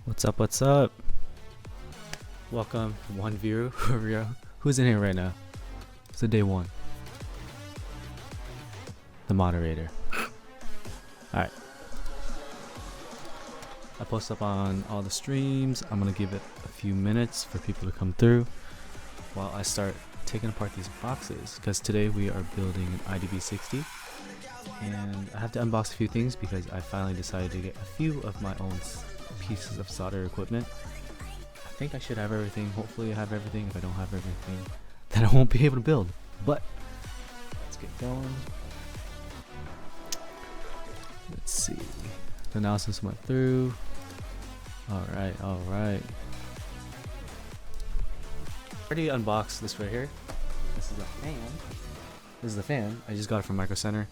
What's up? What's up? Welcome, one viewer. Who's in here right now? It's a day one. The moderator. Alright. I post up on all the streams. I'm gonna give it a few minutes for people to come through while I start taking apart these boxes, because today we are building an IDB60 and I have to unbox a few things because I finally decided to get a few of my own pieces of solder equipment. I think I should have everything. Hopefully I have everything. If I don't have everything, then I won't be able to build. But let's get going. Let's see. The analysis went through. Alright. Already unboxed this right here. This is a fan. This is the fan. I just got it from Micro Center.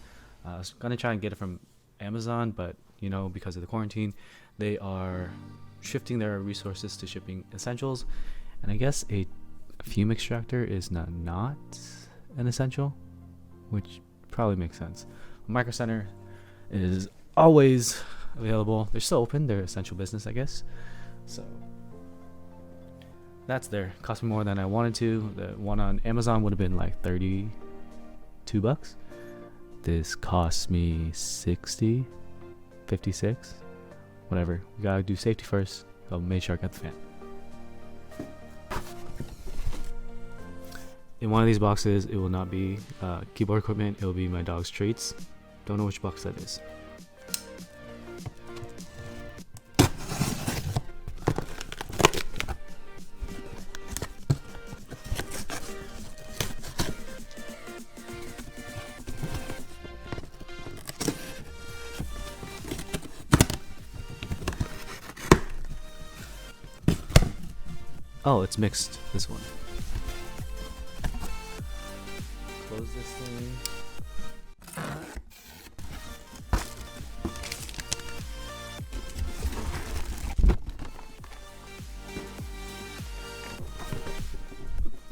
I was gonna try and get it from Amazon, but you know, because of the quarantine, they are shifting their resources to shipping essentials, and I guess a fume extractor is not an essential, which probably makes sense. Micro Center is always available. They're still open. They're essential business, I guess. So that's there. Cost me more than I wanted to. The one on Amazon would have been like $32. This cost me 60, 56, whatever. We gotta do safety first. I'll make sure I got the fan. In one of these boxes, it will not be keyboard equipment. It will be my dog's treats. Don't know which box that is. Oh, it's mixed, this one. Close this thing.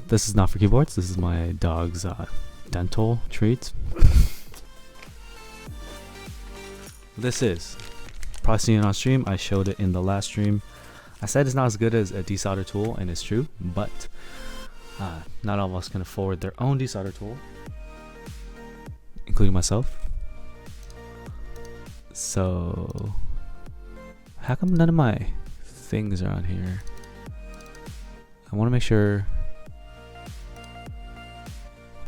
This is not for keyboards. This is my dog's dental treats. This is probably seen it on stream. I showed it in the last stream. I said it's not as good as a desolder tool, and it's true, but not all of us can afford their own desolder tool, including myself. So how come none of my things are on here? I want to make sure.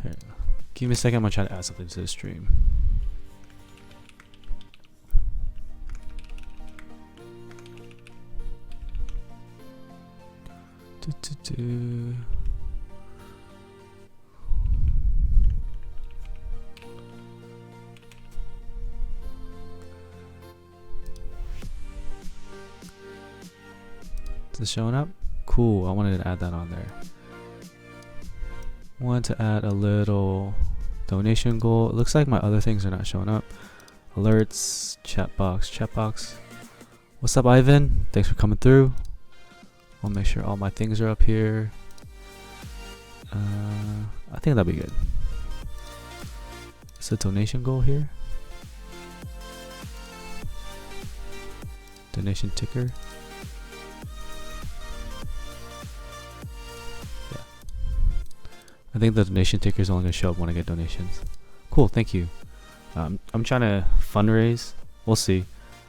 Here, give me a second. I'm gonna try to add something to the stream. Is this showing up? Cool. I wanted to add that on there. Want to add a little donation goal. It looks like my other things are not showing up. Alerts, chat box. What's up, Ivan? Thanks for coming through. I'll make sure all my things are up here. I think that'll be good. It's a donation goal here. Donation ticker. Yeah. I think the donation ticker is only going to show up when I get donations. Cool, thank you. I'm trying to fundraise. We'll see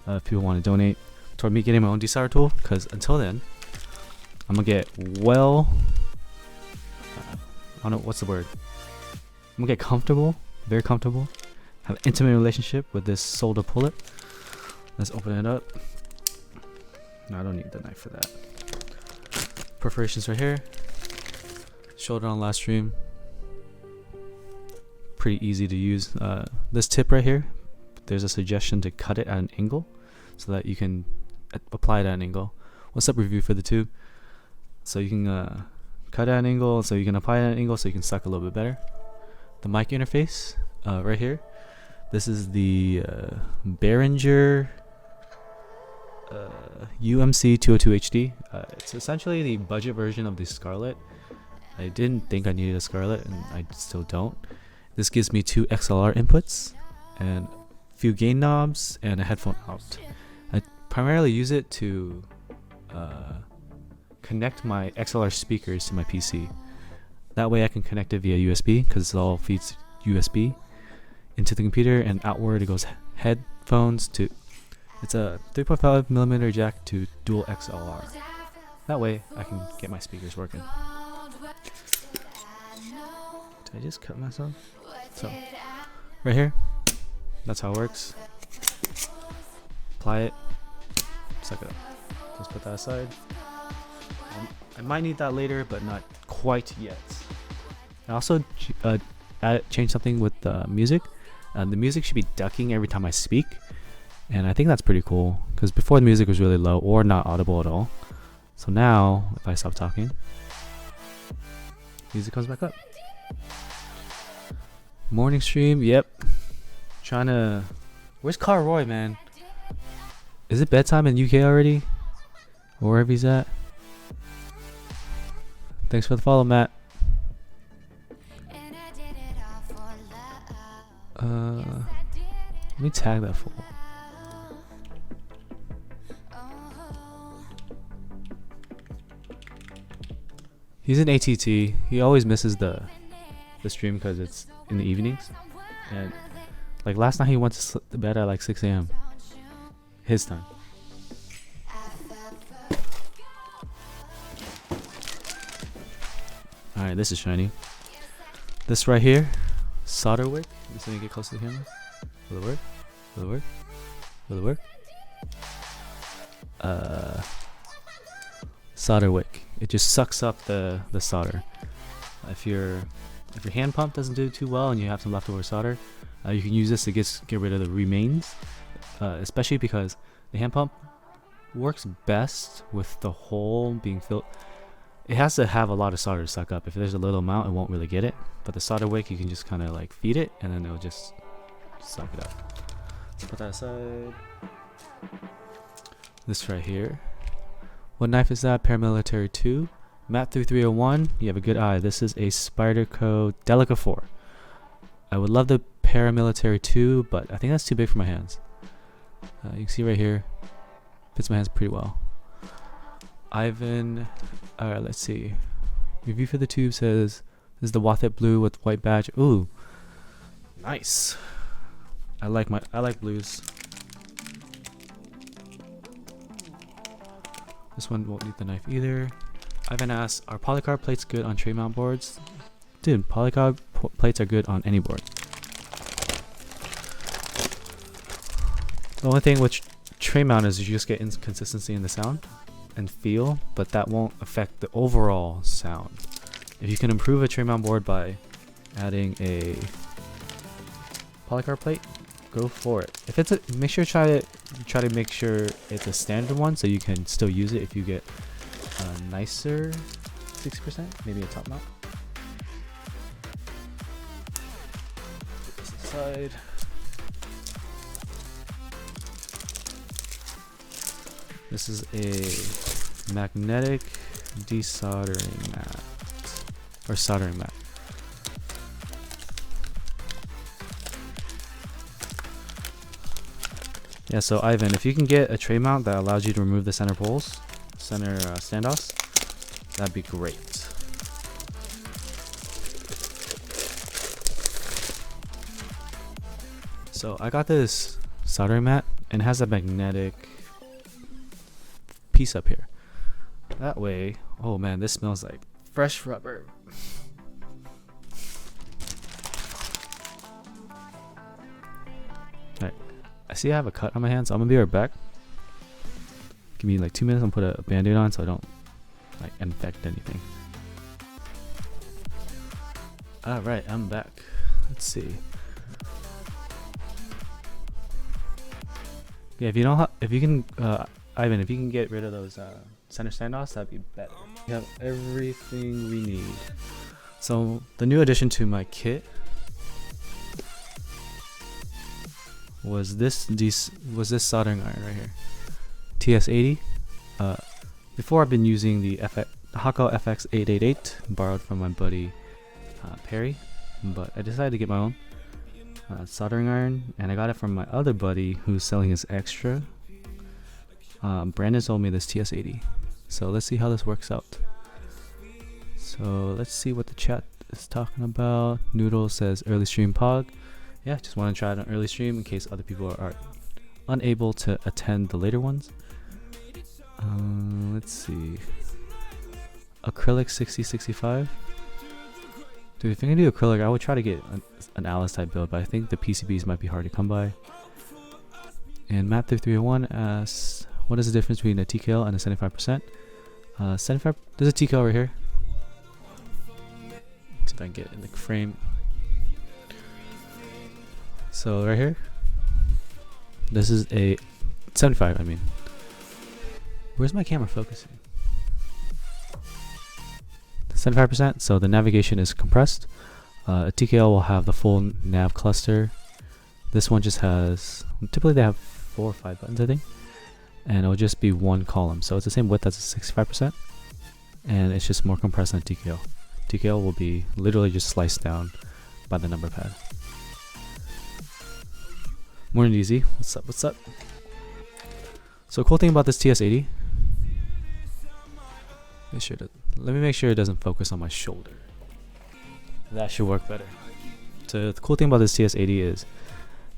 if people want to donate toward me getting my own desolder tool, because until then, I'm gonna get I don't know what's the word. I'm gonna get comfortable, very comfortable, have an intimate relationship with this solder pullet. Let's open it up. No, I don't need the knife for that. Perforations right here. Showed it on last stream. Pretty easy to use. This tip right here, there's a suggestion to cut it at an angle so that you can apply it at an angle. What's up, review for the tube? So you can cut at an angle, so you can apply it at an angle, so you can suck a little bit better. The mic interface right here. This is the Behringer UMC 202 HD. It's essentially the budget version of the Scarlett. I didn't think I needed a Scarlett, and I still don't. This gives me 2 XLR inputs and a few gain knobs and a headphone out. I primarily use it to connect my XLR speakers to my PC. That way I can connect it via USB, because it all feeds USB into the computer, and outward it goes headphones to, it's a 3.5mm jack to dual XLR. That way I can get my speakers working. Did I just cut myself? So right here, that's how it works. Apply it, suck it up. Let's put that aside. I might need that later, but not quite yet. I also change something with the music. The music should be ducking every time I speak, and I think that's pretty cool, because before the music was really low or not audible at all. So now if I stop talking, music comes back up. Morning stream, yep. Trying to, where's Car Roy, man? Is it bedtime in UK already, or wherever he's at? Thanks for the follow, Matt. Let me tag that fool. He's in ATT. He always misses the stream because it's in the evenings. And like last night he went to bed at like 6 a.m. his time. Alright, this is shiny. This right here, solder wick. Just let me get close to the camera. Will it work? Will it work? Will it work? Solder wick. It just sucks up the solder. If your hand pump doesn't do too well and you have some leftover solder, you can use this to get rid of the remains. Especially because the hand pump works best with the hole being filled. It has to have a lot of solder to suck up. If there's a little amount, it won't really get it. But the solder wick, you can just kind of like feed it, and then it'll just suck it up. Let's put that aside. This right here. What knife is that? Paramilitary 2. Matt 3301. You have a good eye. This is a Spyderco Delica 4. I would love the Paramilitary 2, but I think that's too big for my hands. You can see right here. Fits my hands pretty well. Ivan, alright, let's see. Review for the tube says this is the Wathet blue with white badge. Ooh, nice. I like blues. This one won't need the knife either. Ivan asks, are polycarb plates good on tray mount boards? Dude, polycarb plates are good on any board. The only thing with tray mount is you just get inconsistency in the sound and feel, but that won't affect the overall sound. If you can improve a tray mount board by adding a polycarb plate, go for it. If it's make sure try to make sure it's a standard one so you can still use it if you get a nicer 60%, maybe a top mount. Put this aside. This is a magnetic desoldering mat, or soldering mat. Yeah, so Ivan, if you can get a tray mount that allows you to remove the center poles, center standoffs, that'd be great. So I got this soldering mat and it has a magnetic piece up here. That way, oh man, this smells like fresh rubber. Alright, I see I have a cut on my hand, so I'm gonna be right back. Give me like 2 minutes and put a band-aid on so I don't like infect anything. Alright, I'm back. Let's see. Yeah, if you can Ivan, if you can get rid of those center standoffs, that'd be better. We have everything we need. So the new addition to my kit was this soldering iron right here, TS80. Before I've been using the Hakko FX888 borrowed from my buddy Perry, but I decided to get my own soldering iron, and I got it from my other buddy who's selling his extra. Brandon sold me this TS80, so let's see how this works out. So let's see what the chat is talking about. Noodle says early stream pog. Yeah, just want to try it on early stream in case other people are unable to attend the later ones. Let's see. Acrylic 6065. Dude, if I can do acrylic, I would try to get an Alice type build, but I think the PCBs might be hard to come by. And Map3301 asks, what is the difference between a TKL and a 75%? 75. There's a TKL right here. Let's see if I can get it in the frame. So right here, this is a 75. I mean, where's my camera focusing? 75%. So the navigation is compressed. A TKL will have the full nav cluster. This one just has, typically they have 4 or 5 buttons, I think, and it'll just be one column. So it's the same width as a 65%, and it's just more compressed than a TKL. TKL will be literally just sliced down by the number pad. Morning easy. What's up? What's up? So cool thing about this TS80. Let me make sure it doesn't focus on my shoulder. That should work better. So the cool thing about this TS80 is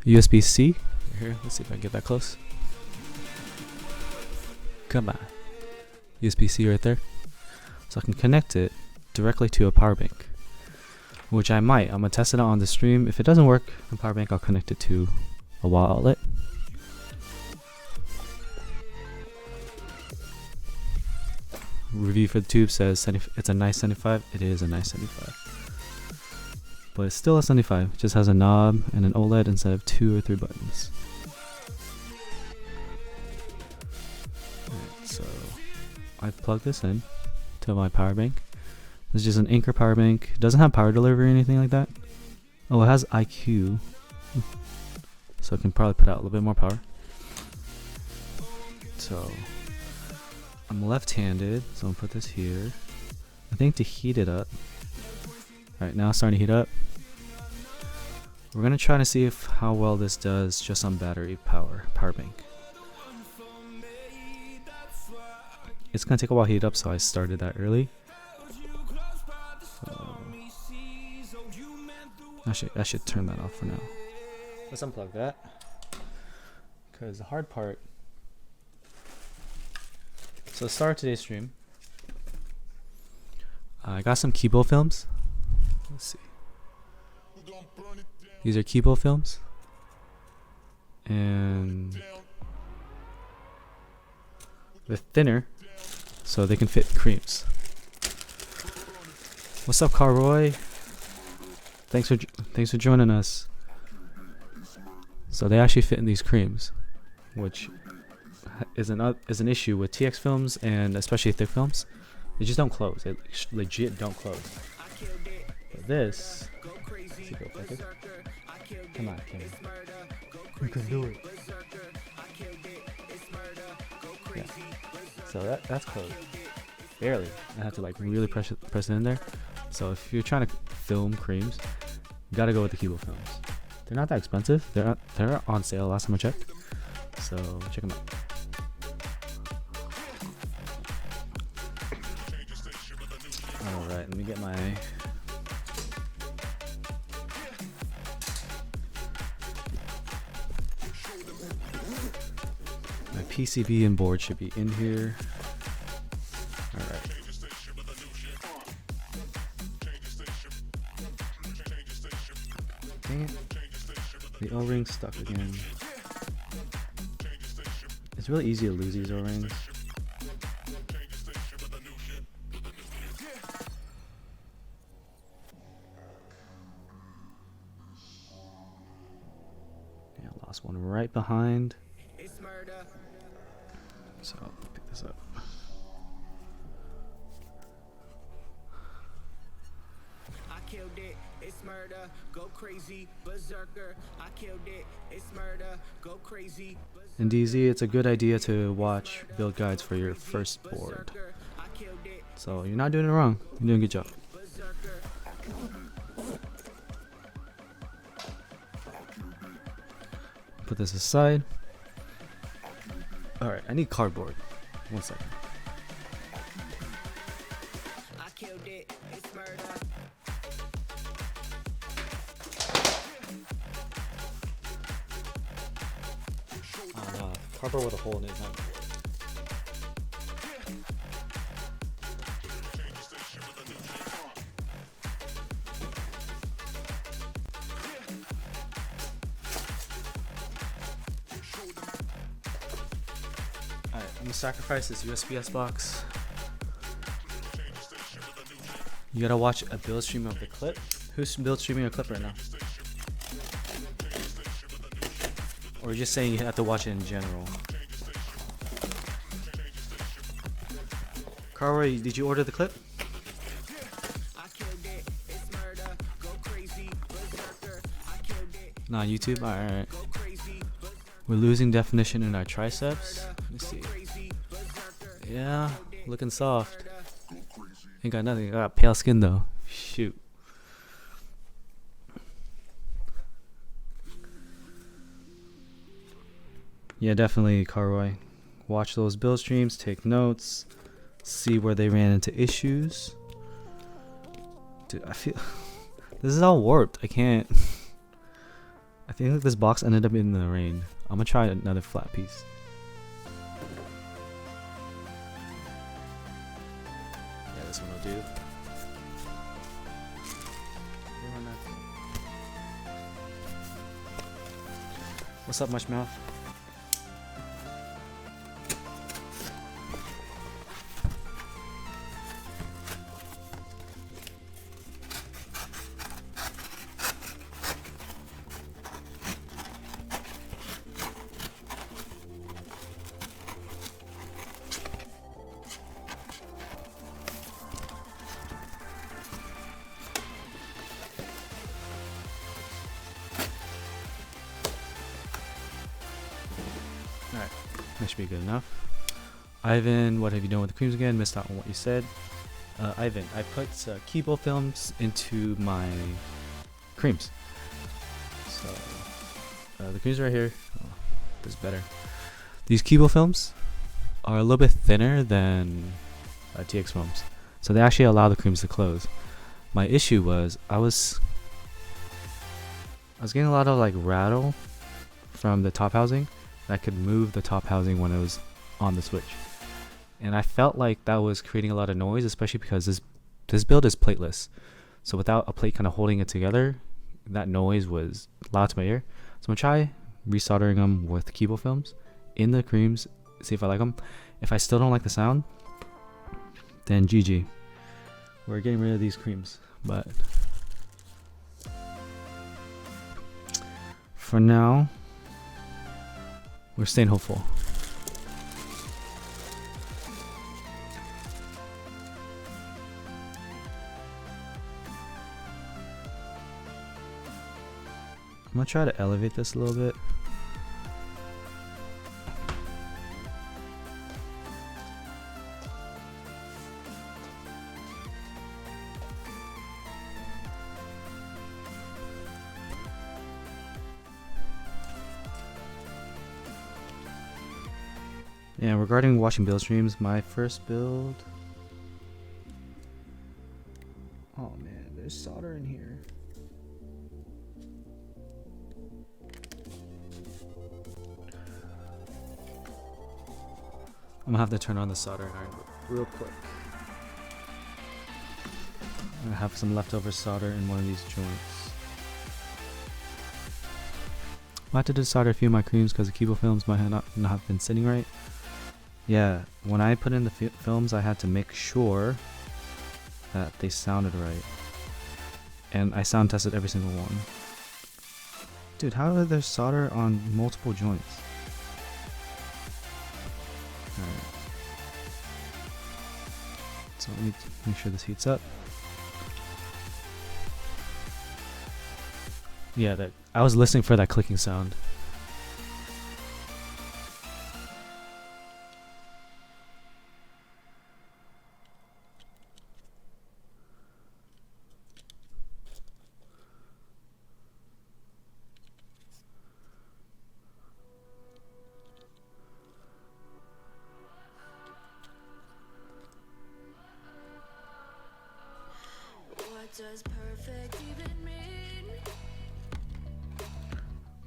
USB-C. Here, let's see if I can get that close. Come on. USB-C right there. So I can connect it directly to a power bank, which I might. I'm gonna test it out on the stream. If it doesn't work, the power bank, I'll connect it to a wall outlet. Review for the tube says it's a nice 75. It is a nice 75, but it's still a 75. It just has a knob and an OLED instead of 2 or 3 buttons. Alright, so I've plugged this in to my power bank. This is just an Anchor power bank. It doesn't have power delivery or anything like that. Oh, it has IQ, so it can probably put out a little bit more power. So I'm left-handed, so I'm gonna put this here. I think to heat it up. Alright, now it's starting to heat up. We're gonna try to see how well this does just on battery power bank. It's gonna take a while to heat up, so I started that early. So I should turn that off for now. Let's unplug that, because the hard part. So let's start today's stream. I got some Keybo films. Let's see. These are Keybo films, and they're thinner, so they can fit creams. What's up, Carroy? Thanks for joining us. So they actually fit in these creams, which is an issue with TX films and especially thick films. They just don't close. They legit don't close. But this, let's see, go focus. Come on, Kenny. You can do it. Yeah. So that's closed. Barely. I have to like really press it in there. So if you're trying to film creams, you gotta go with the Keybo films. They're not that expensive. They're on sale last time I checked. So check them out. Alright, let me get my PCB and board should be in here. Alright. Dang it. The O-ring's stuck again. It's really easy to lose these O-rings. Yeah, I lost one right behind. So I'll pick this up. I killed it. It's murder. Go crazy. Berserker. I killed it. It's murder. Go crazy. In DZ, it's a good idea to watch build guides for your first board. So you're not doing it wrong. You're doing a good job. Put this aside. Alright, I need cardboard. 1 second. I killed it, it's murder. Cardboard with a hole in it. Alright, I'm gonna sacrifice this USBS box. You gotta watch a build stream of the clip. Who's build streaming a clip right now? Or just saying you have to watch it in general? Carway, did you order the clip? Not on YouTube? Alright. We're losing definition in our triceps. Let me see. Yeah, looking soft. Ain't got nothing. I got pale skin though. Shoot. Yeah, definitely, Carroy. Watch those build streams, take notes, see where they ran into issues. Dude, I feel this is all warped. I can't. I think this box ended up in the rain. I'm gonna try another flat piece. Yeah, this one will do. What's up, Mushmouth? Alright, that should be good enough. Ivan, what have you done with the creams again? Missed out on what you said. Ivan, I put Kibo films into my creams. So, the creams right here. Oh, this is better. These Kibo films are a little bit thinner than TX films. So they actually allow the creams to close. My issue was I was getting a lot of like rattle from the top housing. I could move the top housing when it was on the switch, and I felt like that was creating a lot of noise, especially because this build is plateless, so without a plate kind of holding it together, that noise was loud to my ear. So I'm gonna try resoldering them with Kibo films in the creams, see if I like them. If I still don't like the sound, then GG, we're getting rid of these creams. But for now, we're staying hopeful. I'm gonna try to elevate this a little bit. Yeah, regarding watching build streams, my first build. Oh man, there's solder in here. I'm gonna have to turn on the soldering iron real quick. I have some leftover solder in one of these joints. I had to desolder a few of my creams because the Kibo films might not have been sitting right. Yeah, when I put in the films, I had to make sure that they sounded right. And I sound tested every single one. Dude, how are there solder on multiple joints? Alright. So let me make sure this heats up. Yeah, that I was listening for that clicking sound.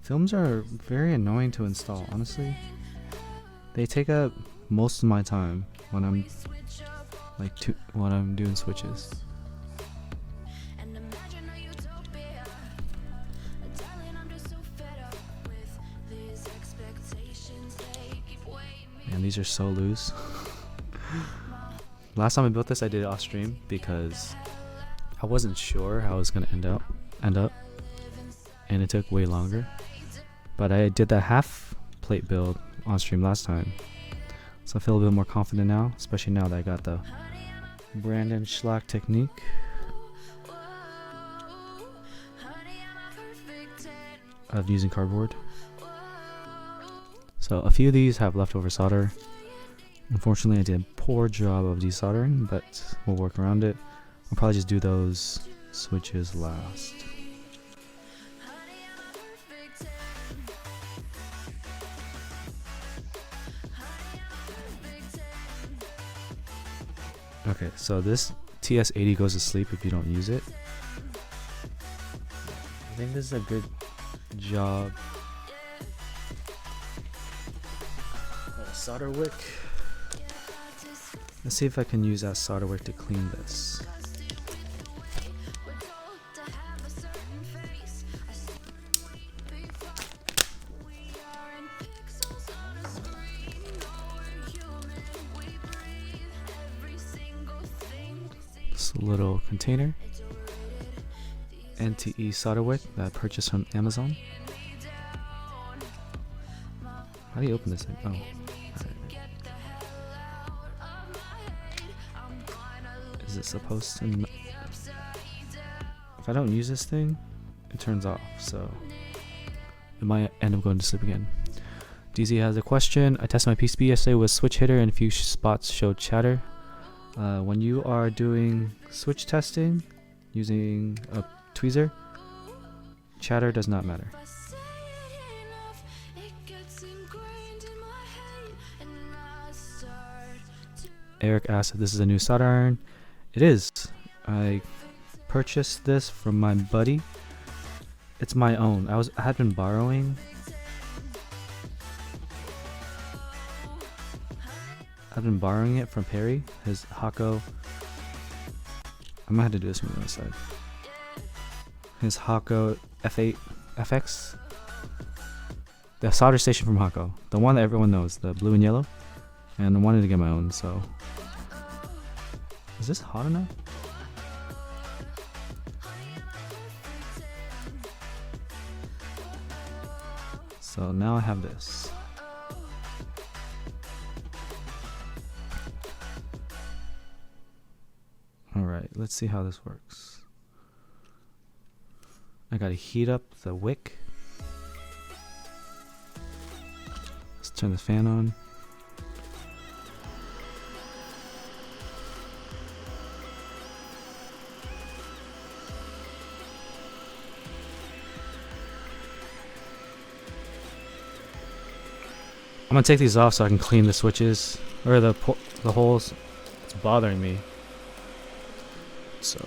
Films are very annoying to install, honestly. They take up most of my time when I'm when I'm doing switches. And these are so loose. Last time I built this, I did it off stream because I wasn't sure how it was gonna end up, and it took way longer. But I did that half plate build on stream last time, so I feel a bit more confident now, especially now that I got the Brandon Schlack technique. Of using cardboard. So a few of these have leftover solder. Unfortunately, I did a poor job of desoldering, but we'll work around it. I'll probably just do those switches last. Okay, so this TS80 goes to sleep if you don't use it. I think this is a good job. Solder wick. Let's see if I can use that solder wick to clean this. This little container. NTE solder wick that I purchased from Amazon. How do you open this thing? Oh. Is it supposed to? If I don't use this thing, it turns off, so it might end up going to sleep again. DZ has a question. I tested my PCB yesterday with switch hitter and a few spots showed chatter. When you are doing switch testing using a tweezer, chatter does not matter. Eric asked if this is a new solder iron. It is. I purchased this from my buddy. It's my own. I had been borrowing. I've been borrowing it from Perry, his Hako. I might have to do this from the other side. His Hako F8 FX. The solder station from Hako. The one that everyone knows, the blue and yellow. And I wanted to get my own, so. Is this hot enough? So now I have this. Alright, let's see how this works. I gotta heat up the wick. Let's turn the fan on. I'm gonna take these off so I can clean the switches or the holes. It's bothering me. So.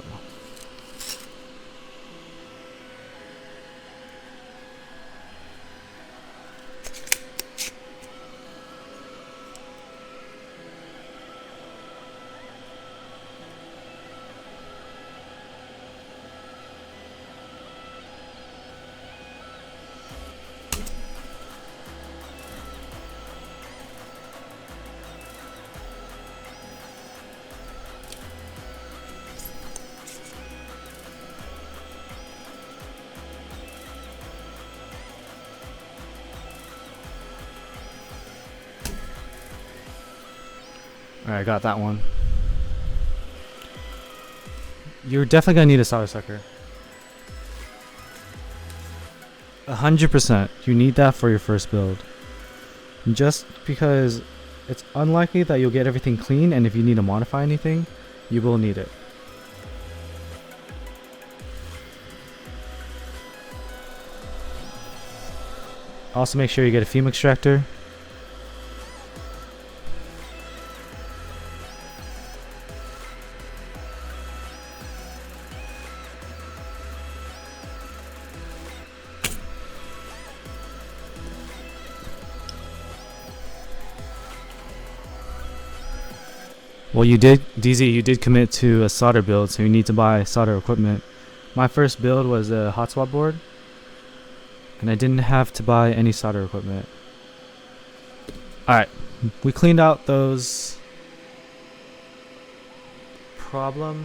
Alright, I got that one. You're definitely gonna need a solder sucker. 100%. You need that for your first build. Just because it's unlikely that you'll get everything clean, and if you need to modify anything, you will need it. Also make sure you get a fume extractor. Well, you did, DZ, you did commit to a solder build, so you need to buy solder equipment. My first build was a hot swap board, and I didn't have to buy any solder equipment. Alright, we cleaned out those problem.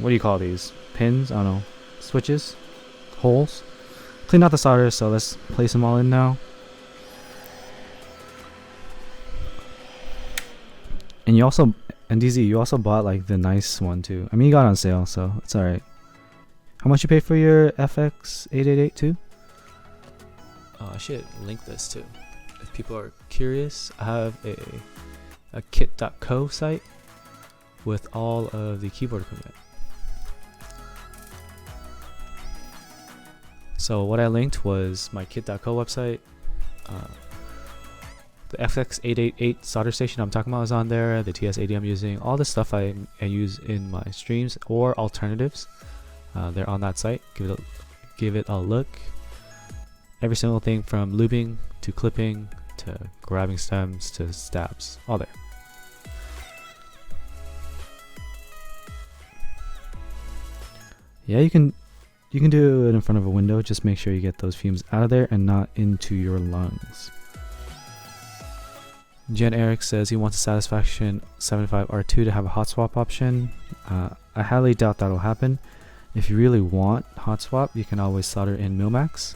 What do you call these? Pins? I don't know. Switches? Holes? Cleaned out the solder, so let's place them all in now. And you also, and DZ, you also bought like the nice one too. I mean, you got it on sale, so it's alright. How much you pay for your FX888 too? I should link this too. If people are curious, I have a kit.co site with all of the keyboard equipment. So what I linked was my kit.co website. The FX888 solder station I'm talking about is on there. The TS80 I'm using. All the stuff I use in my streams or alternatives. They're on that site. Give it a look. Every single thing from lubing to clipping to grabbing stems to stabs. All there. Yeah, you can do it in front of a window. Just make sure you get those fumes out of there and not into your lungs. Jen Eric says he wants a Satisfaction 75R2 to have a hot swap option. I highly doubt that'll happen. If you really want hot swap, you can always solder in Milmax.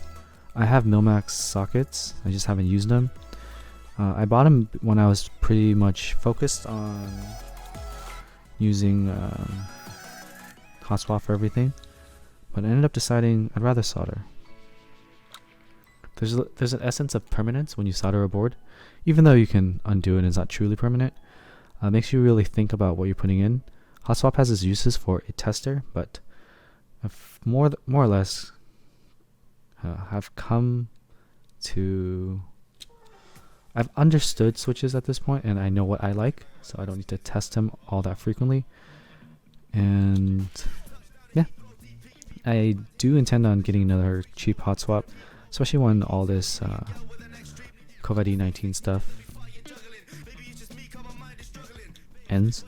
I have Milmax sockets, I just haven't used them. I bought them when I was pretty much focused on using hot swap for everything, but I ended up deciding I'd rather solder. There's an essence of permanence when you solder a board, even though you can undo it and it's not truly permanent. Makes you really think about what you're putting in. Hot swap has its uses for a tester, but I've more or less have come to, I've understood switches at this point, and I know what I like, so I don't need to test them all that frequently. And yeah, I do intend on getting another cheap hot swap, especially when all this COVID-19 stuff ends,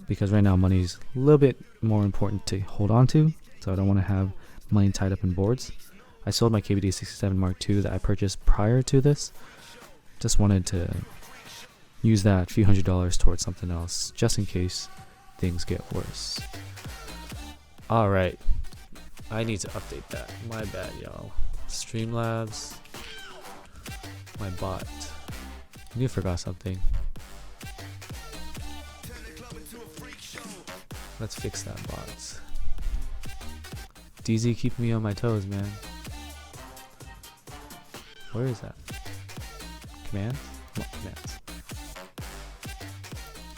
because right now money's a little bit more important to hold on to, so I don't want to have money tied up in boards. I sold my KBD67 Mark II that I purchased prior to this. Just wanted to use that few $100s towards something else, just in case things get worse. Alright, I need to update that. My bad, y'all. Streamlabs. My bot. I knew I forgot something. Let's fix that bot. DZ keeping me on my toes, man. Where is that? Commands? What commands?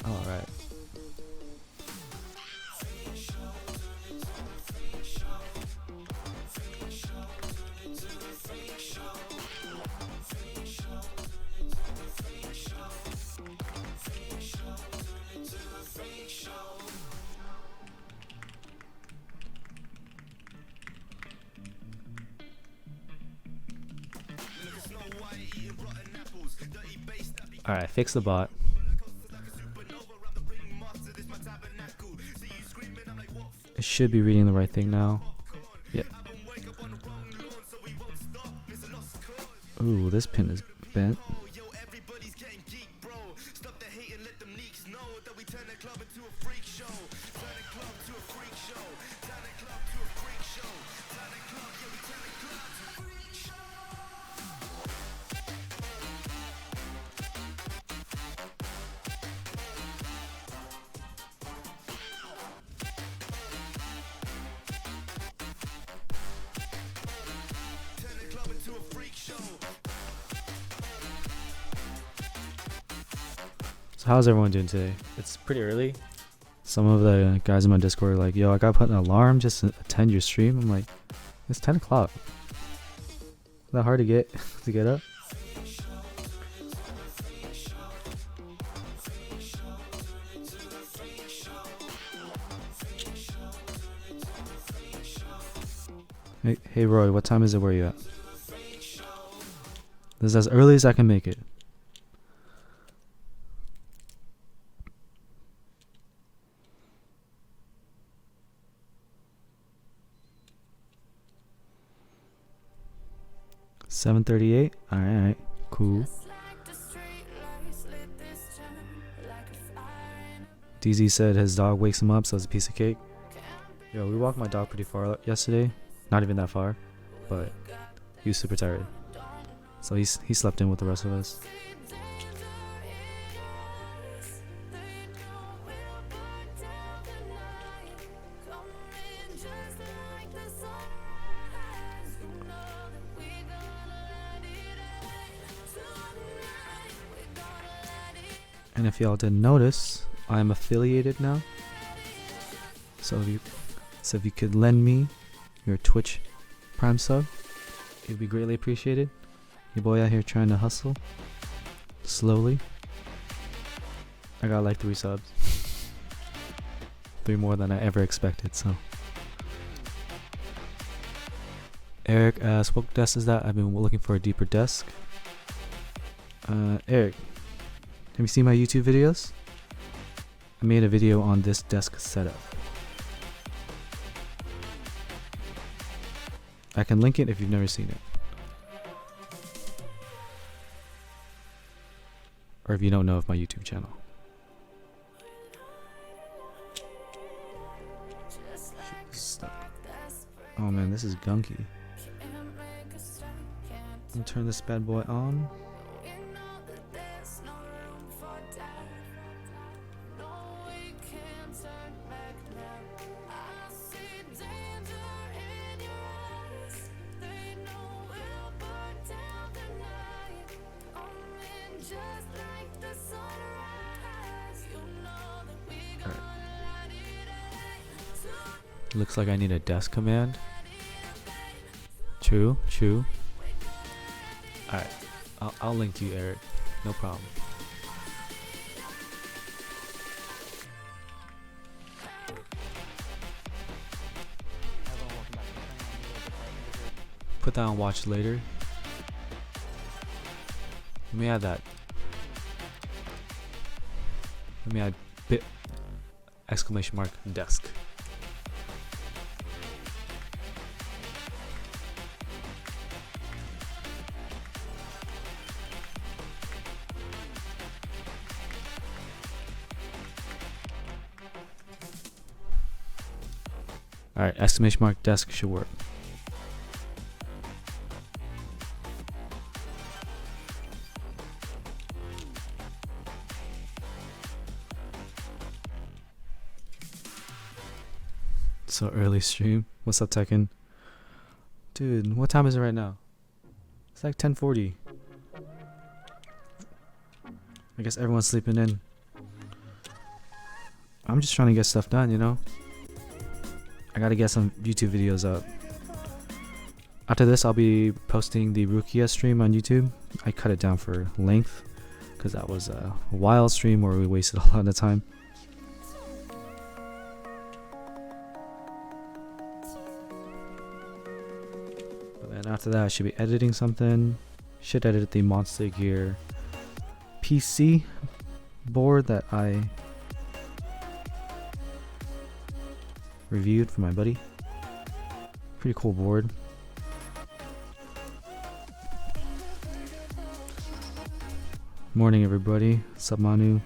Alright. Alright, fix the bot. It should be reading the right thing now. Yep. Ooh, this pin is bent. So how's everyone doing today? It's pretty early. Some of the guys in my Discord are like, yo, I gotta put an alarm just to attend your stream. I'm like, it's 10 o'clock. Is that hard to get up? Hey Roy, what time is it where you at? This is as early as I can make it. $7:38. Alright, cool. DZ said his dog wakes him up, so it's a piece of cake. Yo, we walked my dog pretty far yesterday. Not even that far, but he was super tired. So he slept in with the rest of us. And if y'all didn't notice, I'm affiliated now. So if you could lend me your Twitch Prime sub, it'd be greatly appreciated. Your boy out here trying to hustle slowly. I got like 3 subs. 3 more than I ever expected, so. Eric asks, what desk is that? I've been looking for a deeper desk. Eric, have you seen my YouTube videos? I made a video on this desk setup. I can link it if you've never seen it. Or if you don't know of my YouTube channel. Oh man, this is gunky. I'll turn this bad boy on. Looks like I need a desk command. True. Alright, I'll link to you, Eric. No problem. Put that on watch later. Let me add that. Let me add bit exclamation mark desk. Alright, exclamation mark desk should work. So early stream. What's up, Tekken? Dude, what time is it right now? It's like 10:40. I guess everyone's sleeping in. I'm just trying to get stuff done, you know? I gotta get some YouTube videos up. After this, I'll be posting the Rukia stream on YouTube. I cut it down for length because that was a wild stream where we wasted a lot of time. But then after that, I should be editing something. Should edit the Monster Gear PC board that I reviewed for my buddy. Pretty cool board. Morning, everybody. What's up, Manu?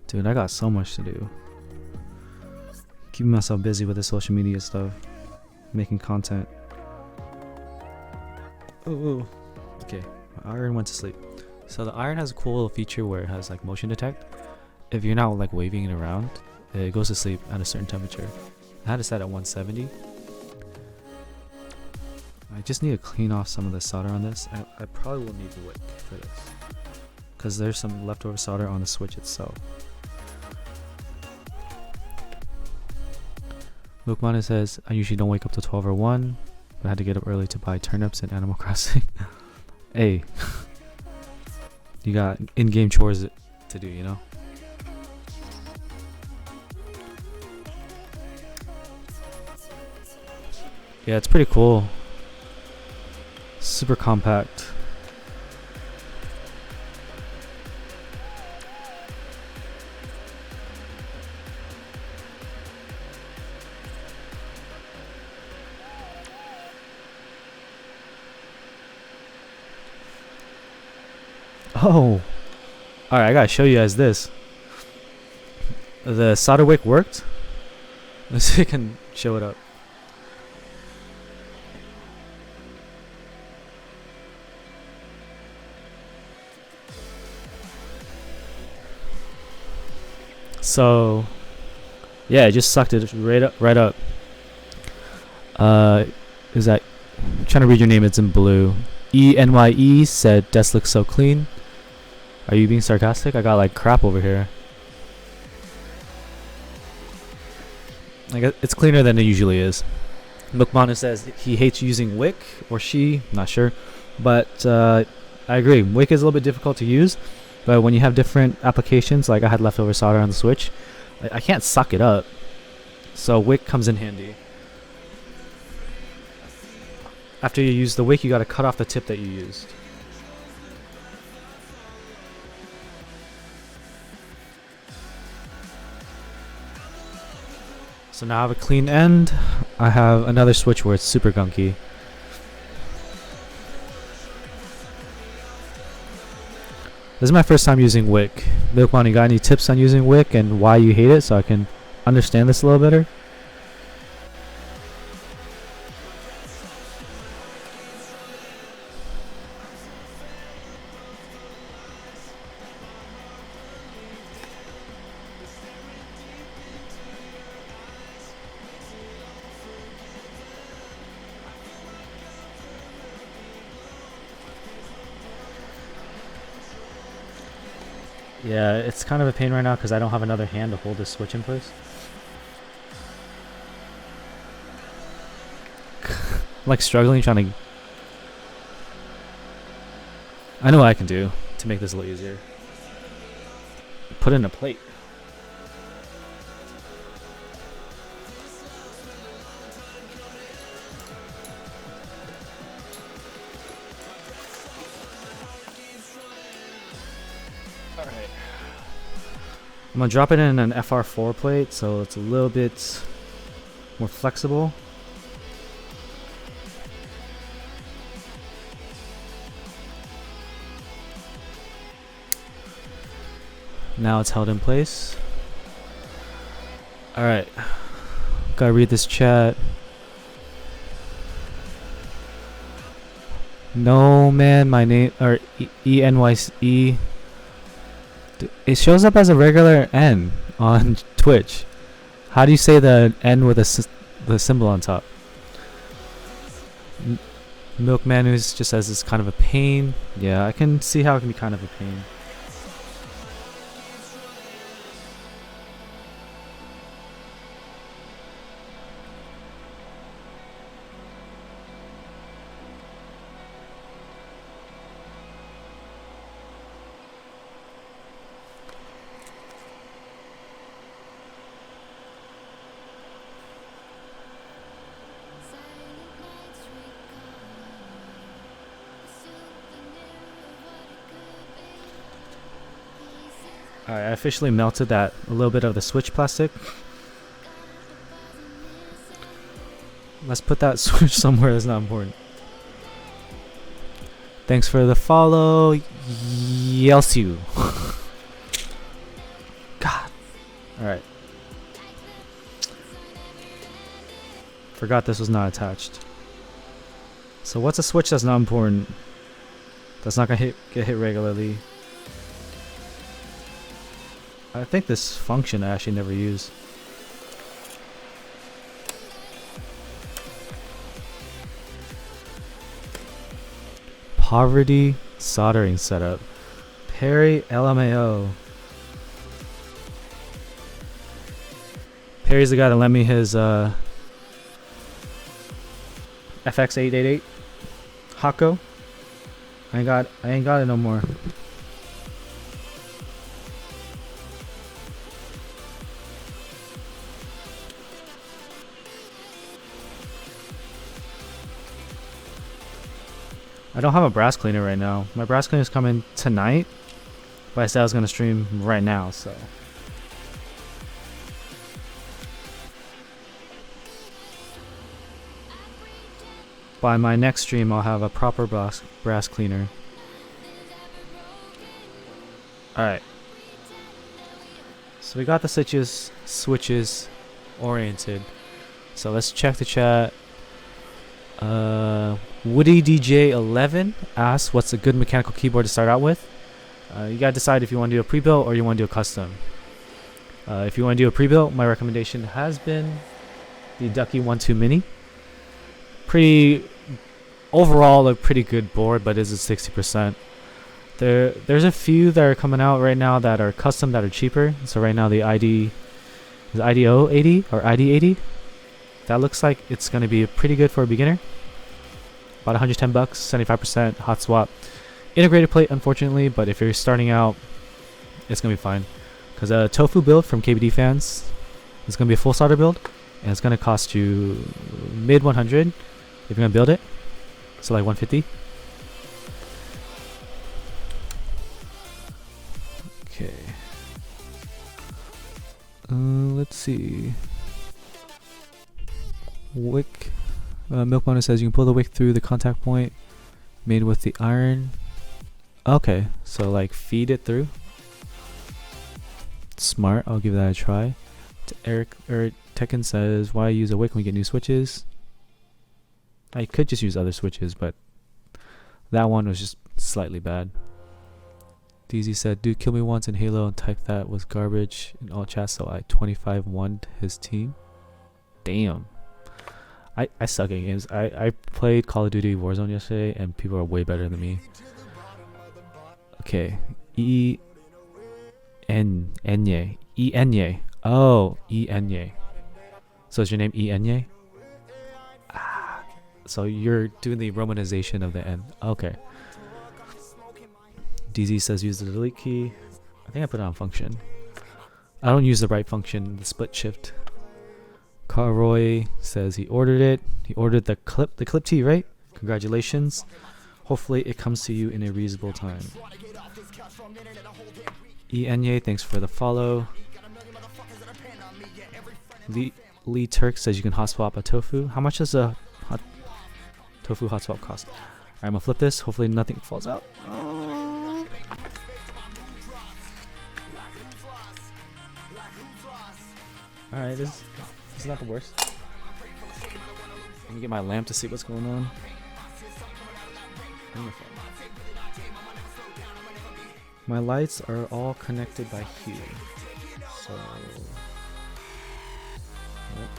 Dude, I got so much to do. Keeping myself busy with the social media stuff. Making content. Oh. Okay, my iron went to sleep. So the iron has a cool little feature where it has like motion detect. If you're not like waving it around, it goes to sleep at a certain temperature. I had it set at 170. I just need to clean off some of the solder on this. I probably will need the wick for this. because there's some leftover solder on the switch itself. Luke Mana says, I usually don't wake up till 12 or 1, but I had to get up early to buy turnips and Animal Crossing. Hey, you got in-game chores to do, you know? Yeah, it's pretty cool. Super compact. Oh, alright, I gotta show you guys this. The solder wick worked. Let's see if I can show it up. So, yeah, it just sucked it right up. Is that? I'm trying to read your name. It's in blue. ENYE said, "Desk looks so clean." Are you being sarcastic? I got like crap over here. Like it's cleaner than it usually is. Mukmanu says he hates using wick, or she, not sure, but I agree. Wick is a little bit difficult to use, but when you have different applications, like I had leftover solder on the switch, I can't suck it up, so wick comes in handy. After you use the wick, you got to cut off the tip that you used. So now I have a clean end. I have another switch where it's super gunky. This is my first time using wick. Milkman, you got any tips on using wick and why you hate it so I can understand this a little better? Yeah, it's kind of a pain right now because I don't have another hand to hold this switch in place. I'm like struggling trying to... I know what I can do to make this a little easier. Put in a plate. I'm gonna drop it in an FR4 plate so it's a little bit more flexible. Now it's held in place. Alright, gotta read this chat. No man, my name, or ENYE. It shows up as a regular N on Twitch. How do you say the N with the symbol on top? Milkman who's just says it's kind of a pain. Yeah, I can see how it can be kind of a pain. Alright, I officially melted that a little bit of the switch plastic. Let's put that switch somewhere that's not important. Thanks for the follow, Yelsu. God. Alright. Forgot this was not attached. So what's a switch that's not important? That's not gonna get hit regularly. I think this function I actually never use. Poverty soldering setup. Perry LMAO. Perry's the guy that lent me his FX888 Hako. I ain't got it no more. I don't have a brass cleaner right now. My brass cleaner is coming tonight, but I said I was gonna stream right now, so. By my next stream, I'll have a proper brass cleaner. Alright. So we got the switches oriented. So let's check the chat. Woody DJ11 asks, what's a good mechanical keyboard to start out with? You gotta decide if you want to do a pre-built or you want to do a custom. If you want to do a pre-built, my recommendation has been the Ducky 1.2 Mini. Overall a pretty good board, but is at 60%. There's a few that are coming out right now that are custom that are cheaper. So right now the IDO80 or ID80, that looks like it's going to be pretty good for a beginner. About 110 bucks, 75% hot swap. Integrated plate, unfortunately, but if you're starting out, it's going to be fine. Because a tofu build from KBD fans is going to be a full solder build, and it's going to cost you mid 100 if you're going to build it. So like 150. Okay. Let's see. Wick. Milk Mono says you can pull the wick through the contact point made with the iron. Okay, so like feed it through. Smart, I'll give that a try. Eric Tekken says, why use a wick when we get new switches? I could just use other switches, but that one was just slightly bad. DZ said, dude, kill me once in Halo and type that was garbage in all chats, so I 25-1'd his team. Damn. I suck at games. I played Call of Duty Warzone yesterday, and people are way better than me. Okay. E-Enye. Oh, E-Enye. So is your name E-Enye? Ah. So you're doing the romanization of the N. Okay. DZ says use the delete key. I think I put it on function. I don't use the right function, the split shift. Carroy says he ordered it. He ordered the clip T, right? Congratulations. Hopefully it comes to you in a reasonable time. Enye, thanks for the follow. Lee Turk says you can hot swap a tofu. How much does a tofu hot swap cost? Alright, I'm gonna flip this. Hopefully nothing falls out. Alright, this is not the worst. Let me get my lamp to see what's going on. My lights are all connected by hue. So... Yep.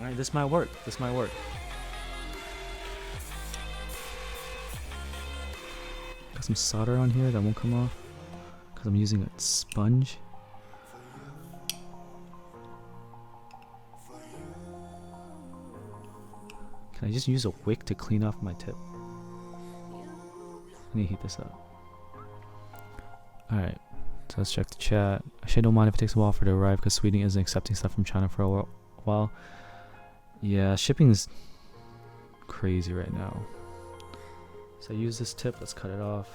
Alright, this might work. This might work. Got some solder on here that won't come off because I'm using a sponge. Can I just use a wick to clean off my tip? I need to heat this up. Alright, so let's check the chat. Actually, I don't mind if it takes a while for it to arrive because Sweden isn't accepting stuff from China for a while. Yeah, shipping is crazy right now. So I use this tip, let's cut it off.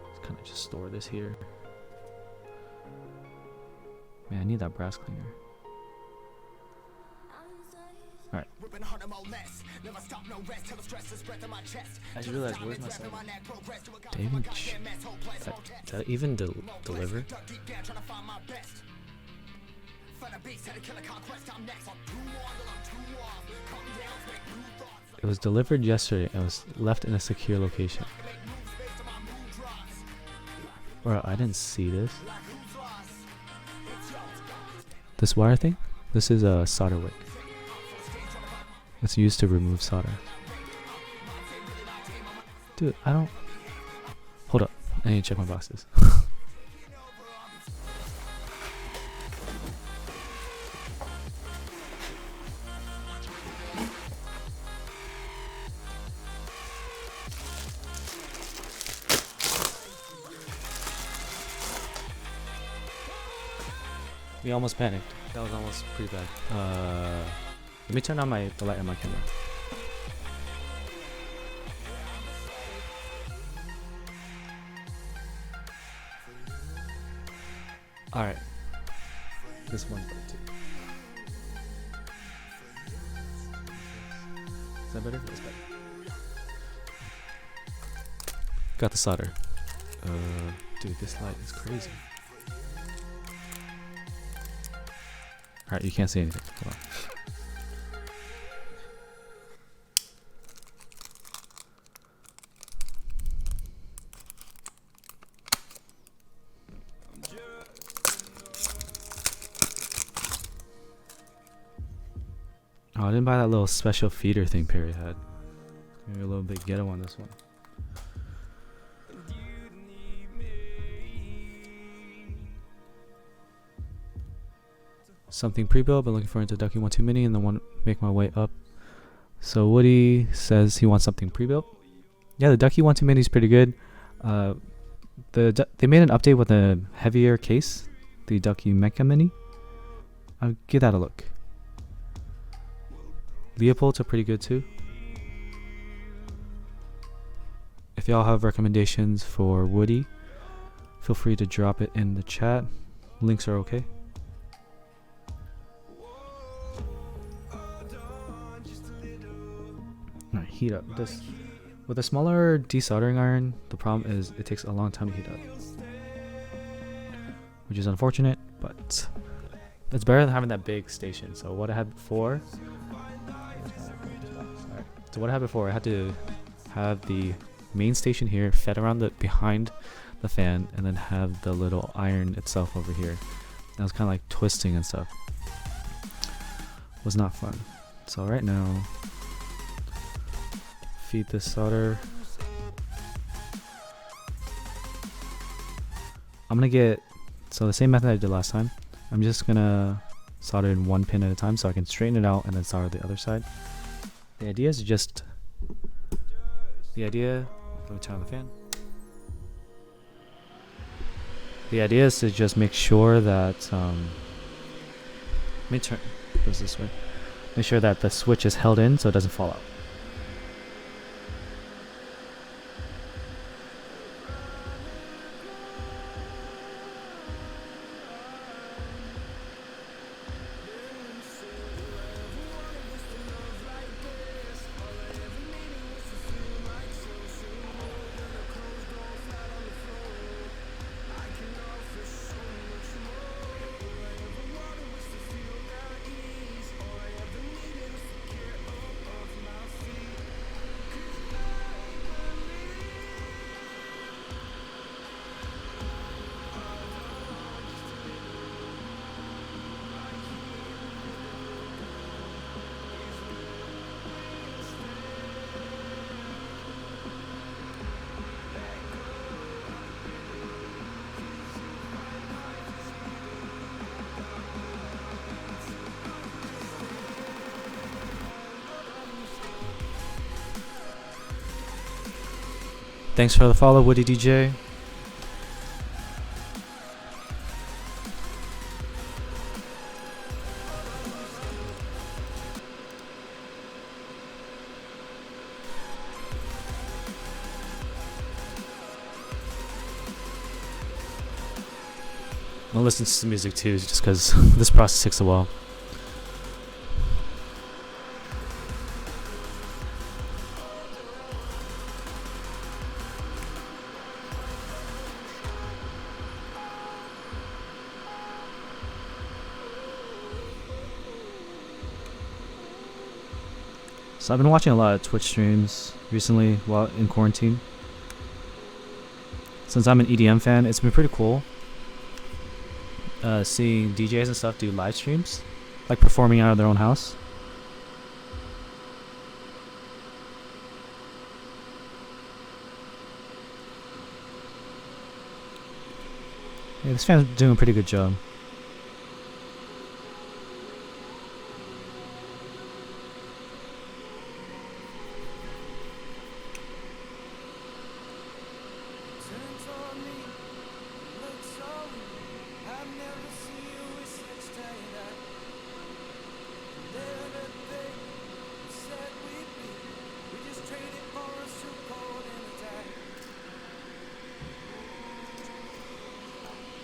Let's kind of just store this here. Man, I need that brass cleaner. Alright. I just realized, where's my second? Did that even deliver? It was delivered yesterday and was left in a secure location. Bro, I didn't see this. This wire thing? This is a solder wick. It's used to remove solder. Dude, I don't... Hold up. I need to check my boxes. We almost panicked. That was almost pretty bad. Let me turn on the light on my camera. Alright. This one's better too. Is that better? That's better. Got the solder. Dude, this light is crazy. Alright, you can't see anything. Hold on. Oh, I didn't buy that little special feeder thing Perry had. Maybe a little bit ghetto on this one. Something pre-built, but looking forward to Ducky 1-2 Mini and then make my way up. So Woody says he wants something pre-built. Yeah, the Ducky 1-2 Mini is pretty good. They made an update with a heavier case, the Ducky Mecha Mini. I'll give that a look. Leopolds are pretty good too. If y'all have recommendations for Woody, feel free to drop it in the chat. Links are okay. Alright, heat up. This with a smaller desoldering iron, the problem is it takes a long time to heat up, which is unfortunate, but it's better than having that big station. So what I had before, I had to have the main station here fed around behind the fan, and then have the little iron itself over here. That was kind of like twisting and stuff. Was not fun. So right now, feed this solder. I'm gonna get, so the same method I did last time. I'm just gonna solder in one pin at a time so I can straighten it out and then solder the other side. The idea is just, let me turn on the fan. The idea is to just make sure that, let me turn this way. Make sure that the switch is held in so it doesn't fall out. Thanks for the follow, Woody DJ. I'll listen to some music too, just because this process takes a while. So I've been watching a lot of Twitch streams recently while in quarantine. Since I'm an EDM fan, it's been pretty cool seeing DJs and stuff do live streams, like performing out of their own house. Yeah, this fan's doing a pretty good job.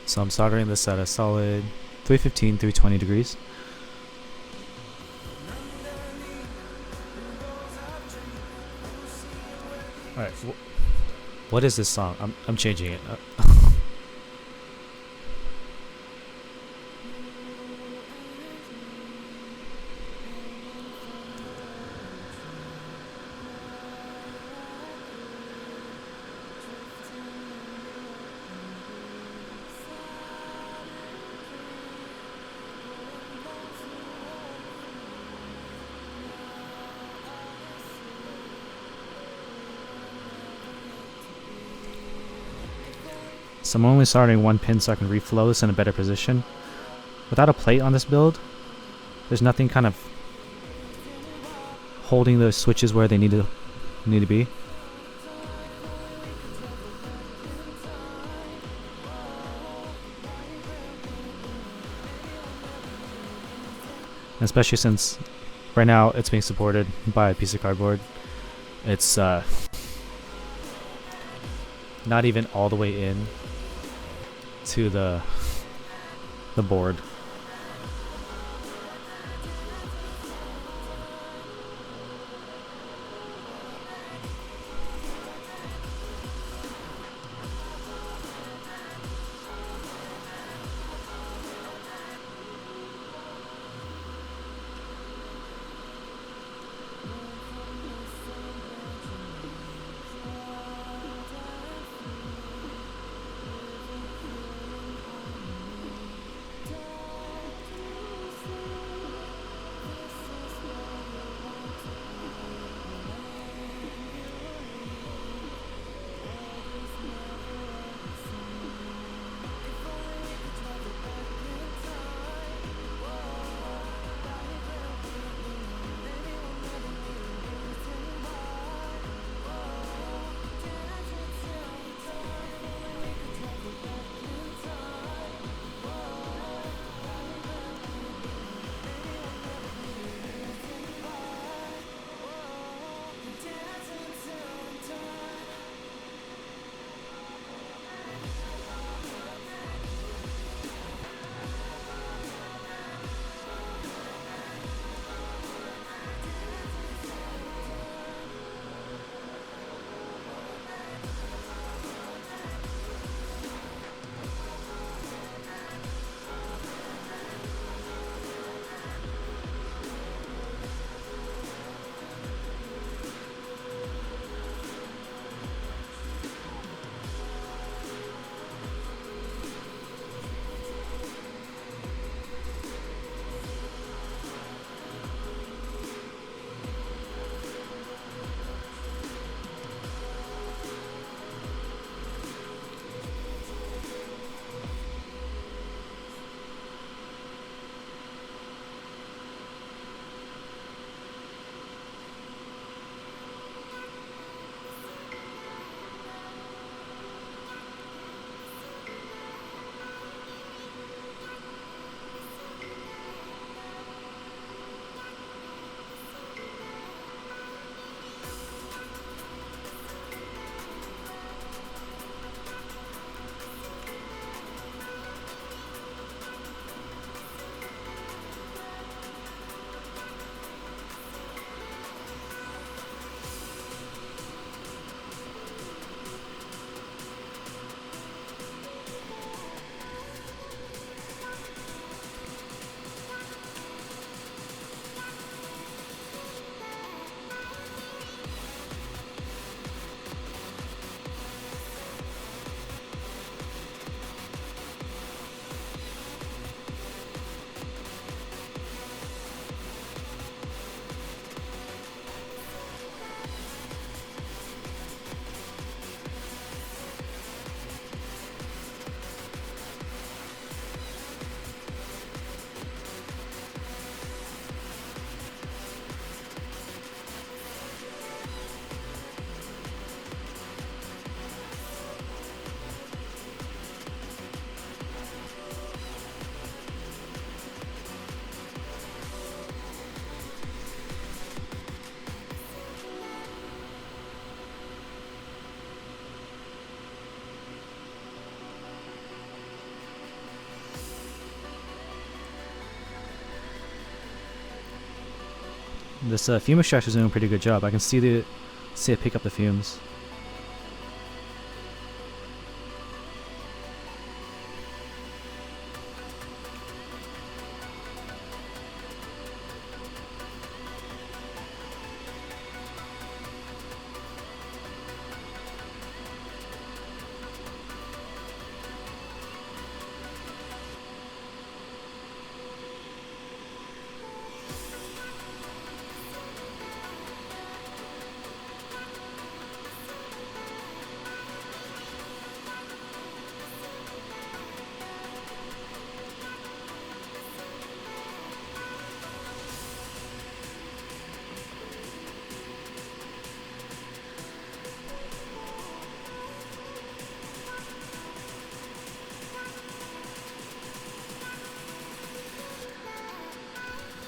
So I'm soldering this at a solid 315, 320 degrees. Alright, what is this song? I'm changing it. So I'm only soldering one pin so I can reflow this in a better position. Without a plate on this build, there's nothing kind of holding those switches where they need to be. Especially since right now it's being supported by a piece of cardboard. It's not even all the way in to the board. This fume extractor is doing a pretty good job. I can see it pick up the fumes.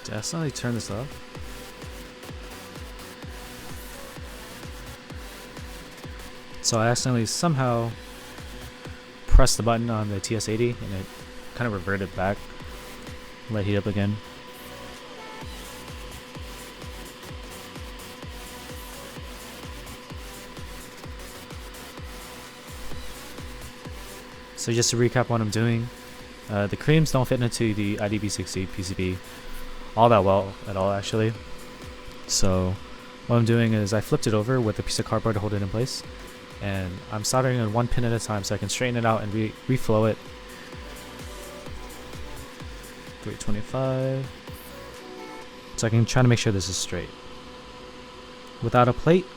Did I accidentally turn this off? So I accidentally somehow pressed the button on the TS80 and it kind of reverted back. Let it heat up again. So just to recap what I'm doing, the creams don't fit into the IDB60 PCB all that well at all actually. So what I'm doing is I flipped it over with a piece of cardboard to hold it in place, and I'm soldering it one pin at a time so I can straighten it out and reflow it. 325. So I can try to make sure this is straight. Without a plate,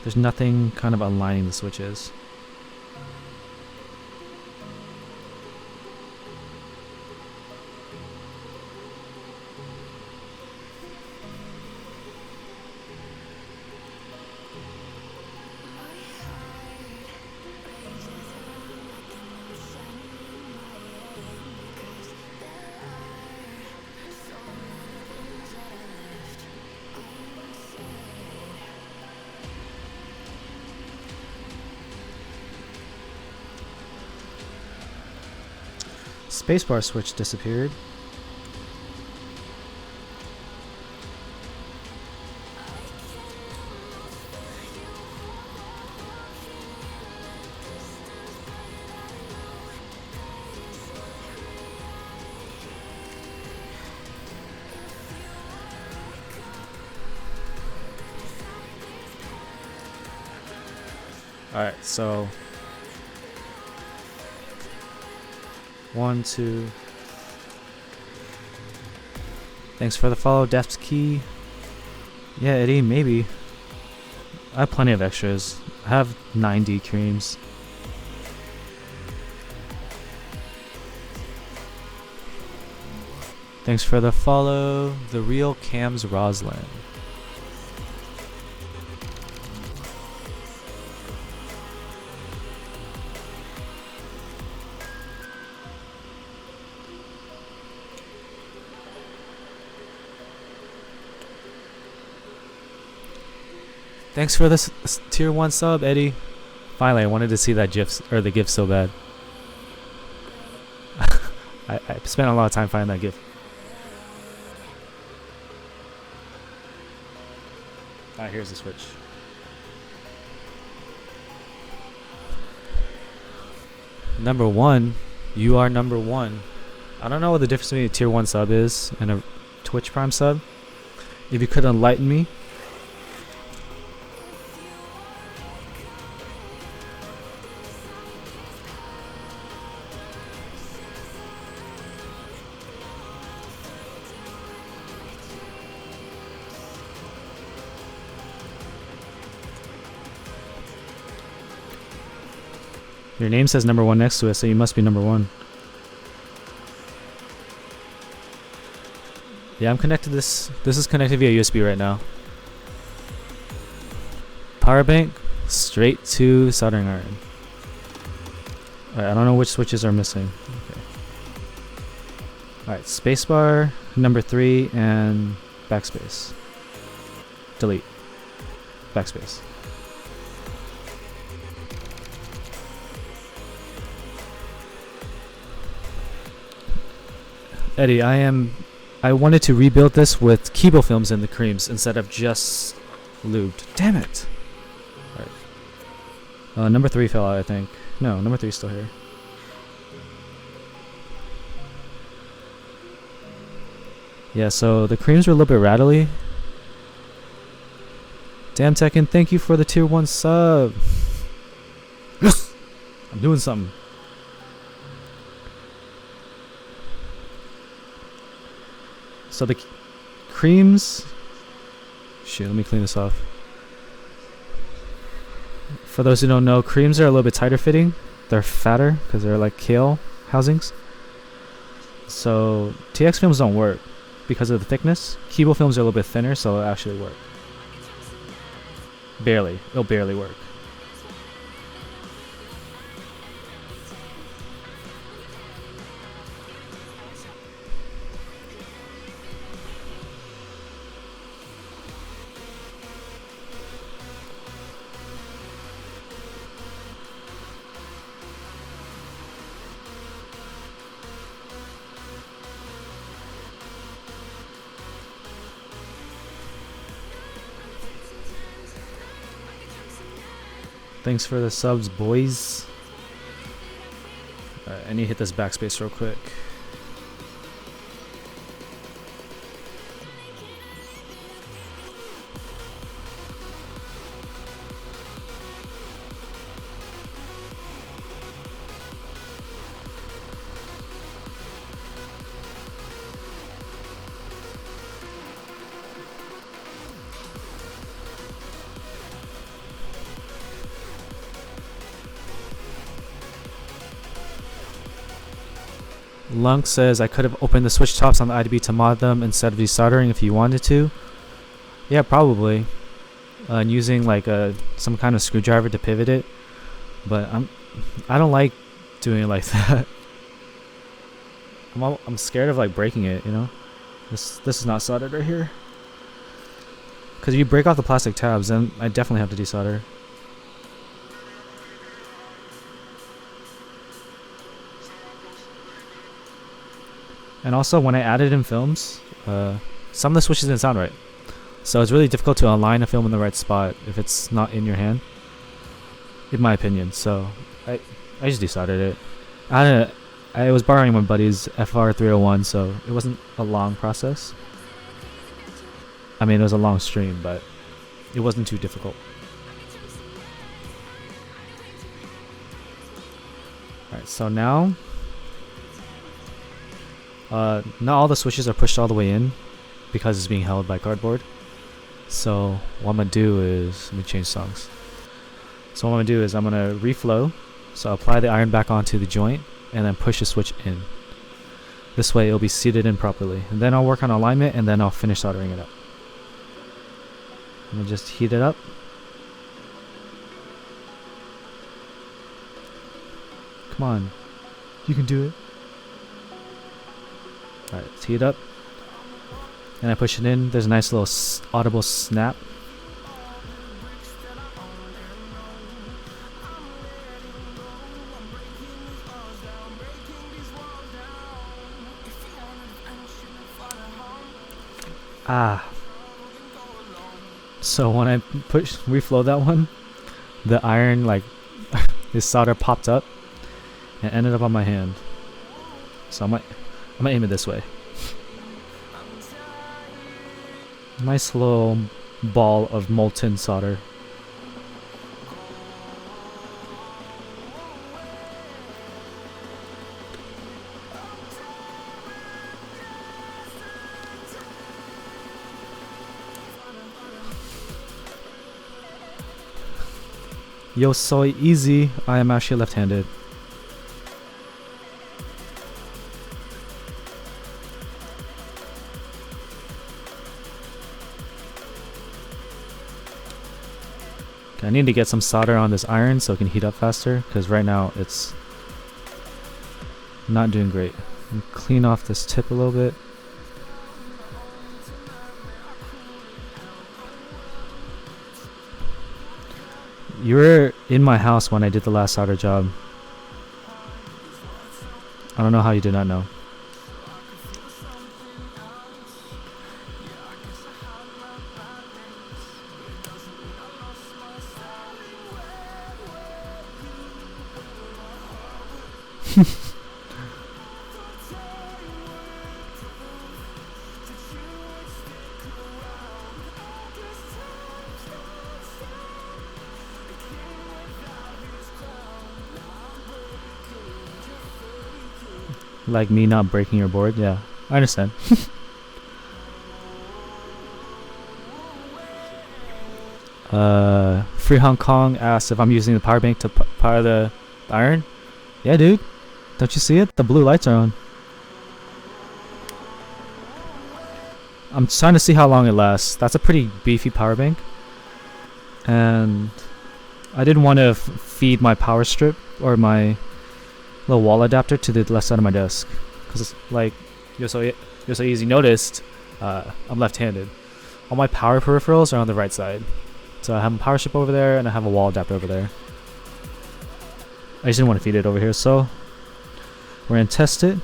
there's nothing kind of aligning the switches. Spacebar switch disappeared. Alright, so 1, 2. Thanks for the follow, Depths Key. Yeah, Eddie, maybe. I have plenty of extras. I have 90 creams. Thanks for the follow, the real Cams Roslyn. Thanks for this tier 1 sub, Eddie. Finally, I wanted to see that GIF or the GIF so bad. I spent a lot of time finding that GIF. Alright, here's the switch. Number 1, you are number 1. I don't know what the difference between a tier 1 sub is and a Twitch Prime sub. If you could enlighten me. Your name says number 1 next to it, so you must be number 1. Yeah, I'm connected to this. This is connected via USB right now. Power bank straight to soldering iron. Alright, I don't know which switches are missing. Okay. Alright, spacebar, number 3, and backspace. Delete. Backspace. Eddie, I I wanted to rebuild this with Kibo films in the creams instead of just lubed. Damn it! Alright. Number 3 fell out, I think. No, number 3 is still here. Yeah, so the creams were a little bit rattly. Damn Tekken, thank you for the tier 1 sub. Yes! I'm doing something. So the creams... Shit, let me clean this off. For those who don't know, creams are a little bit tighter fitting. They're fatter because they're like kale housings. So TX films don't work because of the thickness. Kibo films are a little bit thinner, so it'll actually work. Barely. It'll barely work. Thanks for the subs, boys. Alright, I need to hit this backspace real quick. Lunk says I could have opened the switch tops on the IDB to mod them instead of desoldering if you wanted to. Yeah, probably. And using like some kind of screwdriver to pivot it. But I don't like doing it like that. I'm scared of like breaking it, you know. This is not soldered right here. Because if you break off the plastic tabs, then I definitely have to desolder. And also, when I added in films, some of the switches didn't sound right. So it's really difficult to align a film in the right spot if it's not in your hand, in my opinion. So I just desoldered it. I was borrowing my buddy's FR301, so it wasn't a long process. I mean, it was a long stream, but it wasn't too difficult. Alright, so now... not all the switches are pushed all the way in because it's being held by cardboard. So what I'm gonna do is, let me change songs. So what I'm gonna do is I'm gonna reflow. So apply the iron back onto the joint and then push the switch in. This way it'll be seated in properly. And then I'll work on alignment and then I'll finish soldering it up. I'm gonna just heat it up. Come on, you can do it. Alright, let's heat it up. And I push it in. There's a nice little audible snap. Ah. So when I reflow that one, the iron, like, this solder popped up and ended up on my hand. So I'm gonna aim it this way. Nice little ball of molten solder. Yo soy easy. I am actually left-handed. I need to get some solder on this iron so it can heat up faster, because right now it's not doing great. And clean off this tip a little bit. You were in my house when I did the last solder job. I don't know how you did not know. Like me not breaking your board? Yeah, I understand. Free Hong Kong asks if I'm using the power bank to power the iron. Yeah, dude. Don't you see it? The blue lights are on. I'm trying to see how long it lasts. That's a pretty beefy power bank. And I didn't want to feed my power strip or my little wall adapter to the left side of my desk. Because, like, you'll so easy noticed, I'm left-handed. All my power peripherals are on the right side. So I have a power strip over there and I have a wall adapter over there. I just didn't want to feed it over here, so we're going to test it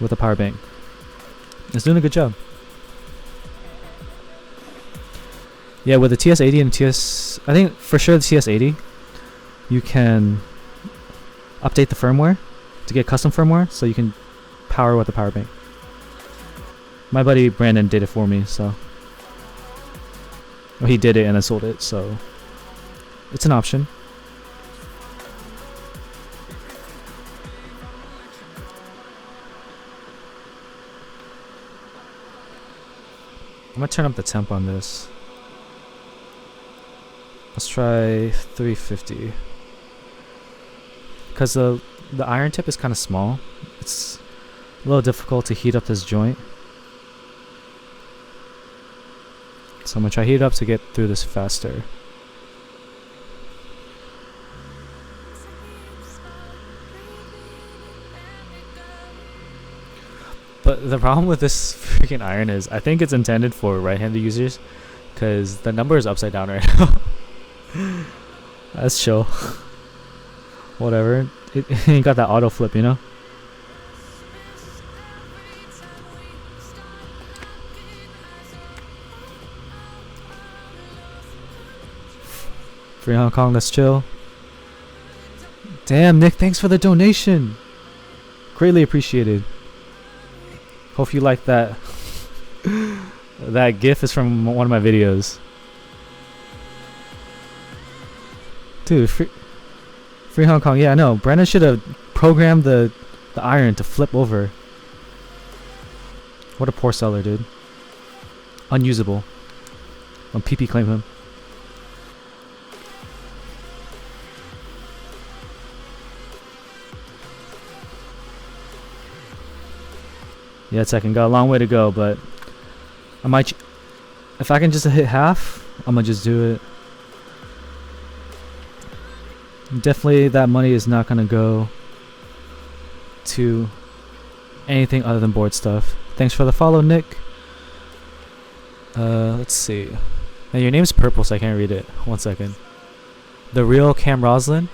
with a power bank. It's doing a good job. Yeah, with the TS80 and I think for sure the TS80, you can update the firmware to get custom firmware so you can power with a power bank. My buddy Brandon did it for me, so. Well, he did it and I sold it, so it's an option. I'm gonna turn up the temp on this. Let's try 350. Because the iron tip is kind of small. It's a little difficult to heat up this joint. So I'm gonna try to heat it up to get through this faster. But the problem with this freaking iron is I think it's intended for right-handed users because the number is upside down right now. That's chill. Whatever. It ain't got that auto flip, you know? Free Hong Kong, let's chill. Damn, Nick, thanks for the donation. Greatly appreciated. Hope you like that. That GIF is from one of my videos. Dude, free Hong Kong. Yeah, I know. Brandon should have programmed the iron to flip over. What a poor seller, dude. Unusable. On PP claim him. Yeah, second. Got a long way to go, but I might. If I can just hit half, I'm gonna just do it. Definitely, that money is not gonna go to anything other than board stuff. Thanks for the follow, Nick. Let's see. Now your name's purple, so I can't read it. 1 second. The real Cam Roslin.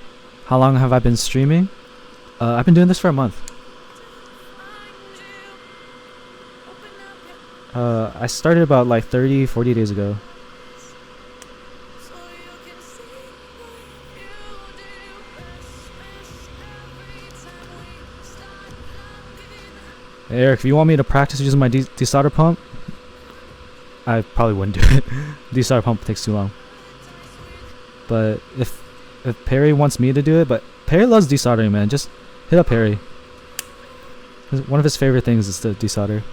How long have I been streaming? I've been doing this for a month. I started about like 40 days ago. Hey Eric, if you want me to practice using my desolder pump, I probably wouldn't do it. Desolder pump takes too long. But if Perry wants me to do it, but Perry loves desoldering, man. Just hit up Perry. One of his favorite things is to desolder.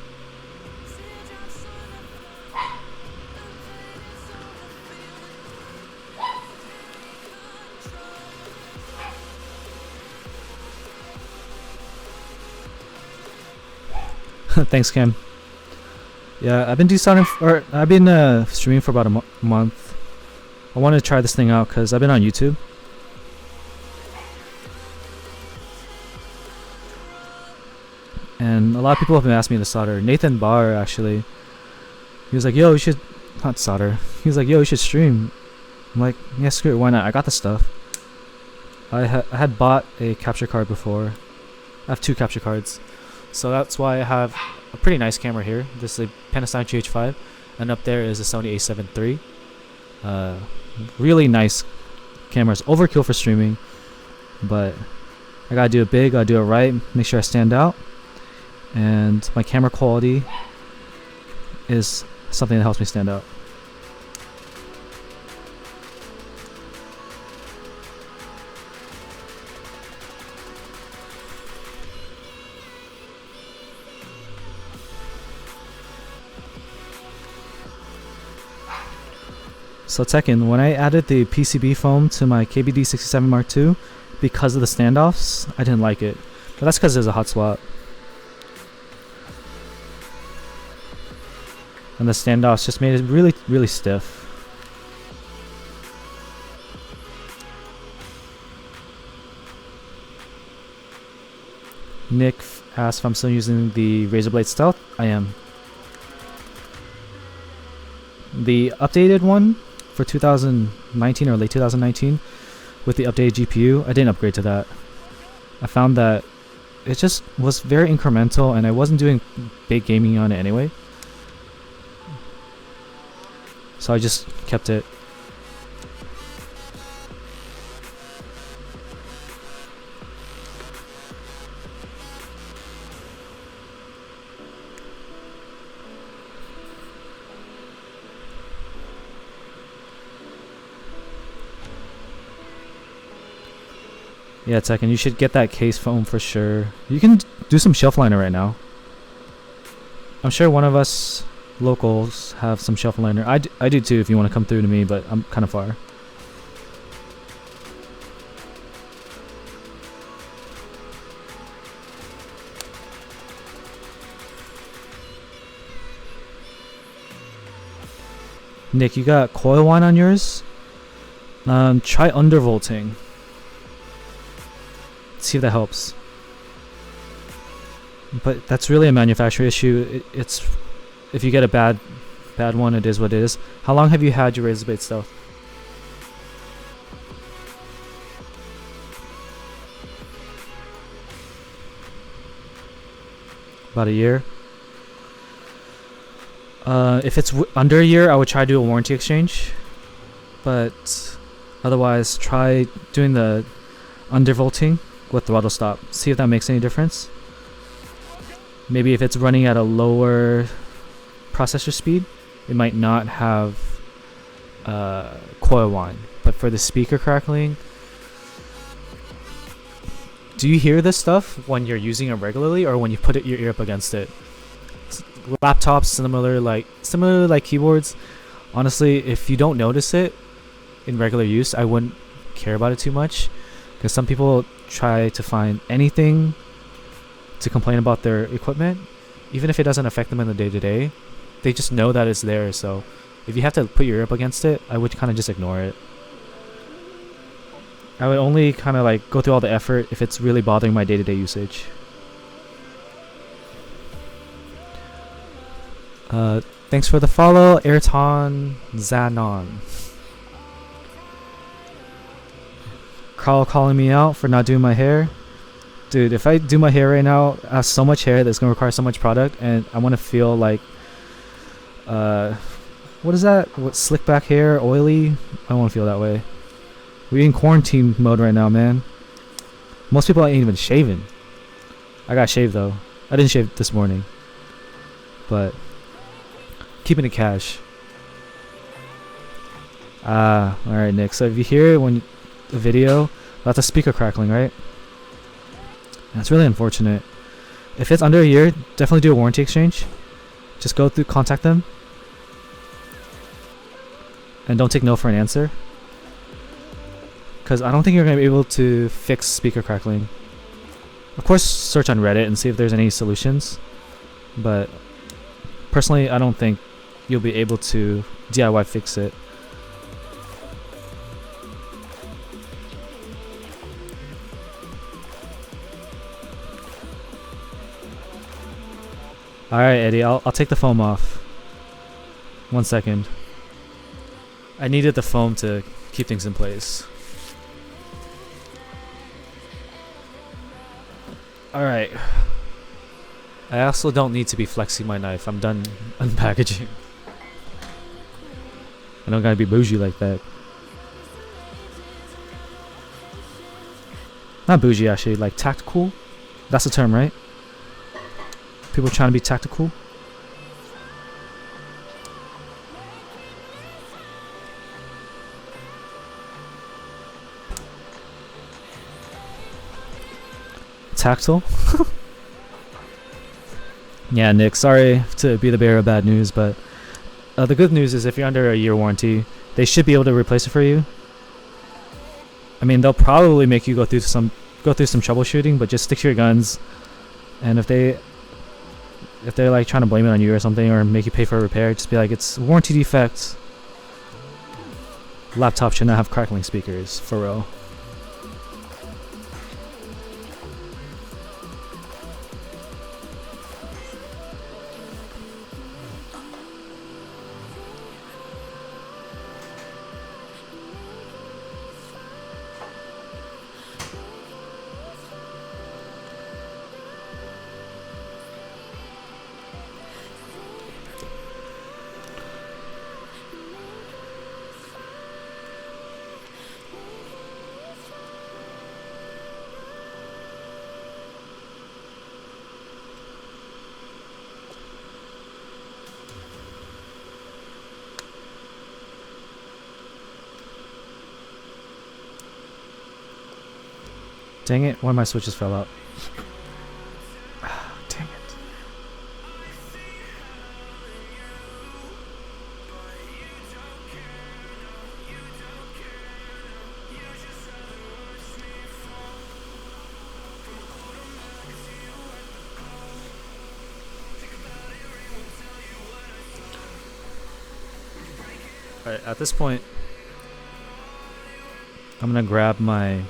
Thanks, Cam. Yeah, I've been streaming for about a month. I wanted to try this thing out because I've been on YouTube. And a lot of people have been asking me to solder. Nathan Barr, actually. He was like, yo, you should... Not solder. He was like, yo, you should stream. I'm like, yeah, screw it, why not? I got the stuff. I had bought a capture card before. I have 2 capture cards. So that's why I have a pretty nice camera here. This is a Panasonic GH5, and up there is a Sony a7 III. Really nice cameras. Overkill for streaming, but I gotta do it big, gotta do it right, make sure I stand out. And my camera quality is something that helps me stand out. So second, when I added the PCB foam to my KBD67 Mark II, because of the standoffs, I didn't like it. But that's because there's a hot swap. And the standoffs just made it really, really stiff. Nick asked if I'm still using the Razor Blade Stealth. I am. The updated one for 2019 or late 2019 with the updated GPU, I didn't upgrade to that. I found that it just was very incremental and I wasn't doing big gaming on it anyway. So I just kept it. Yeah, Tekken, you should get that case foam for sure. You can do some shelf liner right now. I'm sure one of us locals have some shelf liner. I do too if you want to come through to me, but I'm kind of far. Nick, you got coil wine on yours? Try undervolting. See if that helps. But that's really a manufacturer issue. It's if you get a bad one, it is what it is. How long have you had your Razor Blade Stealth? About a year. If it's under a year, I would try to do a warranty exchange. But otherwise, try doing the undervolting with throttle stop. See if that makes any difference. Maybe if it's running at a lower processor speed, it might not have coil whine. But for the speaker crackling, do you hear this stuff when you're using it regularly or when you put your ear up against it? Laptops, similar like keyboards. Honestly, if you don't notice it in regular use, I wouldn't care about it too much. Because some people try to find anything to complain about their equipment, even if it doesn't affect them in the day-to-day. They just know that it's there, so if you have to put your ear up against it, I would kind of just ignore it. I would only kind of like go through all the effort if it's really bothering my day-to-day usage. Thanks for the follow, Ayrton Zanon. Carl calling me out for not doing my hair. Dude, if I do my hair right now, I have so much hair that's going to require so much product, and I want to feel like what is that? What, slick back hair, oily? I don't want to feel that way. We're in quarantine mode right now, man. Most people ain't even shaving. I got shaved though. I didn't shave this morning, but keeping it cash. Alright, Nick. So if you hear when the video, that's a speaker crackling, right? That's really unfortunate. If it's under a year, definitely do a warranty exchange. Just go through, contact them, and don't take no for an answer. Because I don't think you're going to be able to fix speaker crackling. Of course, search on Reddit and see if there's any solutions. But personally, I don't think you'll be able to DIY fix it. Alright, Eddie, I'll take the foam off. 1 second. I needed the foam to keep things in place. Alright. I also don't need to be flexing my knife. I'm done unpackaging. I don't gotta be bougie like that. not bougie actually, like tactical. That's the term, right? People trying to be tactical. Tactile. Yeah, Nick, sorry to be the bearer of bad news, but the good news is if you're under a year warranty, they should be able to replace it for you. I mean, they'll probably make you go through some troubleshooting, but just stick to your guns. And if they're like trying to blame it on you or something, or make you pay for a repair, just be like, it's a warranty defect. Laptop should not have crackling speakers, for real. Dang it, one of my switches fell out. Dang it. Alright, at this point, I'm gonna grab my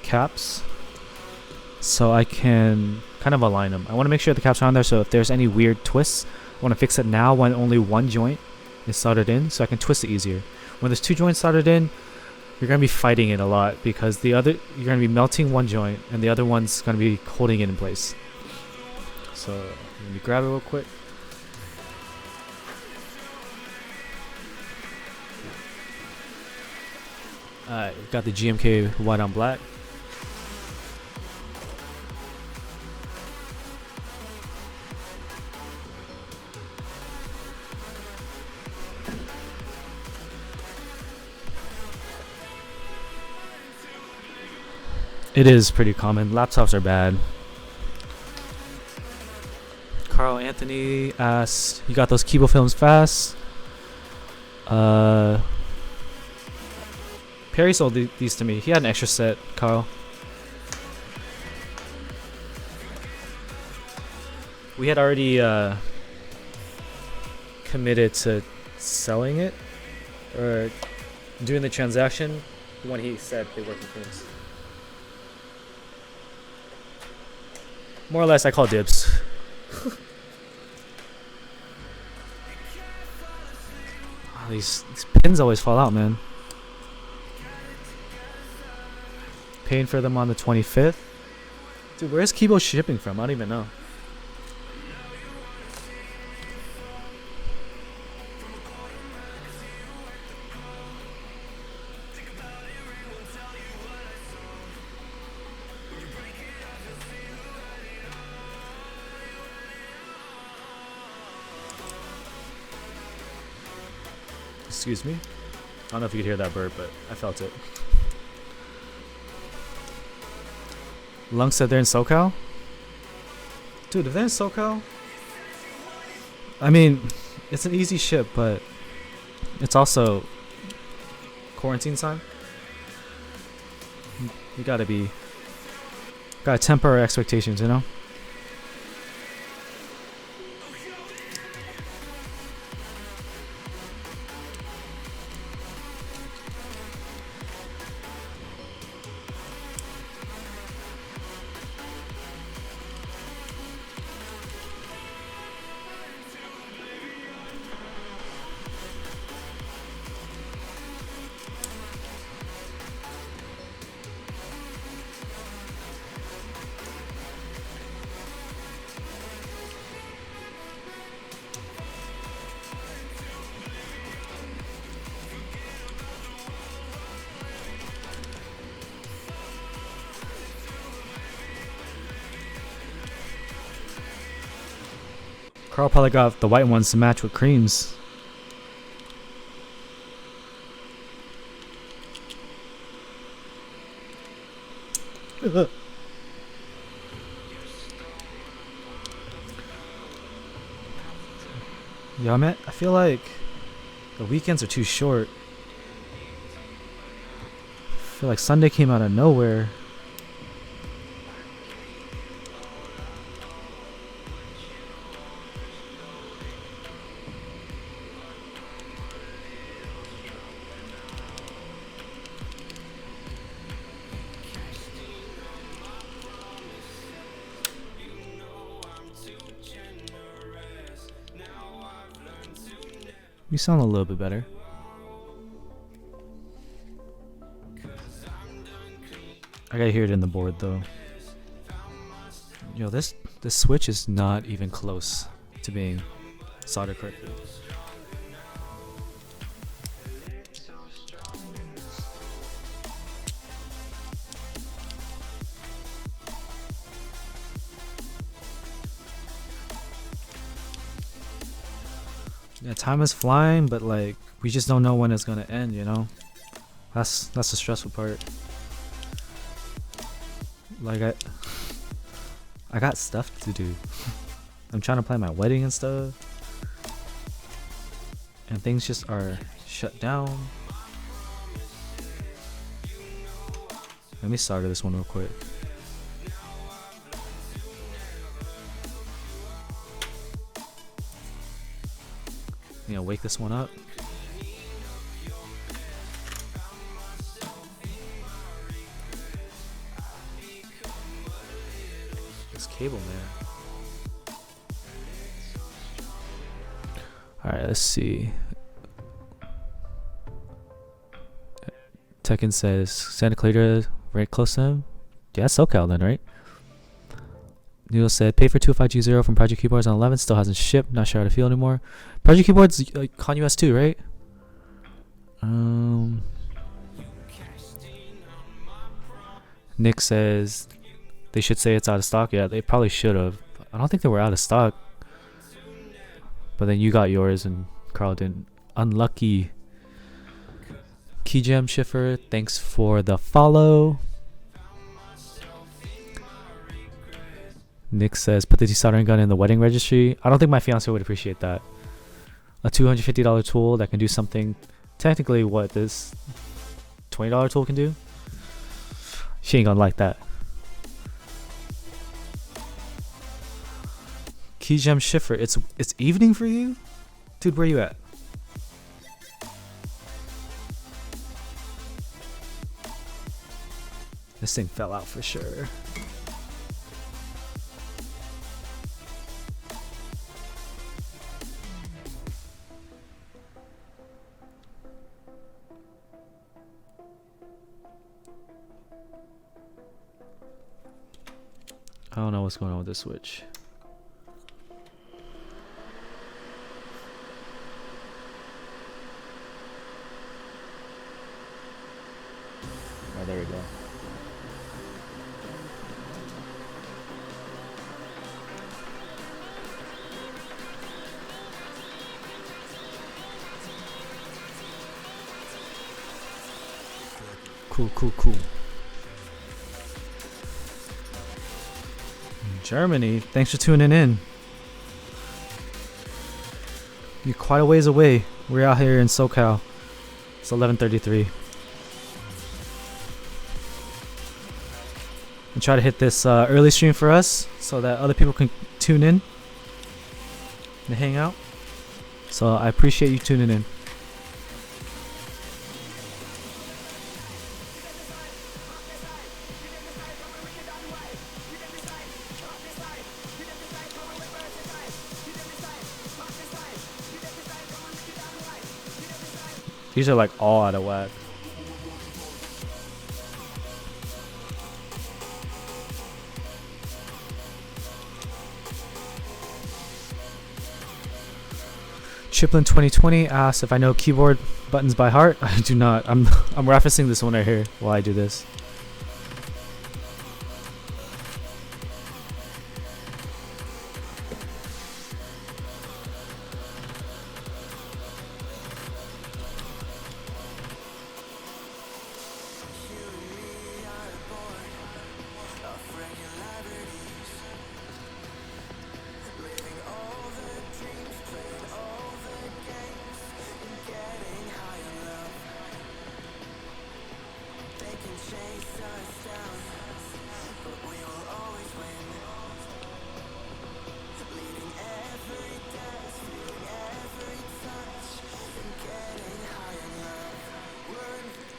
caps so I can kind of align them. I want to make sure the caps are on there, so if there's any weird twists, I want to fix it now when only one joint is soldered in, so I can twist it easier. When there's two joints soldered in, you're going to be fighting it a lot because you're going to be melting one joint and the other one's going to be holding it in place. So let me grab it real quick. Got the GMK white on black. It is pretty common. Laptops are bad. Carl Anthony asked, "You got those Kibo films fast?" Perry sold these to me. He had an extra set, Carl. We had already committed to selling it or doing the transaction when he said they worked with things. More or less, I call dibs. Oh, these pins always fall out, man. Paying for them on the 25th. Dude, where's Kibo shipping from? I don't even know. Excuse me. I don't know if you could hear that burp, but I felt it. Lung said they're in SoCal? Dude, if they're in SoCal, I mean, it's an easy ship, but it's also quarantine time. We gotta temper our expectations, you know? Carl probably got the white ones to match with creams. Yeah, man, I feel like the weekends are too short. I feel like Sunday came out of nowhere. You sound a little bit better. I gotta hear it in the board though. Yo, this switch is not even close to being soldered correctly. Yeah, time is flying, but like we just don't know when it's gonna end, you know? That's the stressful part. Like I got stuff to do. I'm trying to plan my wedding and stuff. And things just are shut down. Let me solder this one real quick. You know, wake this one up. This cable, man. Alright, let's see. Tekken says Santa Clara right close to him. Yeah, SoCal then, right? Noodle said, pay for 205G0 from Project Keyboards on 11, still hasn't shipped, not sure how to feel anymore. Project Keyboards, Con US 2, right? Nick says, they should say it's out of stock. Yeah, they probably should have. I don't think they were out of stock. But then you got yours and Carl didn't. Unlucky. Keyjam Schiffer, thanks for the follow. Nick says, put the desoldering gun in the wedding registry. I don't think my fiance would appreciate that. A $250 tool that can do something, technically what this $20 tool can do. She ain't gonna like that. Keyjam Schiffer, it's evening for you? Dude, where you at? This thing fell out for sure. I don't know what's going on with this switch. Oh, there we go. Cool. Germany, thanks for tuning in. You're quite a ways away. We're out here in SoCal. It's 11:33. And try to hit this early stream for us so that other people can tune in and hang out. So I appreciate you tuning in. These are like all out of whack. Chiplin 2020 asks if I know keyboard buttons by heart. I do not. I'm referencing this one right here while I do this.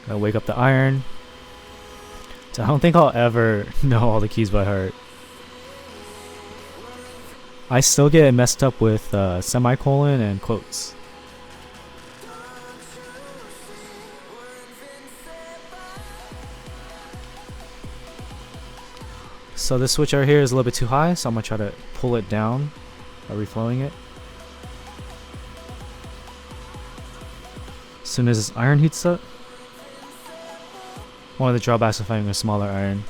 I wake up the iron. So I don't think I'll ever know all the keys by heart. I still get messed up with semicolon and quotes. So this switch right here is a little bit too high, so I'm going to try to pull it down by reflowing it. As soon as this iron heats up, one of the drawbacks of having a smaller iron.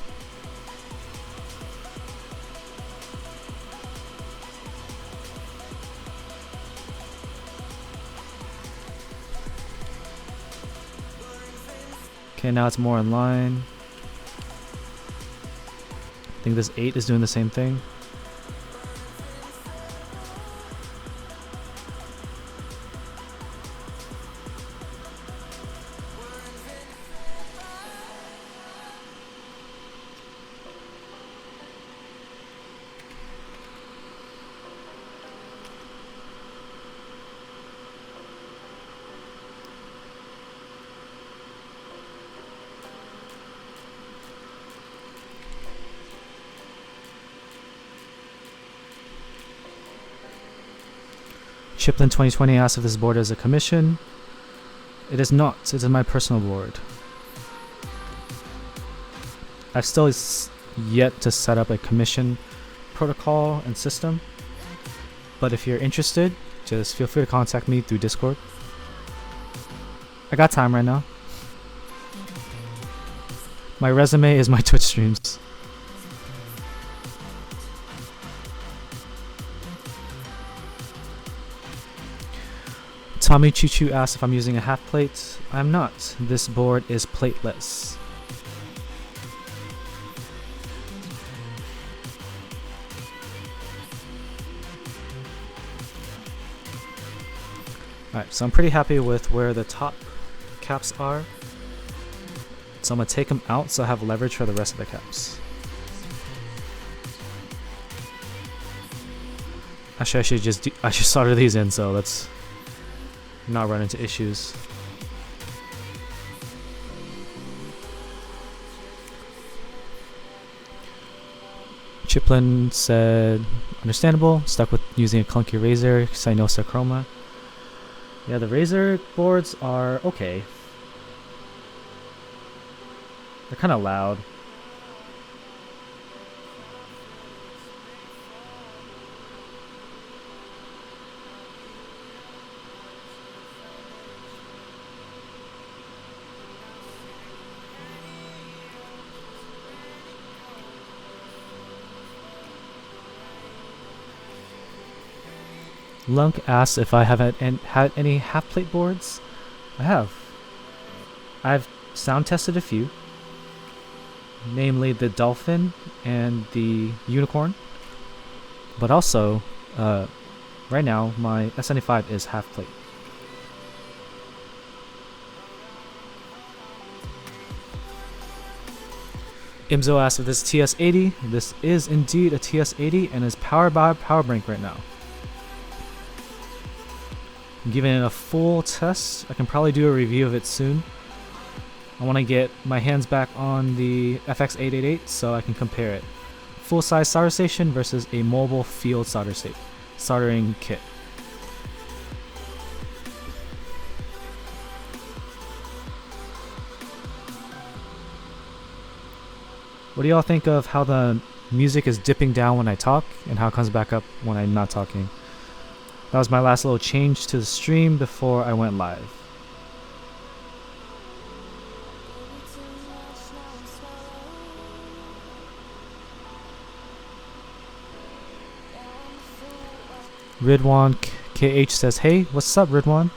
Okay, now it's more in line. I think this 8 is doing the same thing. Chiplin 2020 asked if this board is a commission. It is not. It is my personal board. I've still yet to set up a commission protocol and system. But if you're interested, just feel free to contact me through Discord. I got time right now. My resume is my Twitch streams. Tommy Choo Choo asked if I'm using a half plate. I'm not. This board is plateless. Alright, so I'm pretty happy with where the top caps are. So I'm going to take them out so I have leverage for the rest of the caps. Actually, I should solder these in, so let's not run into issues. Chiplin said, understandable, stuck with using a clunky razor because I know Chroma. Yeah, the razor boards are okay. They're kind of loud. Lunk asks if I haven't had any half plate boards. I have. I've sound tested a few, namely the Dolphin and the Unicorn. But also, right now my S75 is half plate. Imzo asks if this is TS80. This is indeed a TS80 and is powered by a power bank right now. I'm giving it a full test. I can probably do a review of it soon. I want to get my hands back on the FX888 so I can compare it. Full-size solder station versus a mobile field soldering kit. What do y'all think of how the music is dipping down when I talk and how it comes back up when I'm not talking? That was my last little change to the stream before I went live. Ridwan KH says, hey, what's up, Ridwan?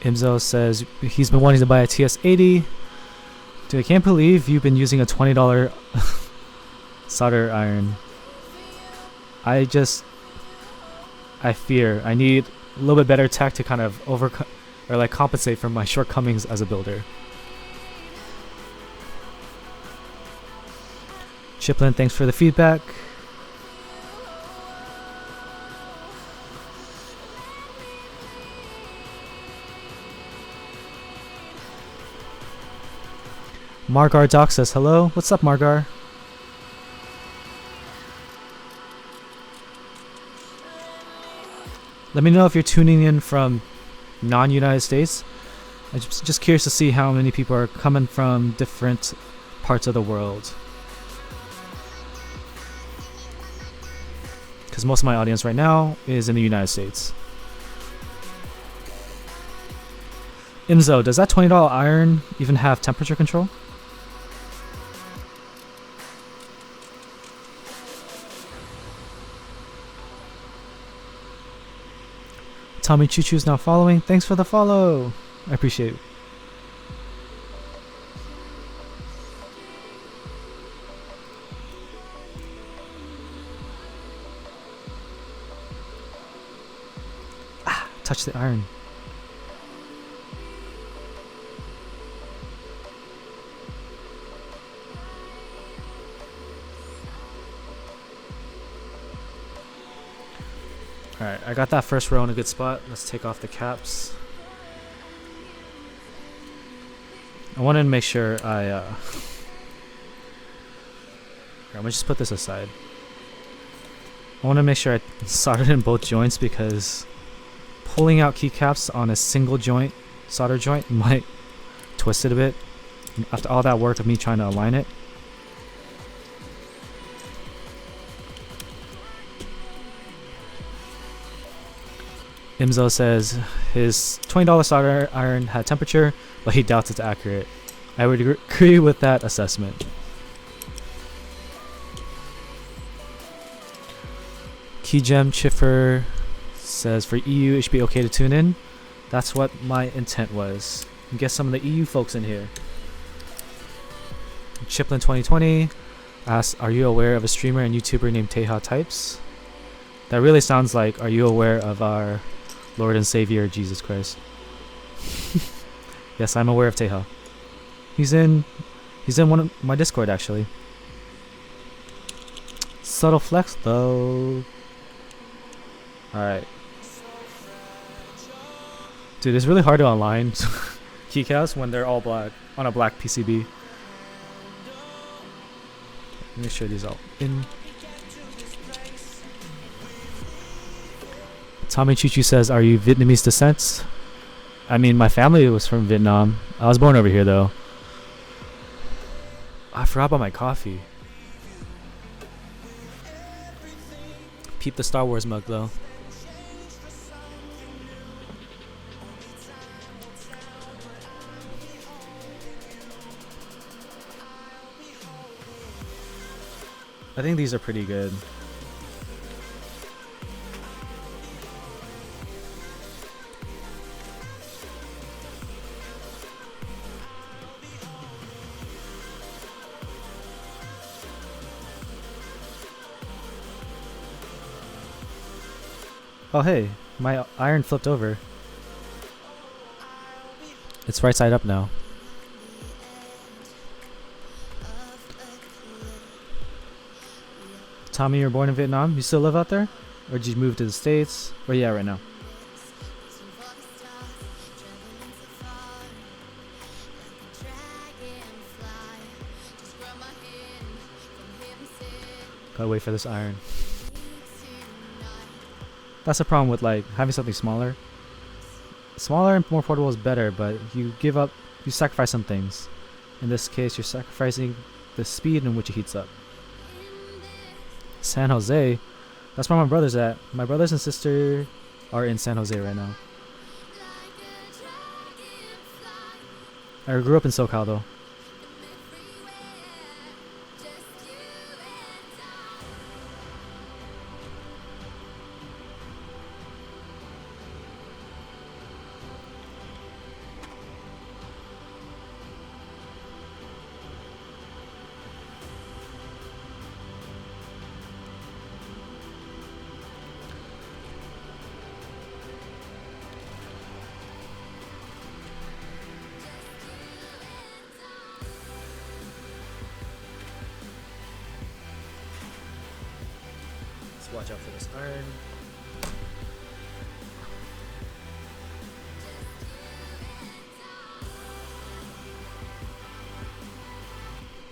Imzo says he's been wanting to buy a TS80. Dude, I can't believe you've been using a $20 solder iron. I fear I need a little bit better tech to kind of compensate for my shortcomings as a builder. Chiplin, thanks for the feedback. Margar Doc says hello. What's up, Margar? Let me know if you're tuning in from non-United States. I'm just curious to see how many people are coming from different parts of the world. Because most of my audience right now is in the United States. Imzo, does that $20 iron even have temperature control? Tommy Choo Choo's now following. Thanks for the follow. I appreciate it. Ah, touch the iron. Alright, I got that first row in a good spot. Let's take off the caps. I wanted to make sure I'm gonna just put this aside. I want to make sure I soldered in both joints because pulling out keycaps on a single joint, solder joint, might twist it a bit. After all that work of me trying to align it. Imzo says his $20 solder iron had temperature, but he doubts it's accurate. I would agree with that assessment. Keygem Chiffer says for EU it should be okay to tune in. That's what my intent was. Get some of the EU folks in here. Chiplin 2020 asks, are you aware of a streamer and YouTuber named Teha Types? That really sounds like, are you aware of our Lord and Savior Jesus Christ? Yes, I'm aware of Teha. He's in one of my Discord actually. Subtle flex though. Alright. Dude, it's really hard to align keycaps when they're all black on a black PCB. Let me show these all in. Tommy Choo Choo says, are you Vietnamese descent? I mean, my family was from Vietnam. I was born over here though. I forgot about my coffee. Peep the Star Wars mug though. I think these are pretty good. Oh hey, my iron flipped over. It's right side up now. Tommy, you're born in Vietnam? You still live out there? Or did you move to the States? Where you at right now? Gotta wait for this iron. That's the problem with like having something smaller. Smaller and more portable is better, but you sacrifice some things. In this case, you're sacrificing the speed in which it heats up. San Jose? That's where my brother's at. My brothers and sister are in San Jose right now. I grew up in SoCal though. Just watch out for this iron.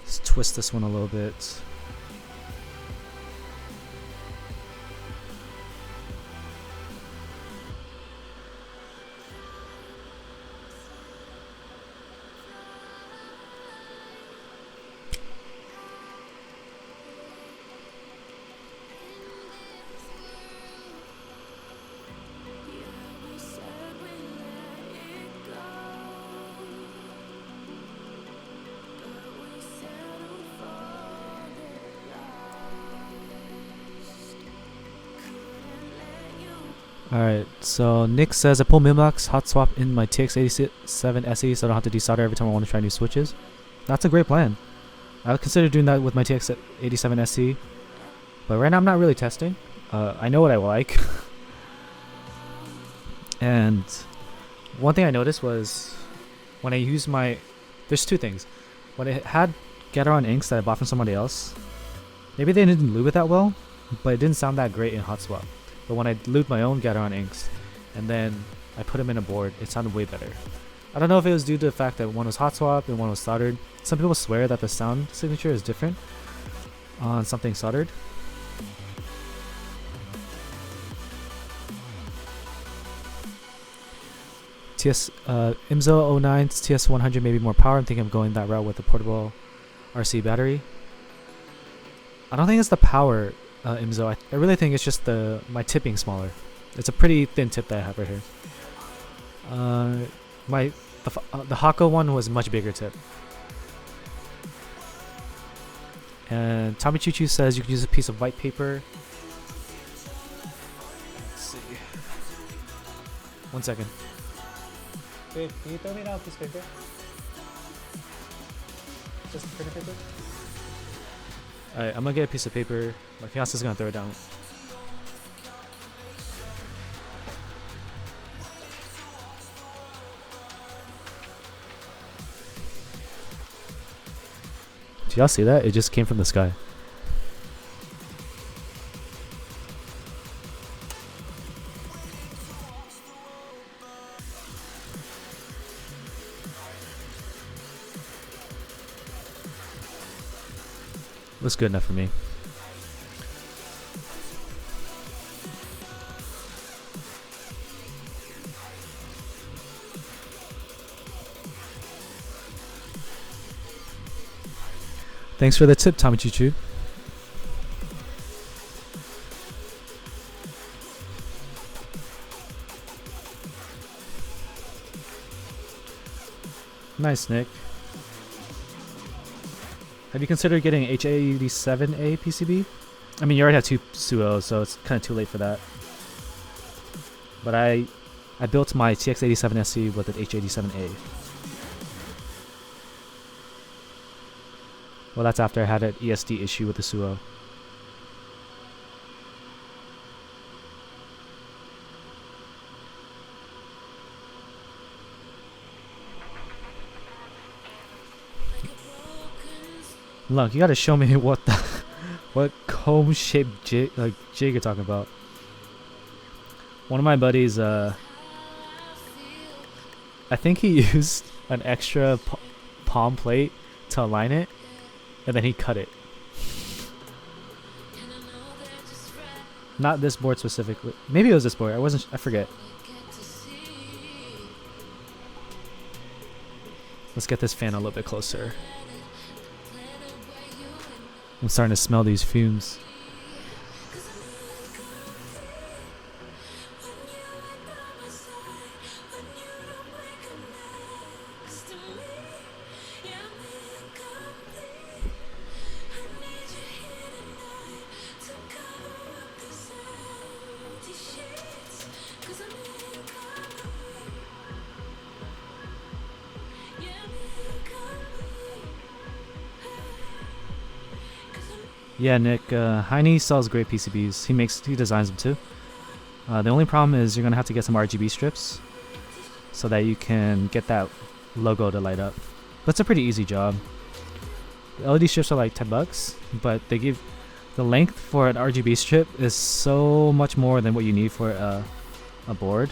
Let's twist this one a little bit. Alright, so Nick says I pull Mimbox hot swap in my TX87 SE so I don't have to desolder every time I want to try new switches. That's a great plan. I would consider doing that with my TX87 SE, but right now I'm not really testing. I know what I like. And one thing I noticed was when I use my... There's two things. When I had Gateron inks that I bought from somebody else, maybe they didn't lube it that well, but it didn't sound that great in hot swap. But when I lubed my own Gateron inks and then I put them in a board, it sounded way better. I don't know if it was due to the fact that one was hot swap and one was soldered. Some people swear that the sound signature is different on something soldered. IMZO09's TS100 maybe more power. I'm thinking of going that route with the portable RC battery. I don't think it's the power, IMZO. I really think it's just my tipping smaller. It's a pretty thin tip that I have right here. The Hako one was much bigger tip. And Tommy Choo Choo says you can use a piece of white paper. Let's see. 1 second. Babe, can you throw me down a piece of paper? Just printer paper? Alright, I'm gonna get a piece of paper. My fiance's gonna throw it down. Do y'all see that? It just came from the sky. Looks good enough for me. Thanks for the tip, Tommy Choo Choo. Nice, Nick. Have you considered getting H87A PCB? I mean, you already have two Suos, so it's kind of too late for that. But I built my TX87 SE with an H87A. Well, that's after I had an ESD issue with the Suo. Look, you gotta show me what comb-shaped jig you're talking about. One of my buddies, I think he used an extra palm plate to align it, and then he cut it. Not this board specifically. Maybe it was this board. I forget. Let's get this fan a little bit closer. I'm starting to smell these fumes. Yeah, Nick, Heine sells great PCBs. He designs them too. The only problem is you're gonna have to get some RGB strips so that you can get that logo to light up. That's a pretty easy job. The LED strips are like $10, but they give The length for an RGB strip is so much more than what you need for a board.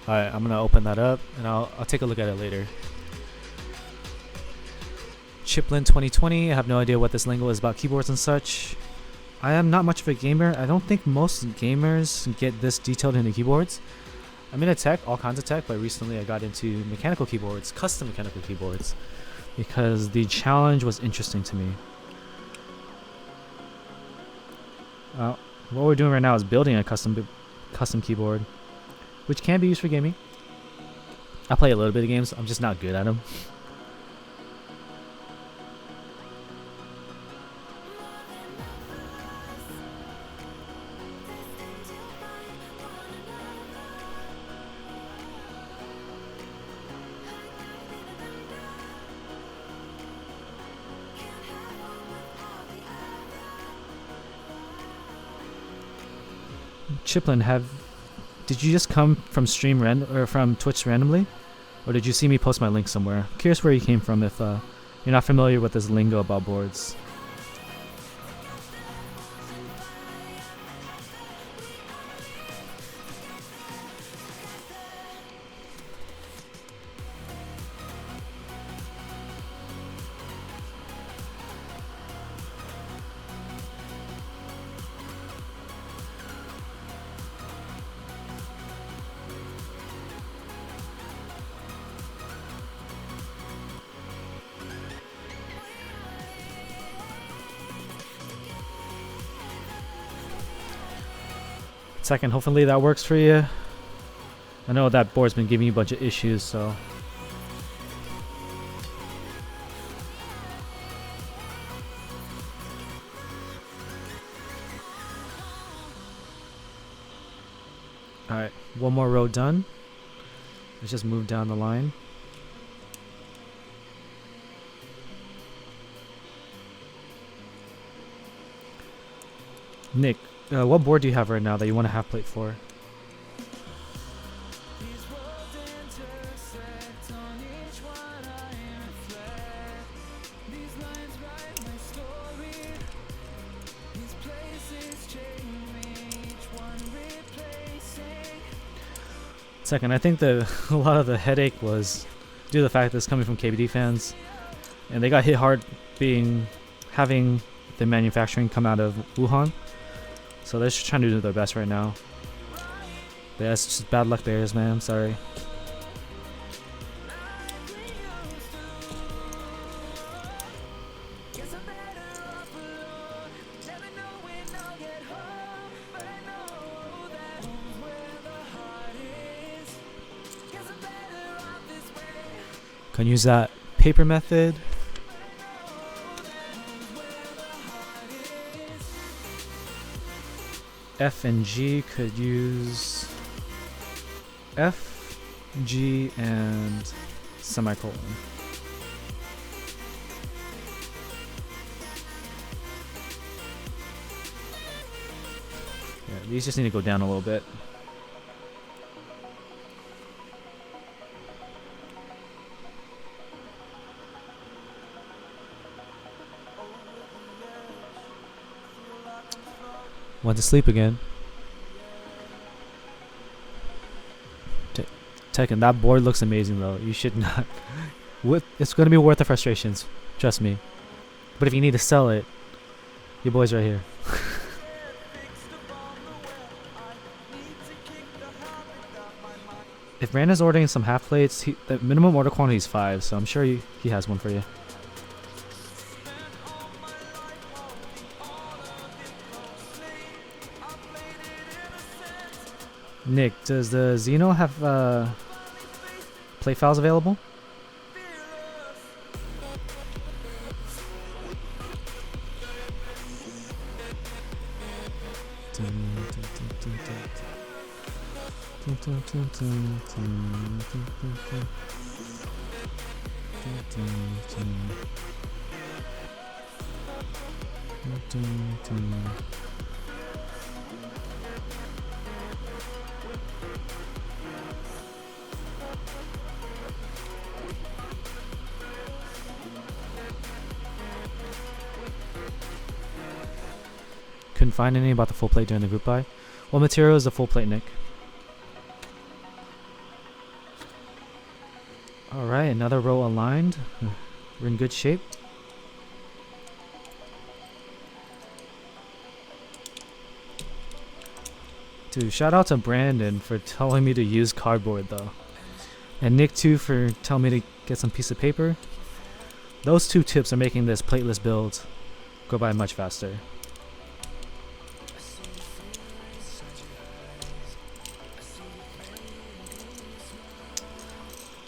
Alright, I'm gonna open that up and I'll take a look at it later. Chiplin 2020, I have no idea what this lingo is about keyboards and such. I am not much of a gamer. I don't think most gamers get this detailed into keyboards. I'm into tech, all kinds of tech, but recently I got into mechanical keyboards, custom mechanical keyboards, because the challenge was interesting to me. What we're doing right now is building a custom keyboard, which can be used for gaming. I play a little bit of games, I'm just not good at them. Chiplin, did you just come from from Twitch randomly, or did you see me post my link somewhere? I'm curious where you came from if you're not familiar with this lingo about boards. Second, hopefully that works for you. I know that board's been giving you a bunch of issues, so. Alright, one more row done. Let's just move down the line. Nick, what board do you have right now that you want to half plate for? Second, I think a lot of the headache was due to the fact that it's coming from KBD fans, and they got hit hard having the manufacturing come out of Wuhan. So they're just trying to do their best right now. But yeah, it's just bad luck bears, man. I'm sorry. Can use that paper method. F and G could use F, G, and semicolon. Yeah, these just need to go down a little bit. Went to sleep again. Tekken, that board looks amazing though. You should not. It's going to be worth the frustrations. Trust me. But if you need to sell it, your boy's right here. If Brandon's ordering some half plates, the minimum order quantity is 5, so I'm sure he has one for you. Nick, does the Xeno have plate files available? Couldn't find any about the full plate during the group buy. What material is the full plate, Nick? Alright, another row aligned. We're in good shape. Dude, shout out to Brandon for telling me to use cardboard though. And Nick too for telling me to get some piece of paper. Those two tips are making this plateless build go by much faster.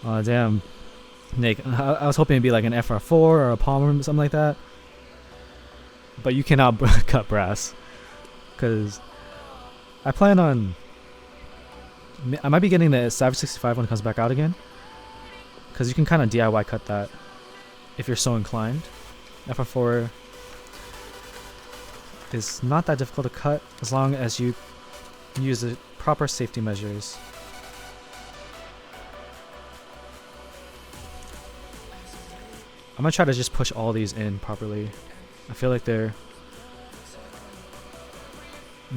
Oh damn, Nick, I was hoping it'd be like an FR4 or a Palmer or something like that. But you cannot cut brass. Because I plan on... I might be getting the Savage 65 when it comes back out again. Because you can kind of DIY cut that if you're so inclined. FR4 is not that difficult to cut as long as you use the proper safety measures. I'm gonna try to just push all these in properly. I feel like they're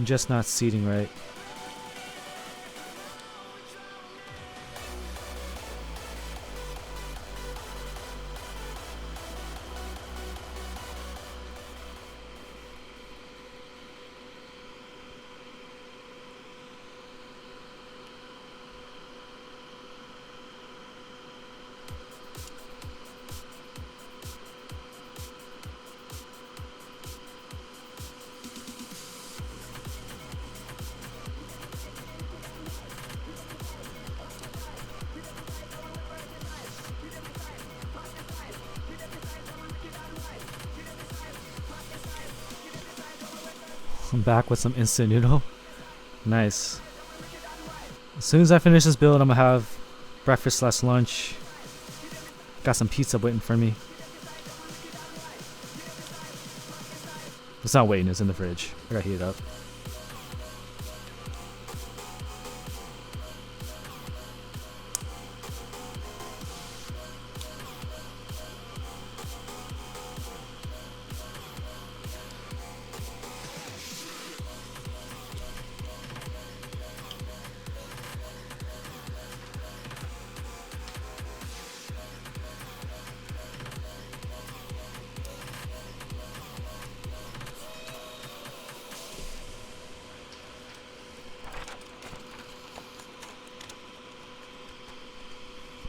just not seating right. I'm back with some instant noodle. Nice. As soon as I finish this build, I'm gonna have breakfast / lunch. Got some pizza waiting for me. It's not waiting, it's in the fridge. I gotta heat it up.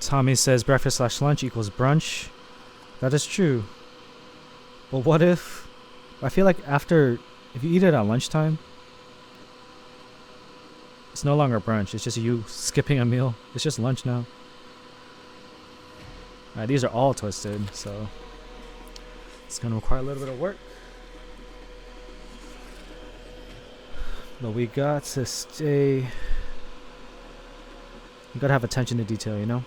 Tommy says breakfast / lunch equals brunch. That is true. But what if... I feel like after... If you eat it at lunchtime, it's no longer brunch. It's just you skipping a meal. It's just lunch now. Alright, these are all twisted, so... It's going to require a little bit of work. But we got to stay... You gotta have attention to detail, you know?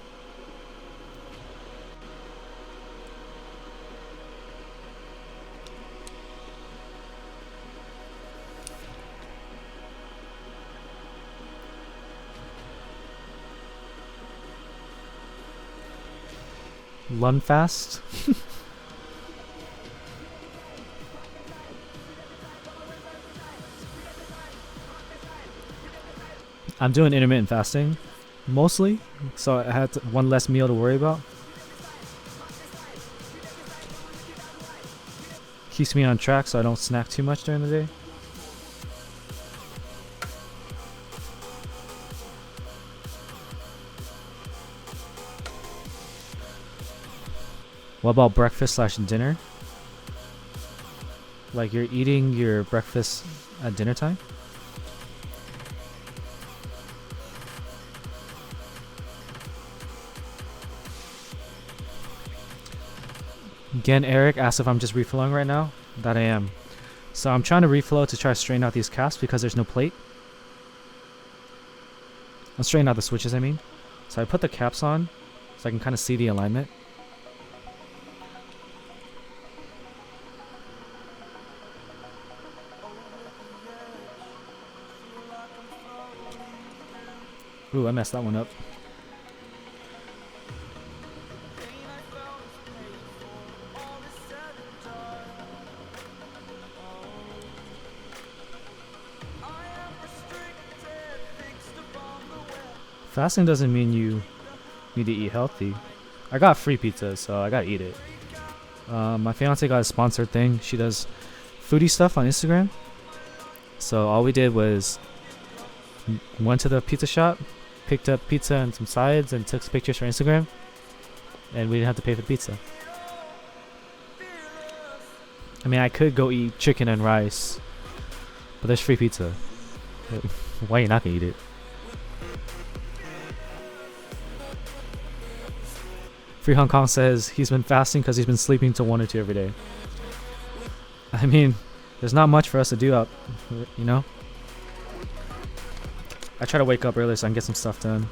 Lun fast. I'm doing intermittent fasting mostly, so I had one less meal to worry about. Keeps me on track so I don't snack too much during the day. What about breakfast / dinner? Like you're eating your breakfast at dinner time? Again, Eric asked if I'm just reflowing right now. That I am. So I'm trying to reflow to try to strain out these caps because there's no plate. I'm straightening out the switches, I mean. So I put the caps on so I can kind of see the alignment. Ooh, I messed that one up. Fasting doesn't mean you need to eat healthy. I got free pizza, so I gotta eat it. My fiance got a sponsored thing. She does foodie stuff on Instagram. So all we did was went to the pizza shop, picked up pizza and some sides, and took some pictures for Instagram. And we didn't have to pay for the pizza. I mean, I could go eat chicken and rice, but there's free pizza. Why are you not gonna eat it? Free Hong Kong says he's been fasting because he's been sleeping till 1 or 2 every day. I mean, there's not much for us to do out, you know? I try to wake up early so I can get some stuff done.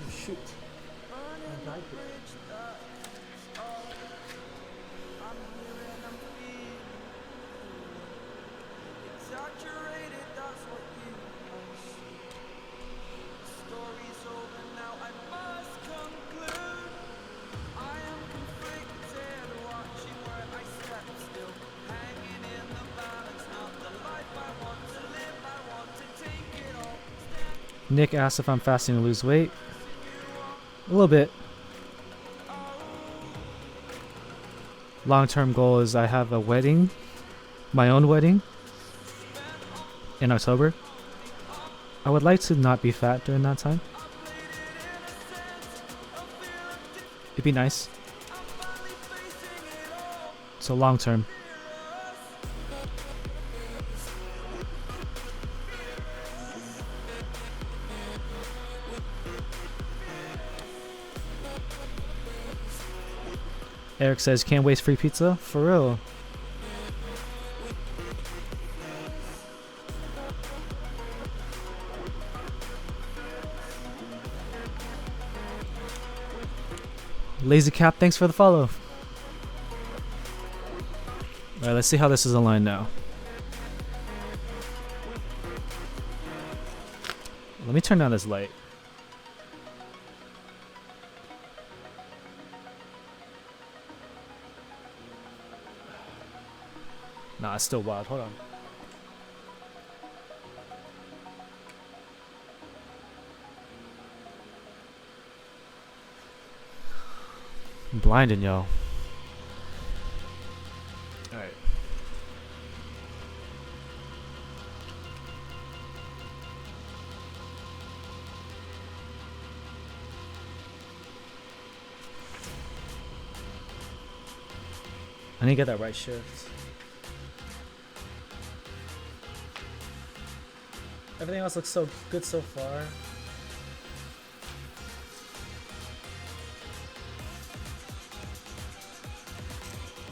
Oh, shoot. Nick asked if I'm fasting to lose weight. A little bit. Long-term goal is I have a wedding, my own wedding, in October. I would like to not be fat during that time. It'd be nice. So long-term. Eric says, can't waste free pizza? For real. Lazy Cap, thanks for the follow. Alright, let's see how this is aligned now. Let me turn down this light. Nah, it's still wild. Hold on. I'm blinding, yo. Alright. I need to get that right shift. Everything else looks so good so far.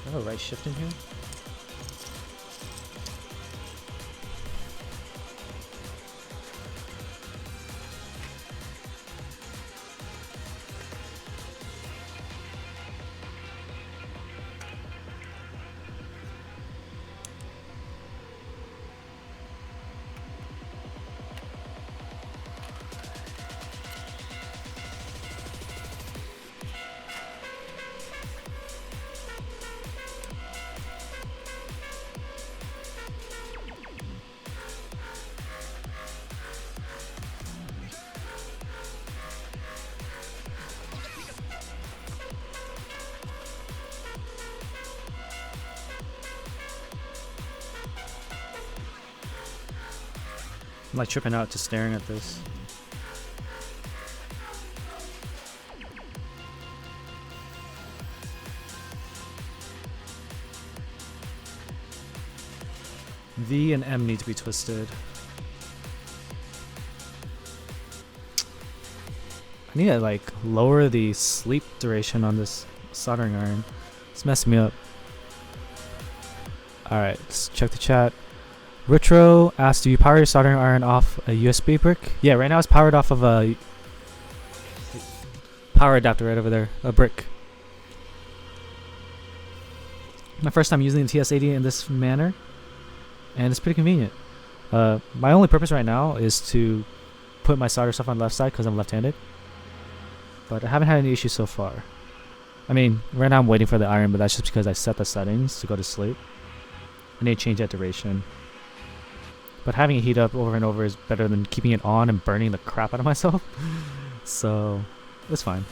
Do I have a right shift in here? I'm like tripping out just staring at this. V and M need to be twisted. I need to like lower the sleep duration on this soldering iron. It's messing me up. Alright, let's check the chat. Retro asked, do you power your soldering iron off a USB brick? Yeah, right now it's powered off of a power adapter right over there, a brick. My first time using the TS80 in this manner, and it's pretty convenient. My only purpose right now is to put my solder stuff on the left side because I'm left-handed, but I haven't had any issues so far. I mean, right now I'm waiting for the iron, but that's just because I set the settings to go to sleep. I need to change that duration. But having it heat up over and over is better than keeping it on and burning the crap out of myself. So, it's fine.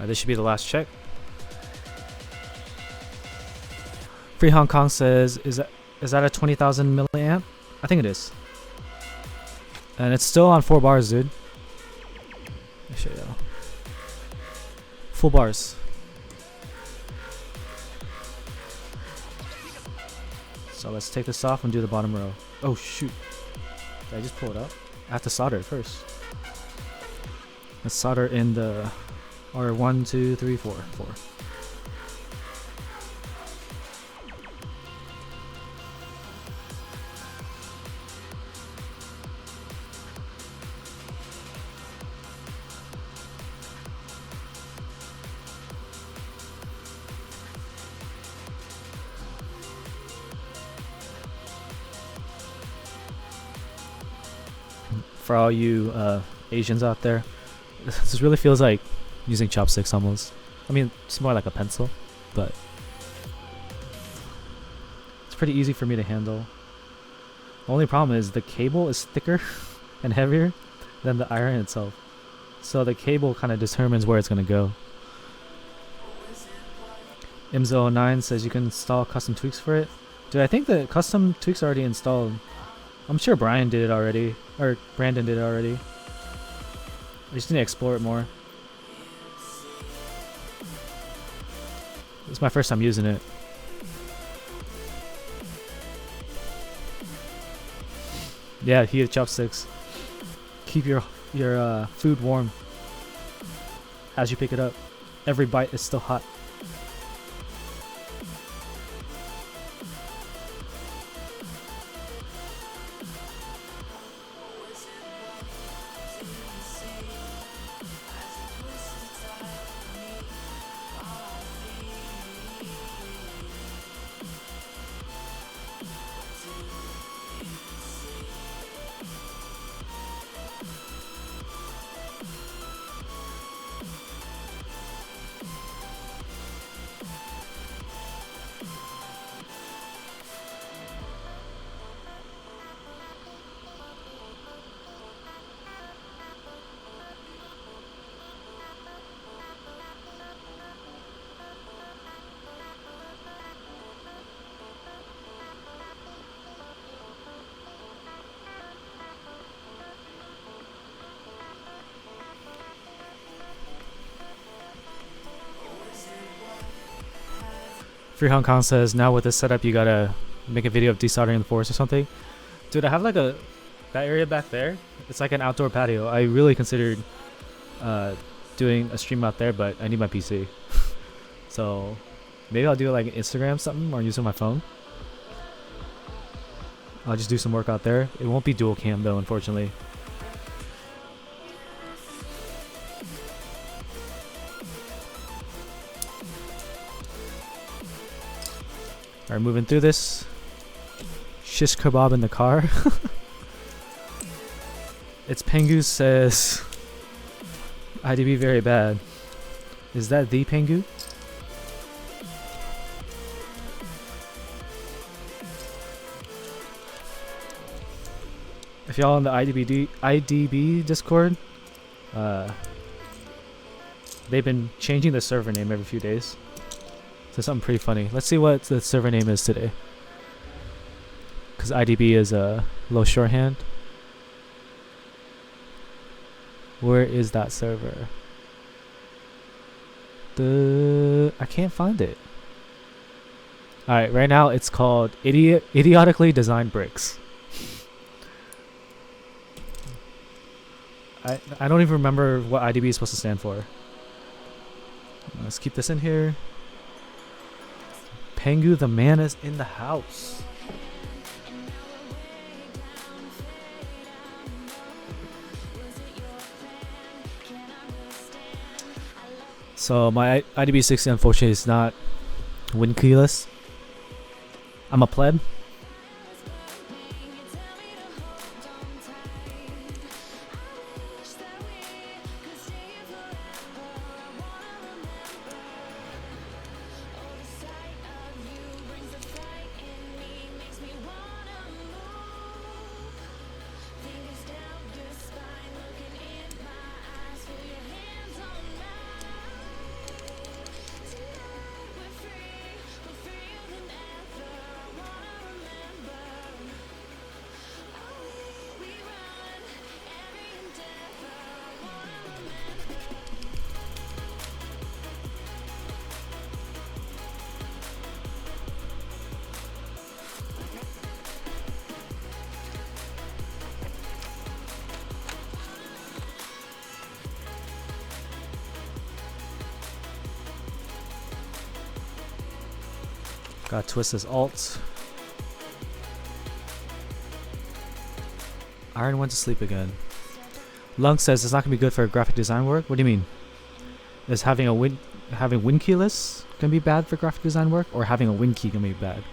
This should be the last check. Free Hong Kong says, is that a 20,000 milliamp? I think it is. And it's still on 4 bars, dude. Let me show you. Full bars. So let's take this off and do the bottom row. Oh shoot. Did I just pull it up? I have to solder it first. Let's solder in the... Or 1, 2, 3, 4. For all you Asians out there, this really feels like using chopsticks almost. I mean, it's more like a pencil, but it's pretty easy for me to handle. The only problem is the cable is thicker and heavier than the iron itself. So the cable kind of determines where it's going to go. Imzo09 says you can install custom tweaks for it. Dude, I think the custom tweaks are already installed. I'm sure Brian did it already, or Brandon did it already. I just need to explore it more. It's my first time using it. Yeah, heated chopsticks. Keep your food warm as you pick it up. Every bite is still hot. Free Hong Kong says, now with this setup you gotta make a video of desoldering the forest or something. Dude, I have like that area back there. It's like an outdoor patio. I really considered doing a stream out there, but I need my PC. So maybe I'll do like Instagram something or use it on my phone. I'll just do some work out there. It won't be dual cam though, unfortunately. Alright, moving through this. Shish kebab in the car. It's Pengu says IDB very bad. Is that the Pengu? If y'all in the IDB Discord, they've been changing the server name every few days. So something pretty funny. Let's see what the server name is today. because IDB is a low shorthand. Where is that server? I can't find it. Alright, right now it's called Idiotically Designed Bricks. I don't even remember what IDB is supposed to stand for. Let's keep this in here. Pengu the man is in the house. So my IDB60 unfortunately is not win-keyless. I'm a pleb. Gotta twist this alt. Iron went to sleep again. Lung says it's not gonna be good for graphic design work. What do you mean? Is having win keyless gonna be bad for graphic design work, or having a win key gonna be bad?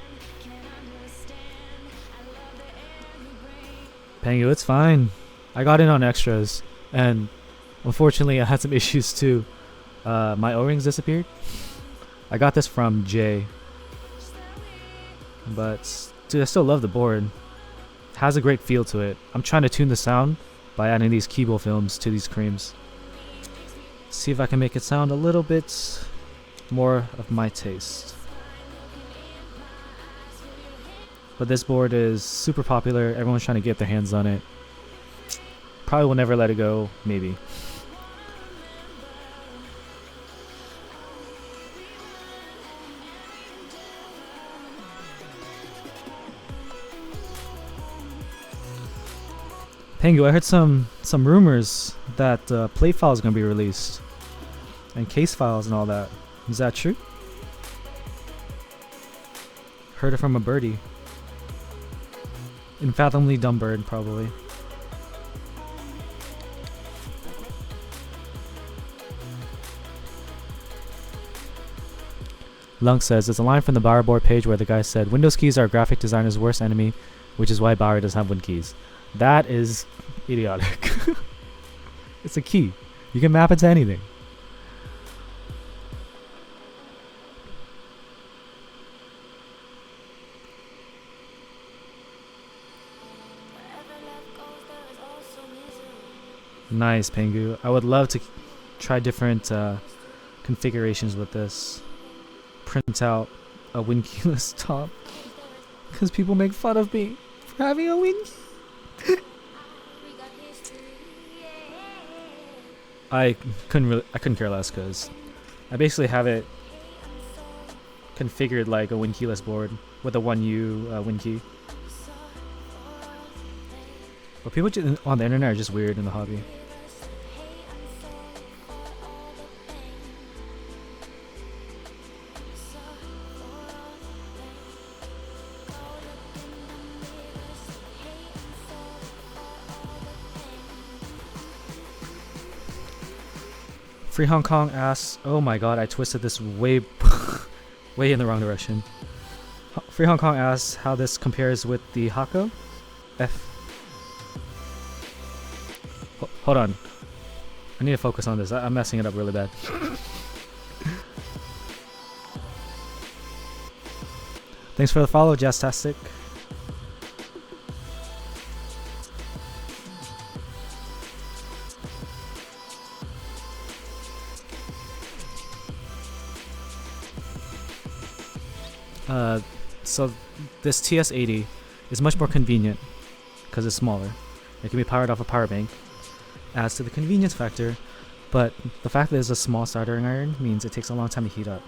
Pengu, it's fine. I got in on extras, and unfortunately I had some issues too. My O-rings disappeared. I got this from Jay. But dude, I still love the board. It has a great feel to it. I'm trying to tune the sound by adding these keyboard films to these creams. See if I can make it sound a little bit more of my taste. But this board is super popular. Everyone's trying to get their hands on it. Probably will never let it go, maybe. Pengu, I heard some rumors that plate file is going to be released, and case files and all that. Is that true? Heard it from a birdie. Infathomably dumb bird, probably. Lung says, there's a line from the Bauer board page where the guy said, Windows keys are a graphic designer's worst enemy, which is why Bauer doesn't have Win keys. That is idiotic. It's a key. You can map it to anything. Nice, Pengu. I would love to try different configurations with this. Print out a win keyless top, because people make fun of me for having a win key. I couldn't care less, because I basically have it configured like a win keyless board with a 1U win key. But people on the internet are just weird in the hobby. Free Hong Kong asks, oh my god, I twisted this way way in the wrong direction. Free Hong Kong asks how this compares with the Hako. Hold on. I need to focus on this. I'm messing it up really bad. Thanks for the follow, Jastastic. So this TS80 is much more convenient because it's smaller. It can be powered off a power bank. Adds to the convenience factor, but the fact that it's a small soldering iron means it takes a long time to heat up.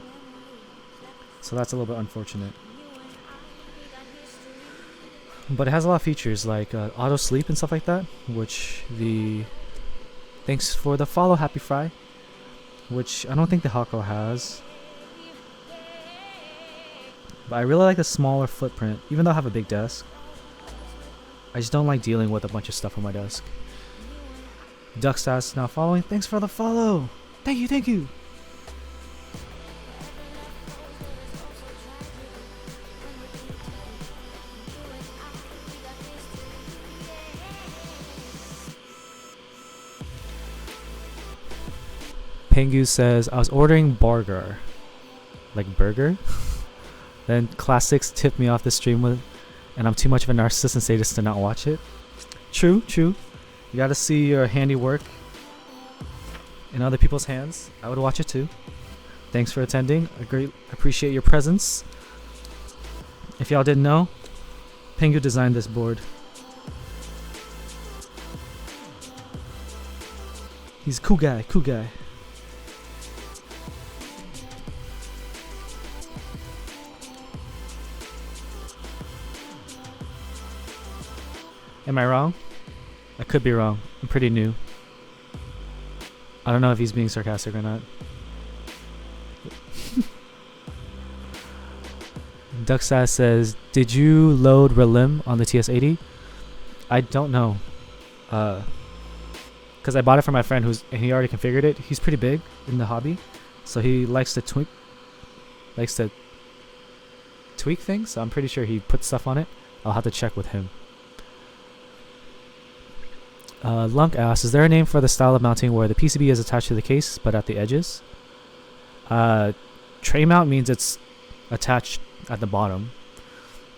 So that's a little bit unfortunate. But it has a lot of features like auto sleep and stuff like that, which thanks for the follow, Happy Fry, which I don't think the Hako has. But I really like the smaller footprint, even though I have a big desk. I just don't like dealing with a bunch of stuff on my desk. Duckstats now following. Thanks for the follow. Thank you, thank you. Pengu says, I was ordering burger. Like burger? Then Classics tipped me off the stream with, and I'm too much of a narcissist and sadist to not watch it. True, true. You gotta see your handiwork in other people's hands. I would watch it too. Thanks for attending. I appreciate your presence. If y'all didn't know, Pengu designed this board. He's a cool guy, cool guy. Am I wrong? I could be wrong. I'm pretty new. I don't know if he's being sarcastic or not. Ducksass says, did you load Relim on the TS80? I don't know. Because I bought it from my friend and he already configured it. He's pretty big in the hobby. So he likes to tweak things. So I'm pretty sure he puts stuff on it. I'll have to check with him. Lunk asks, is there a name for the style of mounting where the PCB is attached to the case but at the edges? Tray mount means it's attached at the bottom.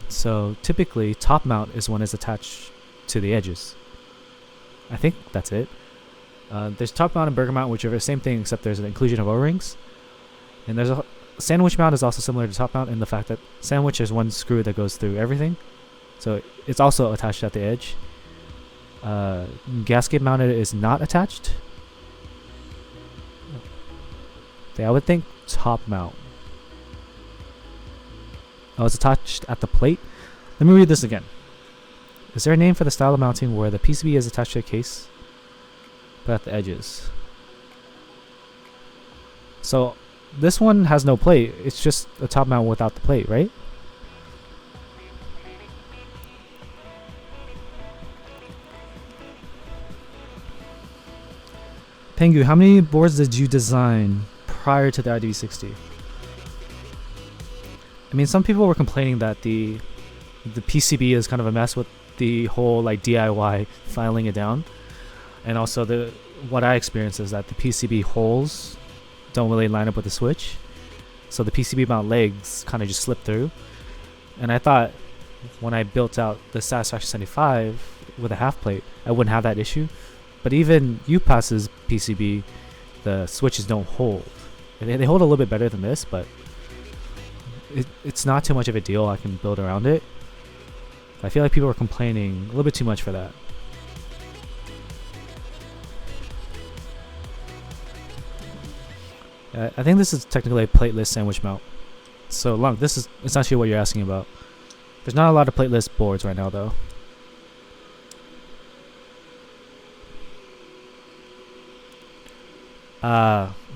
So typically top mount is when it's attached to the edges. I think that's it. There's top mount and burger mount, which are the same thing except there's an inclusion of O-rings. And there's a sandwich mount is also similar to top mount in the fact that sandwich is one screw that goes through everything. So it's also attached at the edge. Gasket mounted is not attached. I would think top mount. Oh, it's attached at the plate. Let me read this again. Is there a name for the style of mounting where the PCB is attached to a case but at the edges? So this one has no plate. It's just a top mount without the plate, right? Pengu, how many boards did you design prior to the IDB60? I mean, some people were complaining that the PCB is kind of a mess with the whole like DIY filing it down, and also what I experienced is that the PCB holes don't really line up with the switch, so the PCB mount legs kind of just slip through. And I thought when I built out the Satisfaction 75 with a half plate, I wouldn't have that issue. But even UPass's PCB, the switches don't hold. They hold a little bit better than this, but it's not too much of a deal. I can build around it. I feel like people are complaining a little bit too much for that. I think this is technically a plateless sandwich mount. So Lunk, this is essentially what you're asking about. There's not a lot of plateless boards right now though.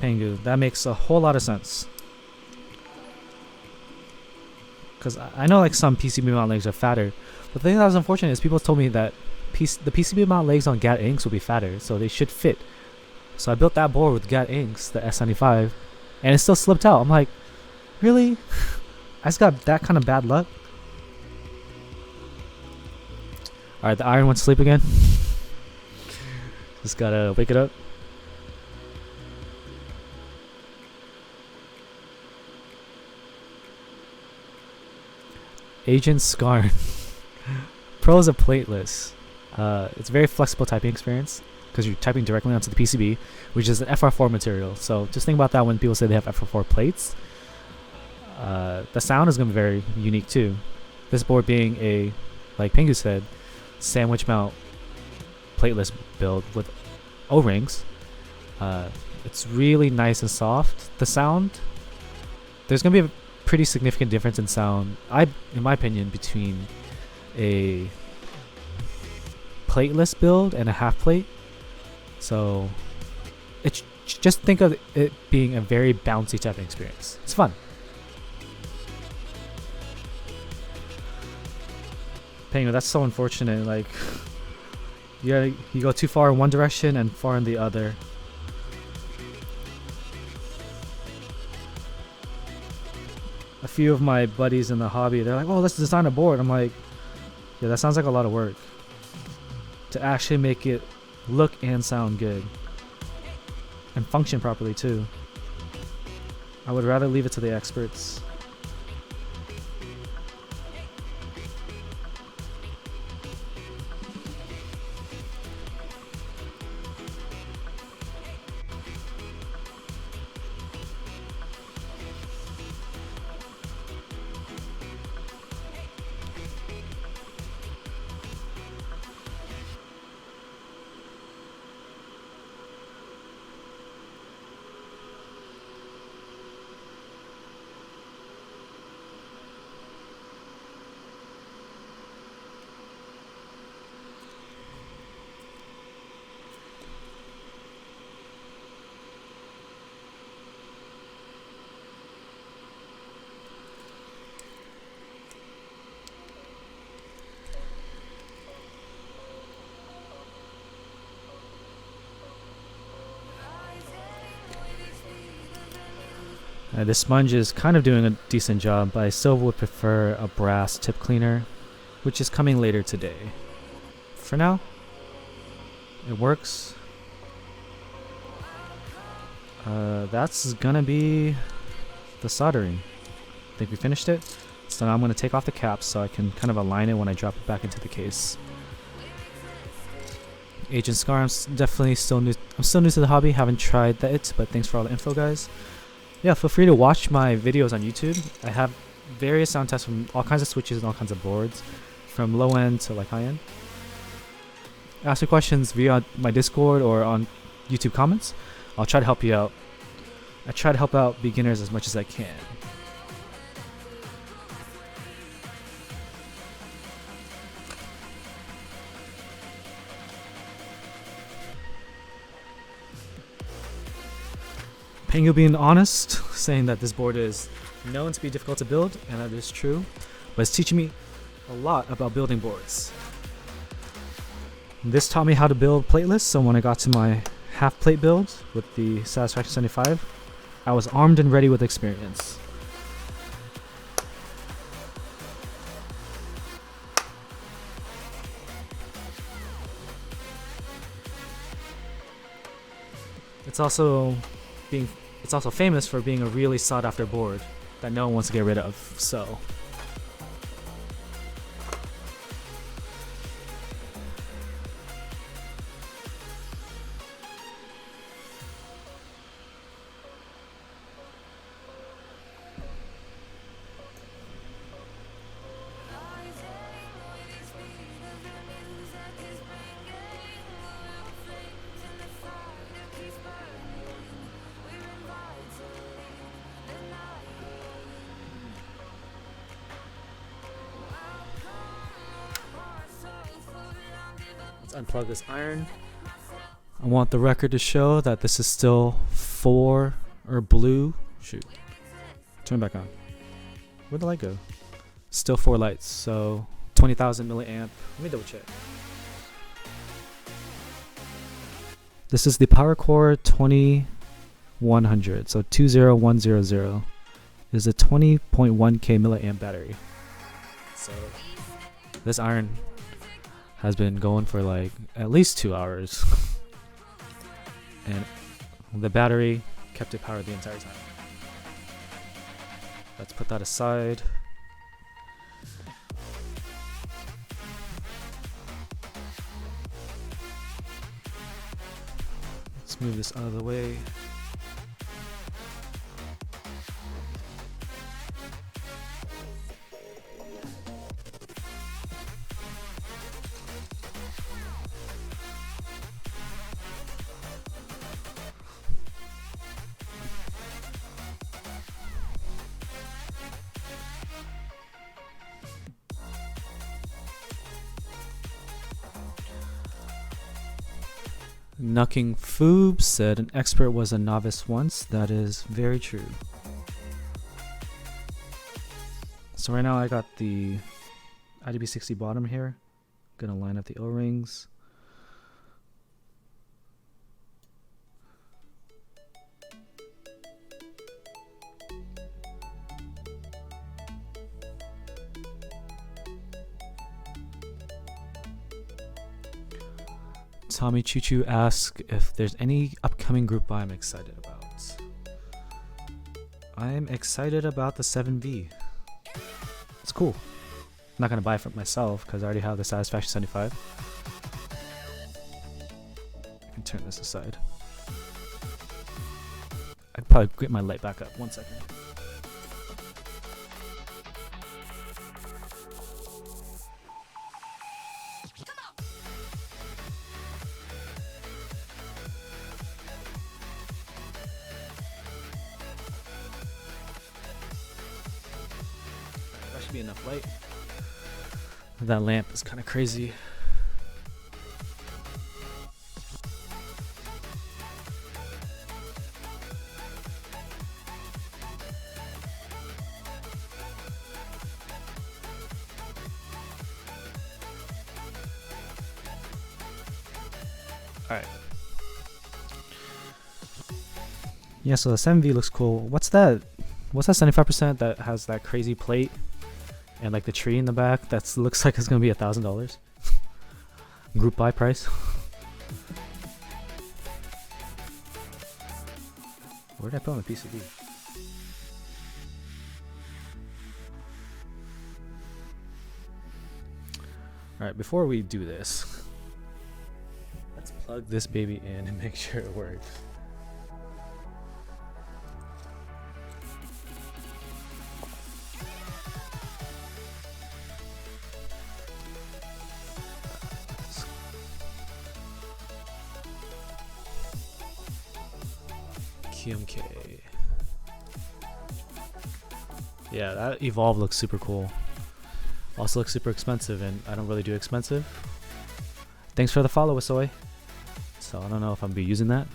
Pengu, that makes a whole lot of sense. Because I know like some PCB mount legs are fatter, but the thing that was unfortunate is people told me that the PCB mount legs on GAT inks will be fatter, so they should fit. So I built that board with GAT inks, the S75, and it still slipped out. I'm like, really? I just got that kind of bad luck? Alright, the iron went to sleep again. Just gotta wake it up. Agent Scarn. Pros of plateless. It's a very flexible typing experience because you're typing directly onto the PCB, which is an FR4 material. So just think about that when people say they have FR4 plates. The sound is going to be very unique too. This board being a like Pingu said, sandwich mount plateless build with O-rings. It's really nice and soft. The sound, there's gonna be a pretty significant difference in sound, in my opinion, between a plateless build and a half plate. So it's just think of it being a very bouncy type of experience. It's fun. Penguin, that's so unfortunate. Like, you go too far in one direction and far in the other. A few of my buddies in the hobby, they're like, "Oh, let's design a board." I'm like, "Yeah, that sounds like a lot of work to actually make it look and sound good and function properly too." I would rather leave it to the experts. This sponge is kind of doing a decent job, but I still would prefer a brass tip cleaner, which is coming later today. For now, it works. That's gonna be the soldering. I think we finished it. So now I'm gonna take off the caps so I can kind of align it when I drop it back into the case. Agent Scar, I'm definitely still new. I'm still new to the hobby. Haven't tried that, but thanks for all the info, guys. Yeah, feel free to watch my videos on YouTube. I have various sound tests from all kinds of switches and all kinds of boards, from low end to like high end. Ask me questions via my Discord or on YouTube comments. I'll try to help you out. I try to help out beginners as much as I can. Pengu being honest, saying that this board is known to be difficult to build, and that is true, but it's teaching me a lot about building boards. This taught me how to build plateless, so when I got to my half plate build with the Satisfaction 75, I was armed and ready with experience. It's also famous for being a really sought after board that no one wants to get rid of, so. Let's unplug this iron. I want the record to show that this is still blue. Shoot. Turn it back on. Where'd the light go? Still 4 lights, so 20,000 milliamp. Let me double check. This is the PowerCore 2100, so 20100 is a 20.1k milliamp battery. So this iron has been going for like at least 2 hours. And the battery kept it powered the entire time. Let's put that aside. Let's move this out of the way. Knucking Foob said an expert was a novice once. That is very true. So right now I got the IDB60 bottom here. Gonna line up the O-rings. Tommy Choo Choo asks if there's any upcoming group buy I'm excited about. I'm excited about the 7V. It's cool. I'm not gonna buy it for myself because I already have the Satisfaction 75. I can turn this aside. I could probably get my light back up. 1 second. That should be enough light. That lamp is kind of crazy. Alright. Yeah, so the 7V looks cool. What's that 75% that has that crazy plate and like the tree in the back that looks like it's gonna be $1,000? Group buy price. Where did I put on the PCB? Alright, before we do this, let's plug this baby in and make sure it works. GMK. Yeah, that Evolve looks super cool. Also looks super expensive, and I don't really do expensive. Thanks for the follow, Asoy. So I don't know if I'm gonna be using that.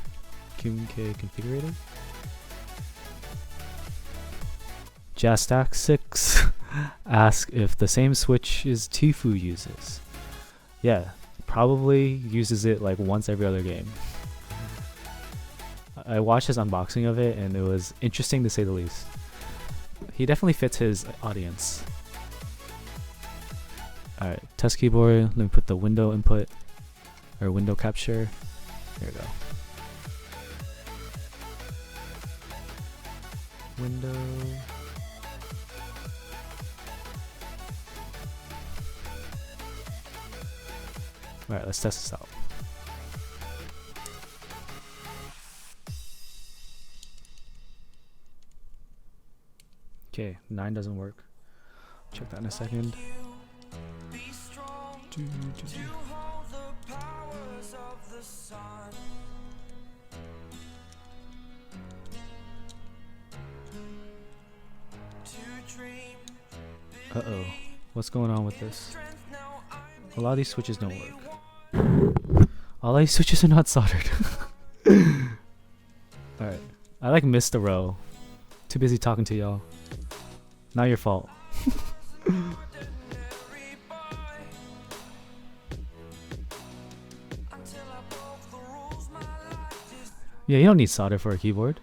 GMK configurator. Jastack6 ask if the same switch is Tfue uses. Yeah, probably uses it like once every other game. I watched his unboxing of it and it was interesting to say the least. He definitely fits his audience. Alright, test keyboard. Let me put the window input or window capture. There we go. Window. Alright, let's test this out. Okay, 9 doesn't work. Check that in a second. Uh-oh. What's going on with this? A lot of these switches don't work. All these switches are not soldered. Alright. I like missed a row. Too busy talking to y'all. Not your fault. Yeah, you don't need solder for a keyboard.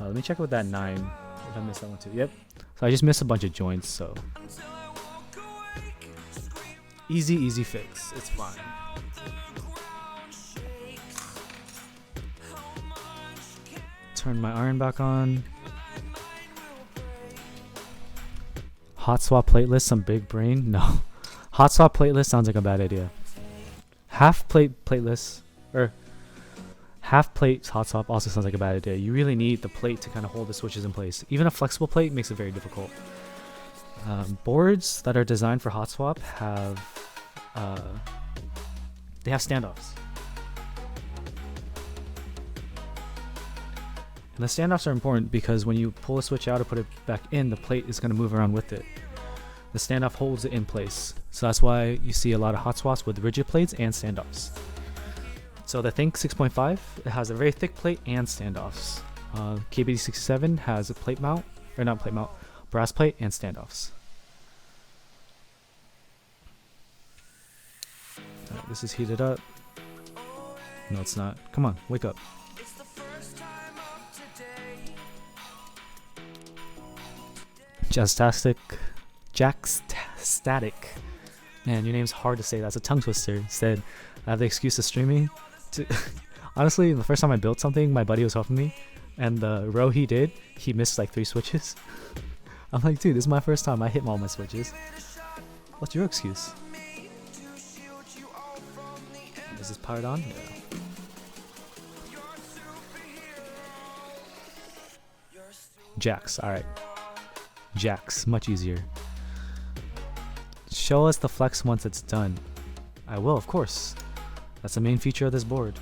Let me check with that 9. If I missed that one too. Yep. So I just missed a bunch of joints, so. Easy fix. It's fine. Turn my iron back on. Hot swap plateless, some big brain? No. Hot swap plateless sounds like a bad idea. Half plate plateless, or half plate hot swap also sounds like a bad idea. You really need the plate to kind of hold the switches in place. Even a flexible plate makes it very difficult. Boards that are designed for hot swap have they have standoffs. And the standoffs are important because when you pull a switch out or put it back in, the plate is going to move around with it. The standoff holds it in place. So that's why you see a lot of hot swaps with rigid plates and standoffs. So the Think 6.5, it has a very thick plate and standoffs. KBD67 has a plate mount, or not plate mount, brass plate and standoffs. This is heated up. No, it's not. Come on, wake up. Jackstastic. Man, your name's hard to say. That's a tongue twister. Instead, I have the excuse of streaming. Honestly, the first time I built something, my buddy was helping me, and the row he did, he missed like 3 switches. I'm like, dude, this is my first time. I hit all my switches. What's your excuse? Is this powered on? Yeah. Jacks, alright. Jacks, much easier. Show us the flex once it's done. I will, of course. That's the main feature of this board.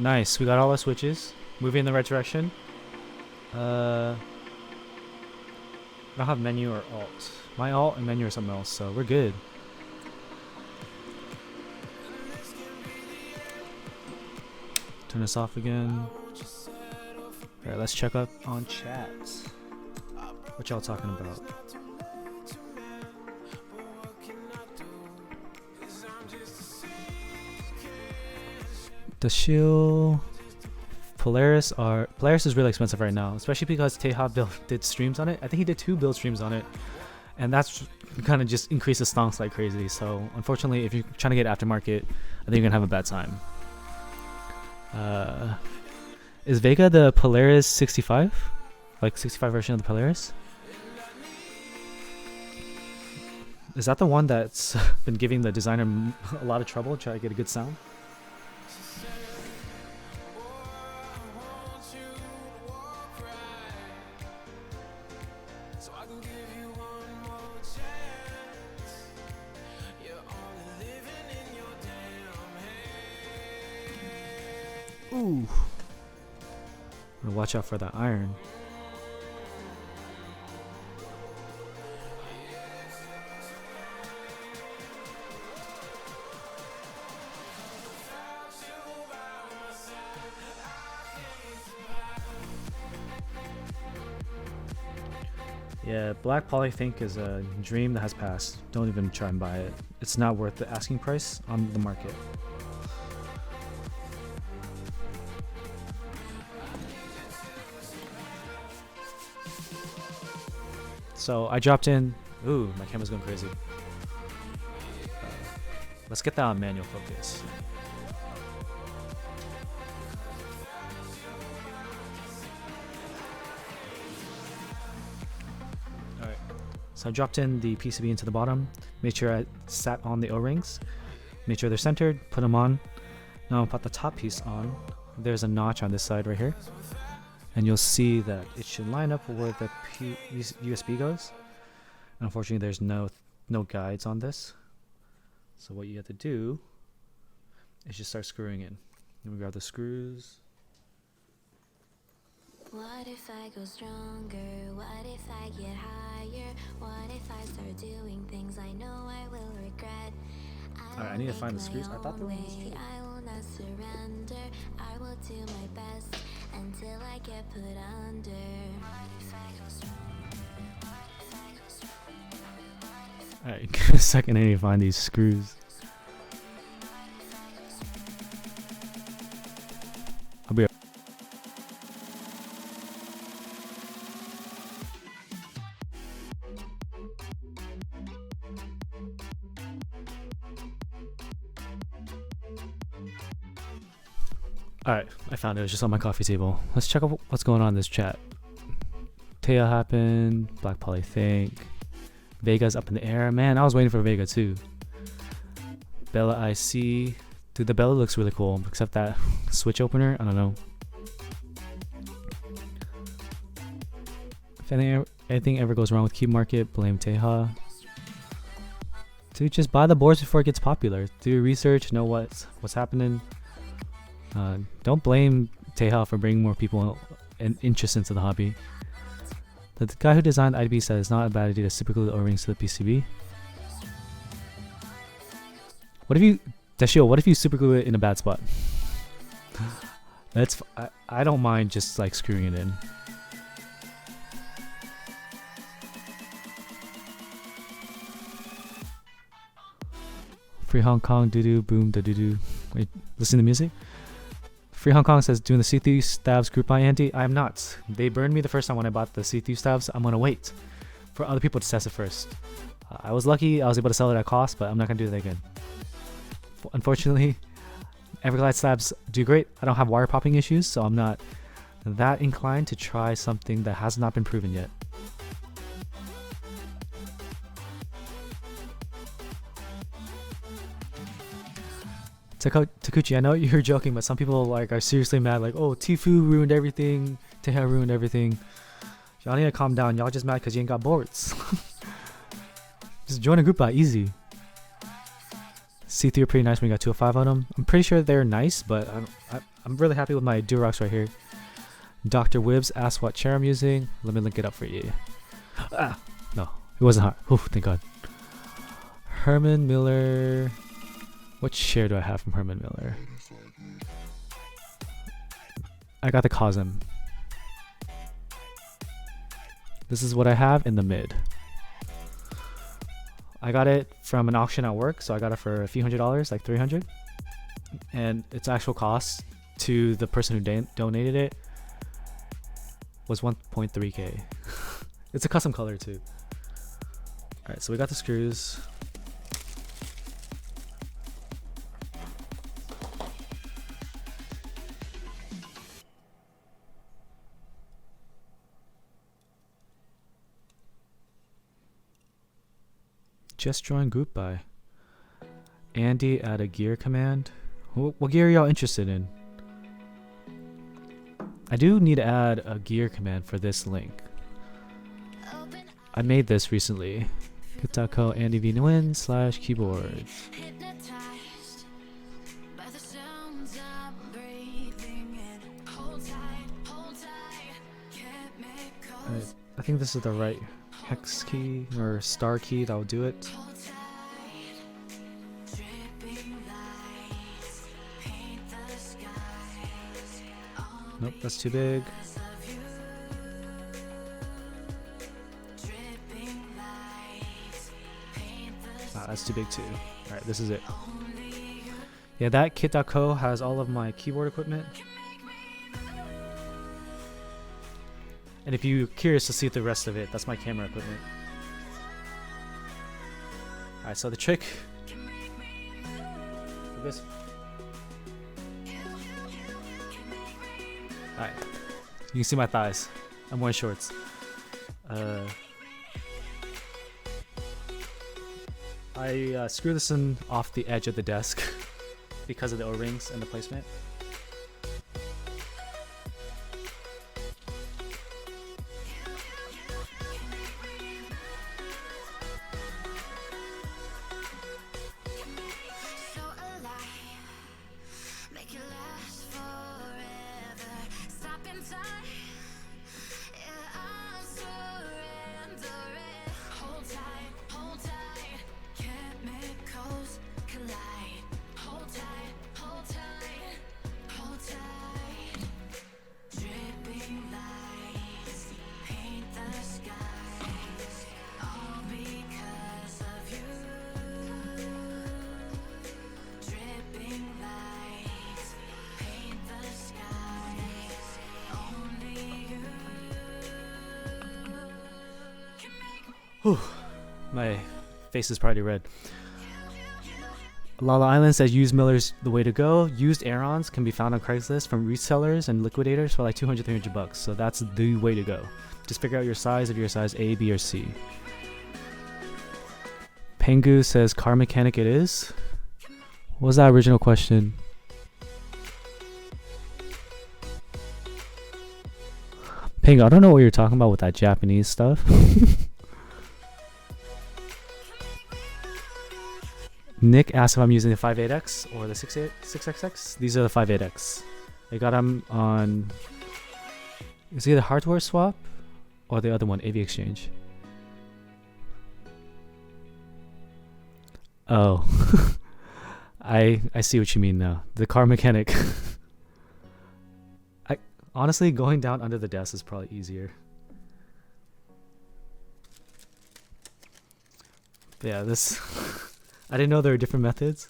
Nice, we got all our switches. Moving in the right direction. I don't have menu or alt. My alt and menu are something else, so we're good. Turn this off again. Alright, let's check up on chat. What y'all talking about? The shield, Polaris is really expensive right now, especially because Teha did streams on it. I think he did 2 build streams on it, and that's kind of just increases stonks like crazy. So unfortunately, if you're trying to get aftermarket, I think you're gonna have a bad time. Is Vega the Polaris 65, like 65 version of the Polaris? Is that the one that's been giving the designer a lot of trouble trying to get a good sound? Ooh. Watch out for that iron. Yeah, black polythink is a dream that has passed. Don't even try and buy it. It's not worth the asking price on the market. So I dropped in. Ooh, my camera's going crazy. Let's get that on manual focus. Alright, so I dropped in the PCB into the bottom, made sure I sat on the O-rings, made sure they're centered, put them on. Now I'll put the top piece on. There's a notch on this side right here, and you'll see that it should line up where the USB goes. Unfortunately, there's no guides on this, so what you have to do is just start screwing in. Let me grab the screws. What if I go stronger? What if I get higher? What if I start doing things I know I will regret? Alright, I need to find the screws. I thought they were in the screws. I will not surrender. I will do my best until I get put under. What if I go stronger? What if I go stronger? Alright, give me a second. I need to find these screws. I'll be right. Alright, I found it. It was just on my coffee table. Let's check out what's going on in this chat. Taya happened. Black polythink. Vega's up in the air. Man, I was waiting for Vega too. Bella IC. Dude, the Bella looks really cool, except that switch opener. I don't know. If anything ever goes wrong with Key Market, blame Teha. Dude, just buy the boards before it gets popular. Do your research, know what's happening. Don't blame Teha for bringing more people and interest into the hobby. The guy who designed IDB said it's not a bad idea to super glue the O-rings to the PCB. What if you, Dashio, what if you super glue it in a bad spot? I don't mind just like screwing it in. Free Hong Kong, doo doo, boom, da doo doo. Wait, listen to music? Free Hong Kong says, doing the see-through stabs group buy, Andy? I am not. They burned me the first time when I bought the see-through stabs. I'm going to wait for other people to test it first. I was lucky I was able to sell it at cost, but I'm not going to do that again. Unfortunately, Everglide stabs do great. I don't have wire popping issues, so I'm not that inclined to try something that has not been proven yet. Takuchi, I know you're joking, but some people like are seriously mad. Like, oh, Tifu ruined everything. Teha ruined everything. Y'all need to calm down. Y'all just mad because you ain't got boards. Just join a group buy, easy. C3 are pretty nice when you got 205 on them. I'm pretty sure they're nice, but I'm really happy with my Durocks right here. Dr. Wibbs asked what chair I'm using. Let me link it up for you. Ah, no, it wasn't hot. Oh, thank God. Herman Miller. What chair do I have from Herman Miller? I got the Cosm. This is what I have in the mid. I got it from an auction at work, so I got it for a few $100s, like $300. And its actual cost to the person who donated it was 1.3k. It's a custom color too. Alright, so we got the screws. Just join group buy. Andy add a gear command. What gear are y'all interested in? I do need to add a gear command for this link. I made this recently. Kitako Andy V Nguyen / keyboards. I think this is the right hex key or star key that will do it. Nope, that's too big. that's too big too. Alright, this is it. Yeah, that kit.co has all of my keyboard equipment. And if you're curious to see the rest of it, that's my camera equipment. Alright, so the trick for this. Alright, you can see my thighs. I'm wearing shorts. I screw this in off the edge of the desk because of the O-rings and the placement. So alive, make it last forever. Stop in time, yeah, I'm surrendering. Hold tight, hold tight. Chemicals collide. Hold tight, hold tight, hold tight. Dripping lights paint the skies, all because of you. Dripping lights paint the skies, only you. Whew. My face is probably red. Lala Island says used millers the way to go. Used Aerons can be found on Craigslist from resellers and liquidators for like 200, 300 bucks. So that's the way to go. Just figure out your size, if you're a size A, B, or C. Pengu says car mechanic it is. What was that original question? Pengu, I don't know what you're talking about with that Japanese stuff. Nick asked if I'm using the 58X or the 6XX. These are the 58X. I got them on... It's either hardware swap or the other one, AV Exchange. Oh. I see what you mean now. The car mechanic. Honestly, going down under the desk is probably easier. But yeah, this... I didn't know there were different methods.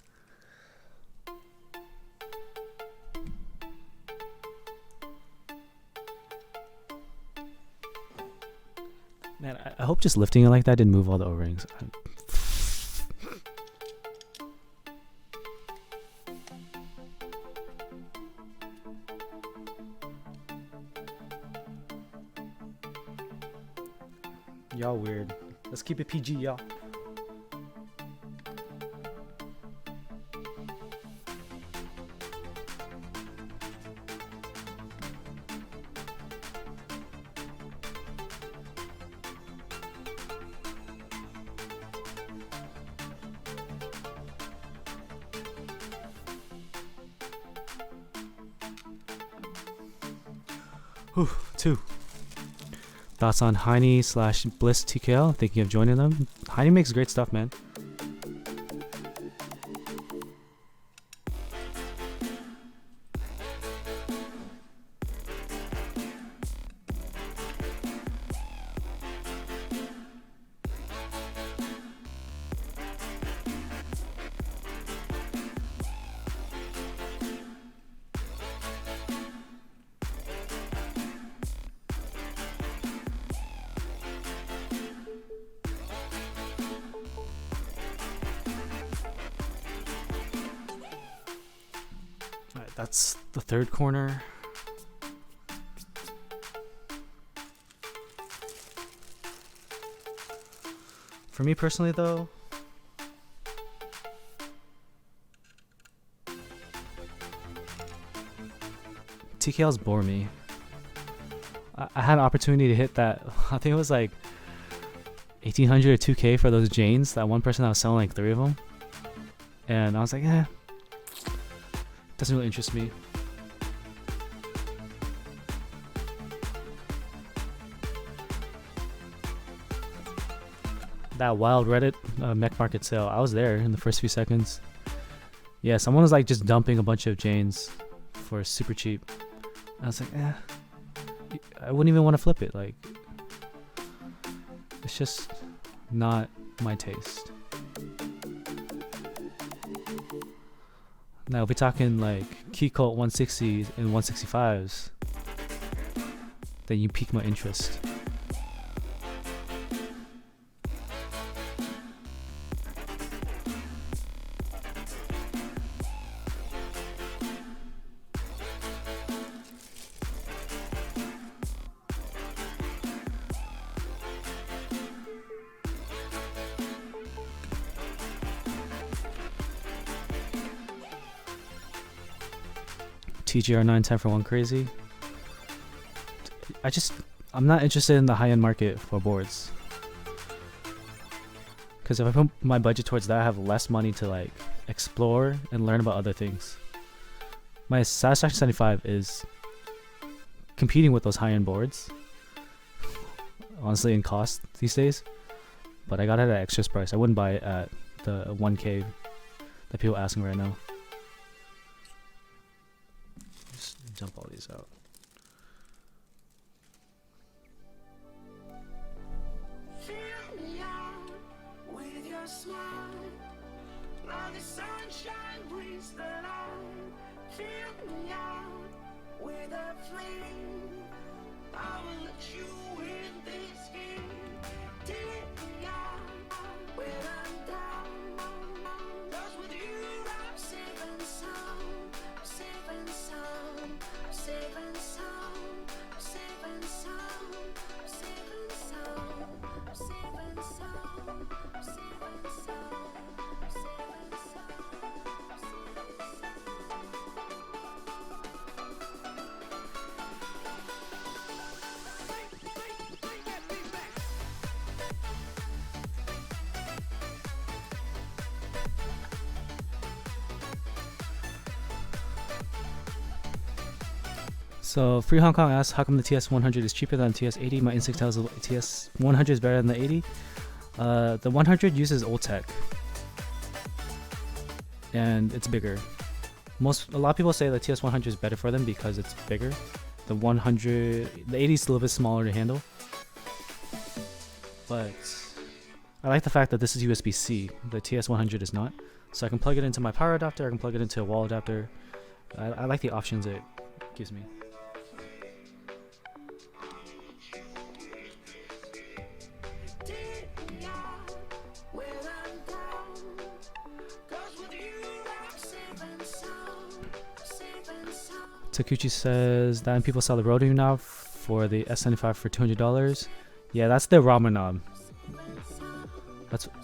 Man, I hope just lifting it like that didn't move all the O-rings. Y'all weird. Let's keep it PG, y'all. Whew, 2. Thoughts on Heine / Bliss TKL? Thinking of joining them? Heine makes great stuff, man. That's the third corner. For me personally though, TKLs bore me. I had an opportunity to hit that, I think it was like 1800 or 2K for those Janes, that one person that was selling like 3 of them. And I was like, doesn't really interest me. That wild Reddit mech market sale, I was there in the first few seconds. Yeah, someone was like just dumping a bunch of Janes for super cheap. I was like, I wouldn't even want to flip it. Like, it's just not my taste. Now if we're talking like Keycaps 160s and 165s, then you pique my interest. TGR 910 for one crazy. I'm not interested in the high-end market for boards. Because if I put my budget towards that, I have less money to like explore and learn about other things. My Satisfaction 75 is competing with those high-end boards. Honestly, in cost these days. But I got it at extra price. I wouldn't buy it at the 1K that people are asking right now. Dump all these out. Fill me out with your smile. Now the sunshine brings the light. Fill me out with a flame. I will let you in this game. Take me out when I'm down. 'Cause with you I'm safe and sound. Safe and sound. Safe and sound. Safe and sound. Safe and sound. Safe and sound. Safe and sound. Safe and sound. So Free Hong Kong asks, how come the TS100 is cheaper than TS80? My instinct tells the TS100 is better than the 80. The 100 uses old tech, and it's bigger. A lot of people say the TS100 is better for them because it's bigger. The 80 is a little bit smaller to handle. But I like the fact that this is USB-C. The TS100 is not. So I can plug it into my power adapter. I can plug it into a wall adapter. I like the options it gives me. Takuchi says that people sell the Roto knob for the S75 for $200. Yeah, that's the Rama knob.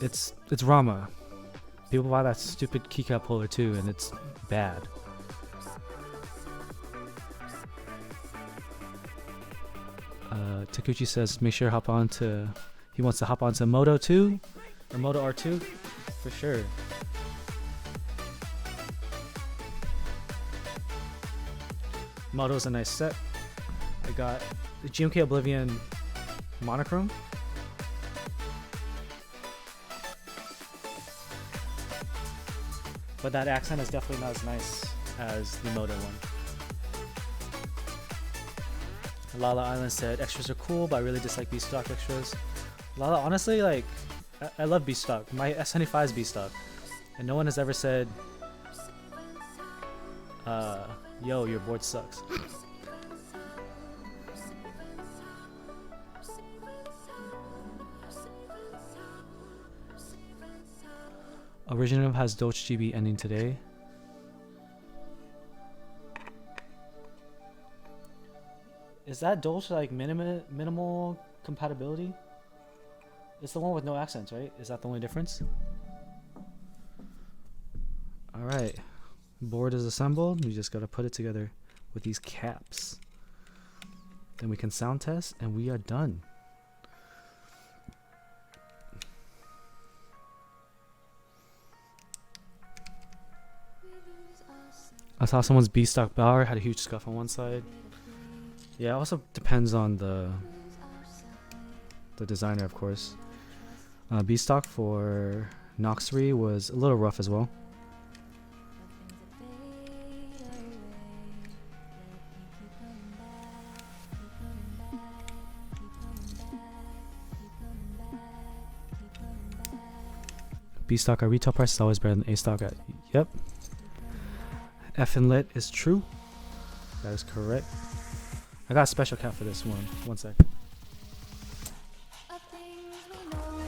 It's Rama. People buy that stupid keycap holder too, and it's bad. Takuchi says make sure he wants to hop onto Moto 2 or Moto R2 for sure. Moto's a nice set. I got the GMK Oblivion monochrome. But that accent is definitely not as nice as the Moto one. Lala Island said extras are cool, but I really dislike B-stock extras. Lala, honestly, like, I love B-stock. My S75 is B-stock. And no one has ever said, yo, your board sucks. Original has Dolce GB ending today. Is that Dolce like minimal compatibility? It's the one with no accents, right? Is that the only difference? Alright. Board is assembled. We just gotta put it together with these caps. Then we can sound test and we are done. I saw someone's B-stock bar had a huge scuff on one side. Yeah, it also depends on the designer, of course. B-stock for Nox 3 was a little rough as well. B-stock at retail price is always better than A-stock at... Yep. F and lit is true. That is correct. I got a special cap for this one. 1 second. Of things we know.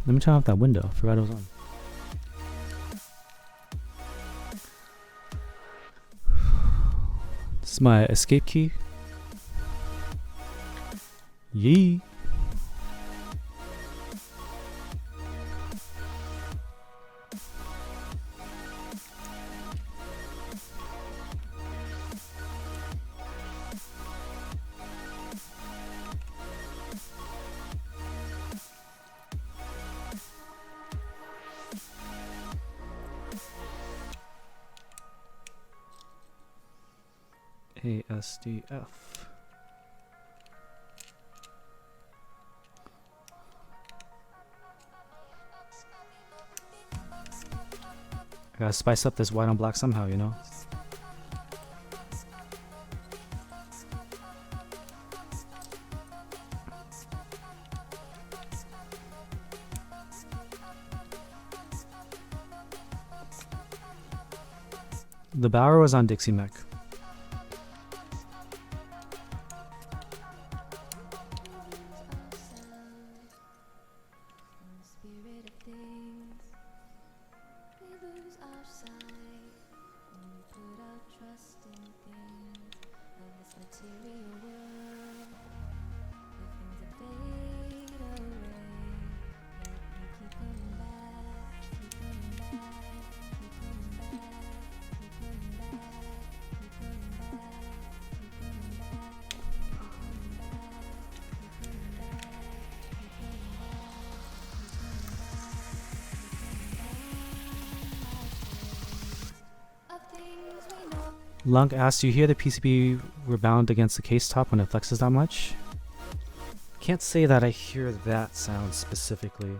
Let me turn off that window. Forgot it was on. This is my escape key. Yee. ASDF. I gotta spice up this white on black somehow, you know? The Bower was on Dixie Mech. Lunk asks, do you hear the PCB rebound against the case top when it flexes that much? Can't say that I hear that sound specifically.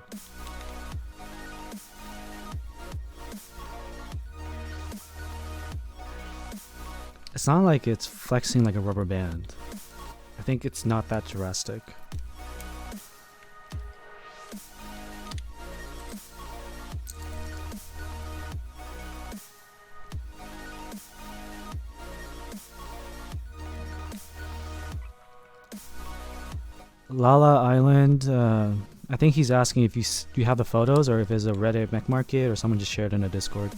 It's not like it's flexing like a rubber band. I think it's not that drastic. Lala Island, I think he's asking if you have the photos or if it's a Reddit mech market or someone just shared in a Discord.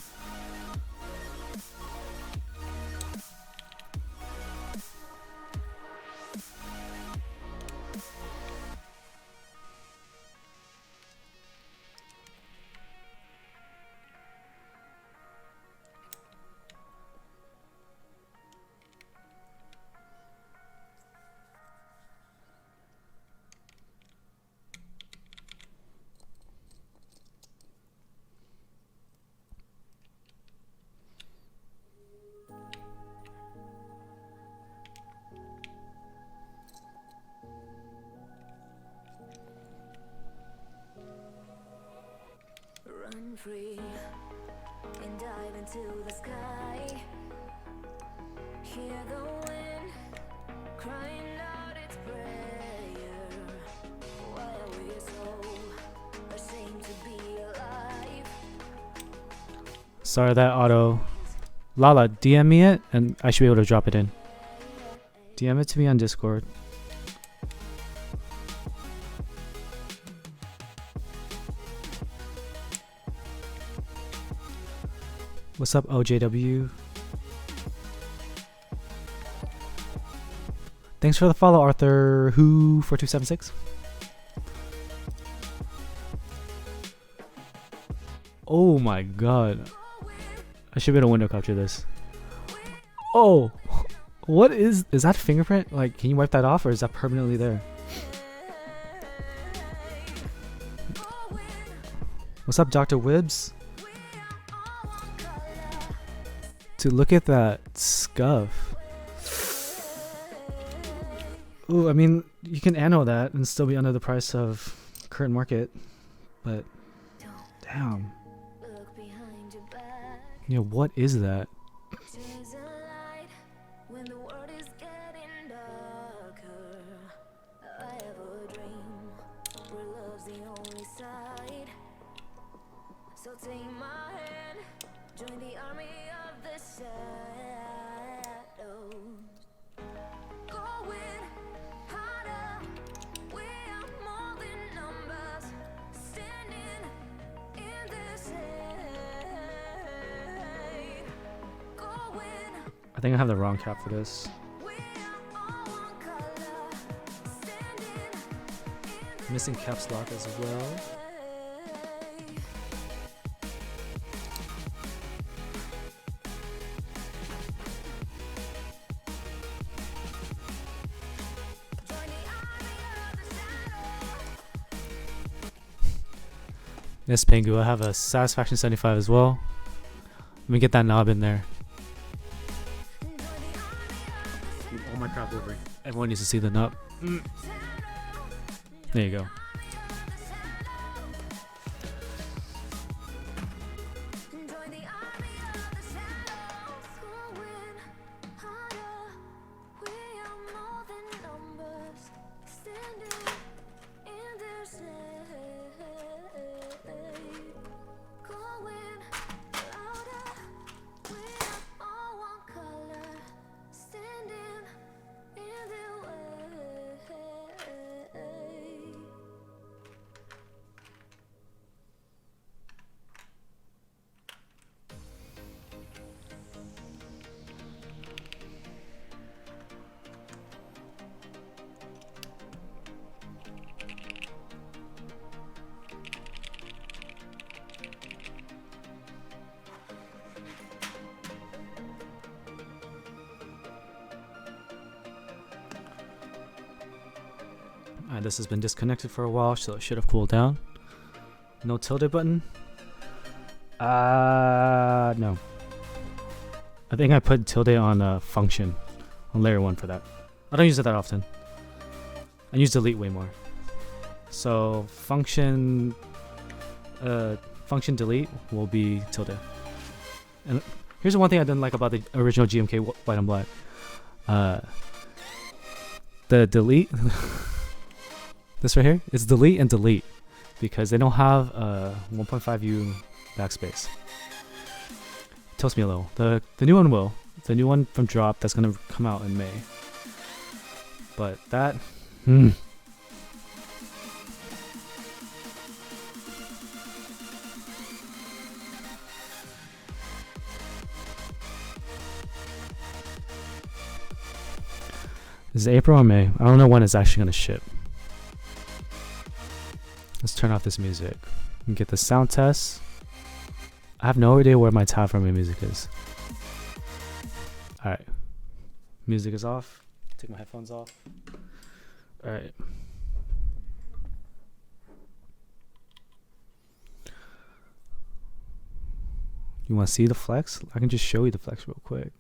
Run free and dive into the sky. Hear the wind crying out its prayer. Why are we so ashamed to be alive? Sorry, that auto. Lala, DM me it and I should be able to drop it in. DM it to me on Discord. What's up, OJW? Thanks for the follow, Arthur Who 4276. Oh my god. I should be able to window capture this. Oh, what is that fingerprint? Like, can you wipe that off or is that permanently there? What's up, Dr. Wibbs? Dude, look at that scuff. Ooh, I mean, you can anno that and still be under the price of current market, but damn. Look behind your back. Yeah, what is that? Turns a light when the world is getting darker. I have a dream where love's the only side. So take my hand, join the army of the shadows. Going harder, we are more than numbers, standing in this shade. Going, I think I have the wrong cap for this. we are all one color, standing in Missing caps lock as well. this shade. Join the army of the shadows. Yes, Pengu, I have a Satisfaction 75 as well. Let me get that knob in there. Move all my crap over. Everyone needs to see the knob. There you go. Join the army of the shadows. Going harder, we are more than numbers, standing in their shade. Going louder, we are all one color, standing in their way. Alright, this has been disconnected for a while, so it should have cooled down. No tilde button? No. I think I put tilde on function on layer 1 for that. I don't use it that often. I use delete way more. So function delete will be tilde. And here's the one thing I didn't like about the original GMK white and black. The delete this right here, it's delete and delete because they don't have 1.5U backspace. Tilts me a little. The new one will. The new one from Drop that's gonna come out in May. But that Is it April or May? I don't know when it's actually gonna ship. Let's turn off this music and get the sound test. I have no idea where my tab for my music is. Alright. Music is off. Take my headphones off. Alright. You want to see the flex? I can just show you the flex real quick.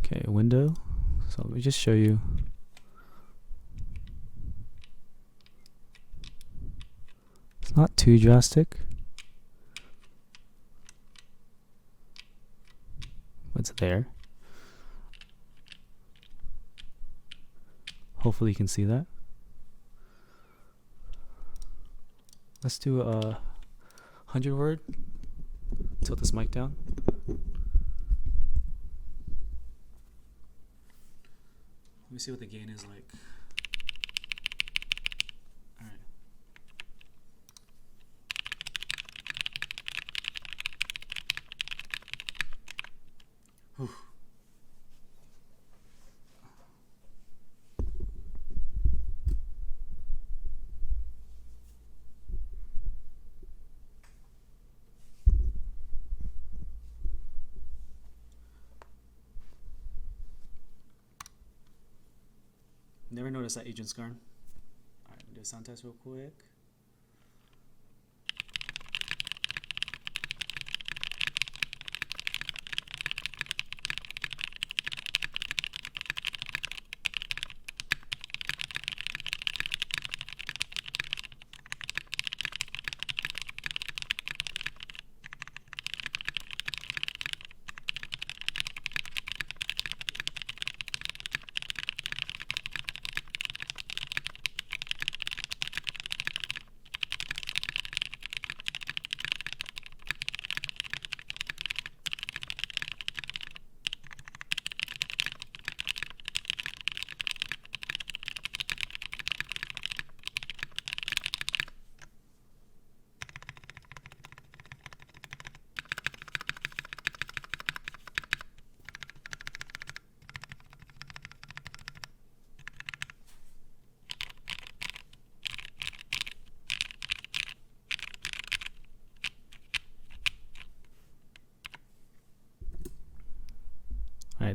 Okay, window. So let me just show you. It's not too drastic. What's there? Hopefully you can see that. Let's do a 100 word. Tilt this mic down. Let me see what the gain is like. All right. Whew. Never noticed that agent scar. Alright, do a sound test real quick.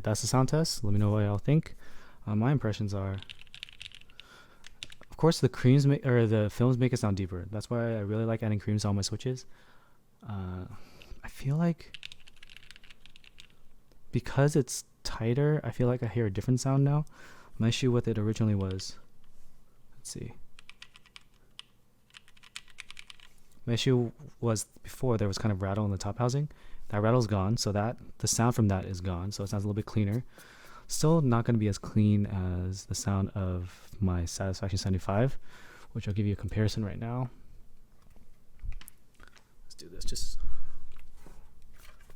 Alright, that's the sound test. Let me know what y'all think. My impressions are, of course, the creams or the films make it sound deeper. That's why I really like adding creams on my switches. I feel like because it's tighter, I feel like I hear a different sound now. My issue with it originally was, let's see. My issue was before there was kind of rattle in the top housing. That rattle's gone, so that the sound from that is gone, so it sounds a little bit cleaner. Still not going to be as clean as the sound of my Satisfaction 75, which I'll give you a comparison right now. Let's do this. Just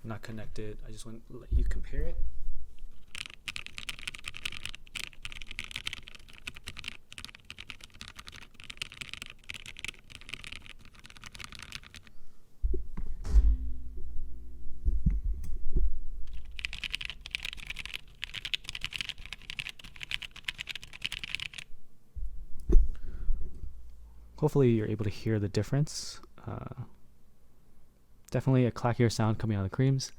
not connected. I just want to let you compare it. Hopefully you're able to hear the difference. Definitely a clackier sound coming out of the creams.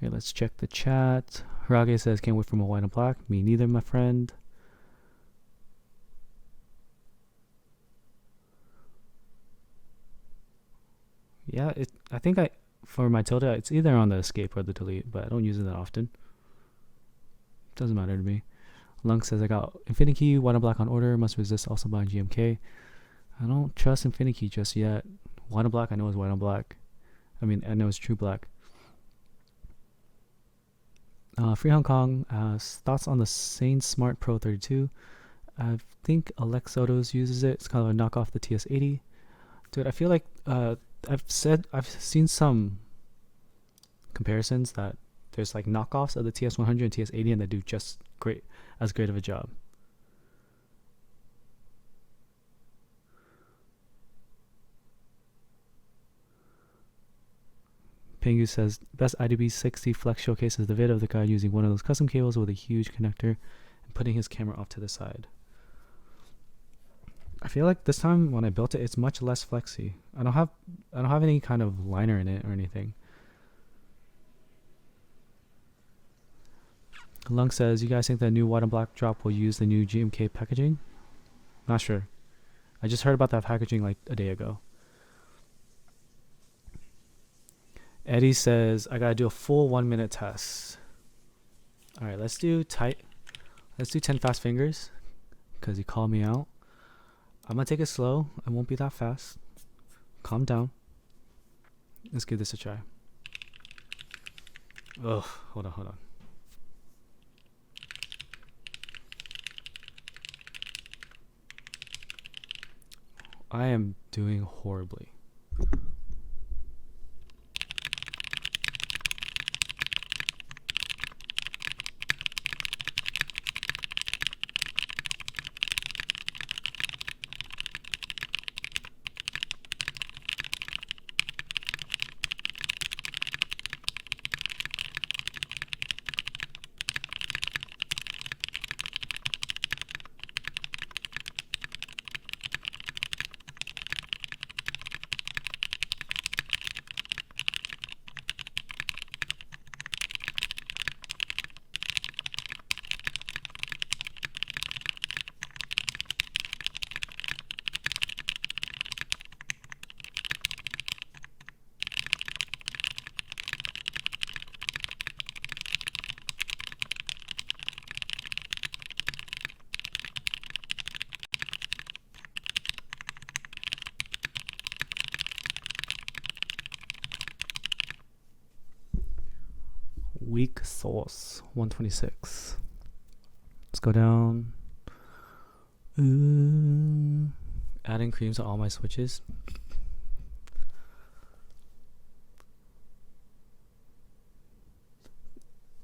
Here, let's check the chat. Harage says, can't wait for my white and black. Me neither, my friend. Yeah, I think for my tilde, it's either on the escape or the delete, but I don't use it that often. Doesn't matter to me. Lung says, I got Infinity white and black on order. Must resist, also by GMK. I don't trust Infinity just yet. White and black, I know is white and black. I mean, I know it's true black. Free Hong Kong thoughts on the Sane Smart Pro 32. I think Alex Sotos uses it. It's kind of a knockoff the TS80. Dude, I feel like I've seen some comparisons that there's like knockoffs of the TS100 and TS80 and they do just as great of a job. Pengu says, best IDB60 flex showcases the vid of the guy using one of those custom cables with a huge connector and putting his camera off to the side. I feel like this time when I built it, it's much less flexy. I don't have any kind of liner in it or anything. Lung says, you guys think that new white and black drop will use the new GMK packaging? Not sure. I just heard about that packaging like a day ago. Eddie says, I gotta do a full 1 minute test. Alright, let's do 10 fast fingers, because you called me out. I'm gonna take it slow. I won't be that fast. Calm down. Let's give this a try. Ugh, hold on. I am doing horribly. Weak sauce 126. Let's go down. Adding creams on all my switches.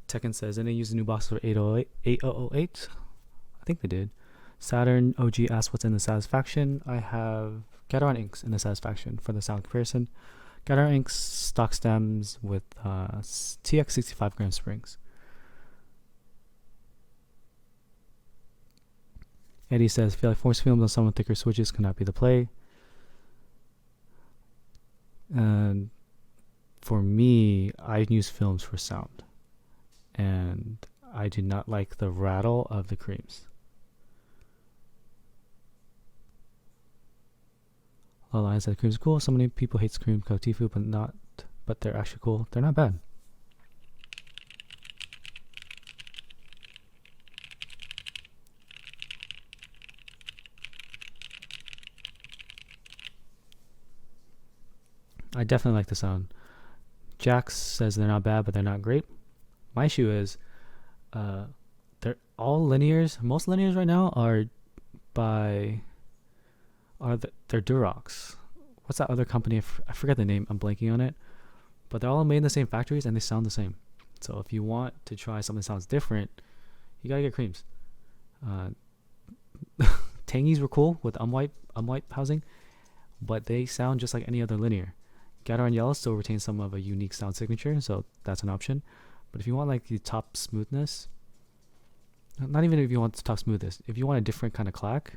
Tekken says, didn't they use the new box for 8008? I think they did. Saturn OG asks what's in the Satisfaction. I have Gateron inks in the Satisfaction for the sound comparison. Gateron inks stock stems with TX 65 gram springs. Eddie says, feel like force films on some thicker switches cannot be the play. And for me, I use films for sound. and I do not like the rattle of the creams. A line said creams are cool. So many people hate cream called Tifu, but they're actually cool. They're not bad. I definitely like the sound. Jax says they're not bad, but they're not great. My issue is, they're all linears. Most linears right now they're Durocks. What's that other company? I forget the name. I'm blanking on it. But they're all made in the same factories and they sound the same. So if you want to try something that sounds different, you gotta get creams. Tangies were cool with unwipe housing, but they sound just like any other linear. Gator and Yellow still retain some of a unique sound signature, so that's an option. But if you want like the top smoothness, not even if you want the top smoothness, if you want a different kind of clack,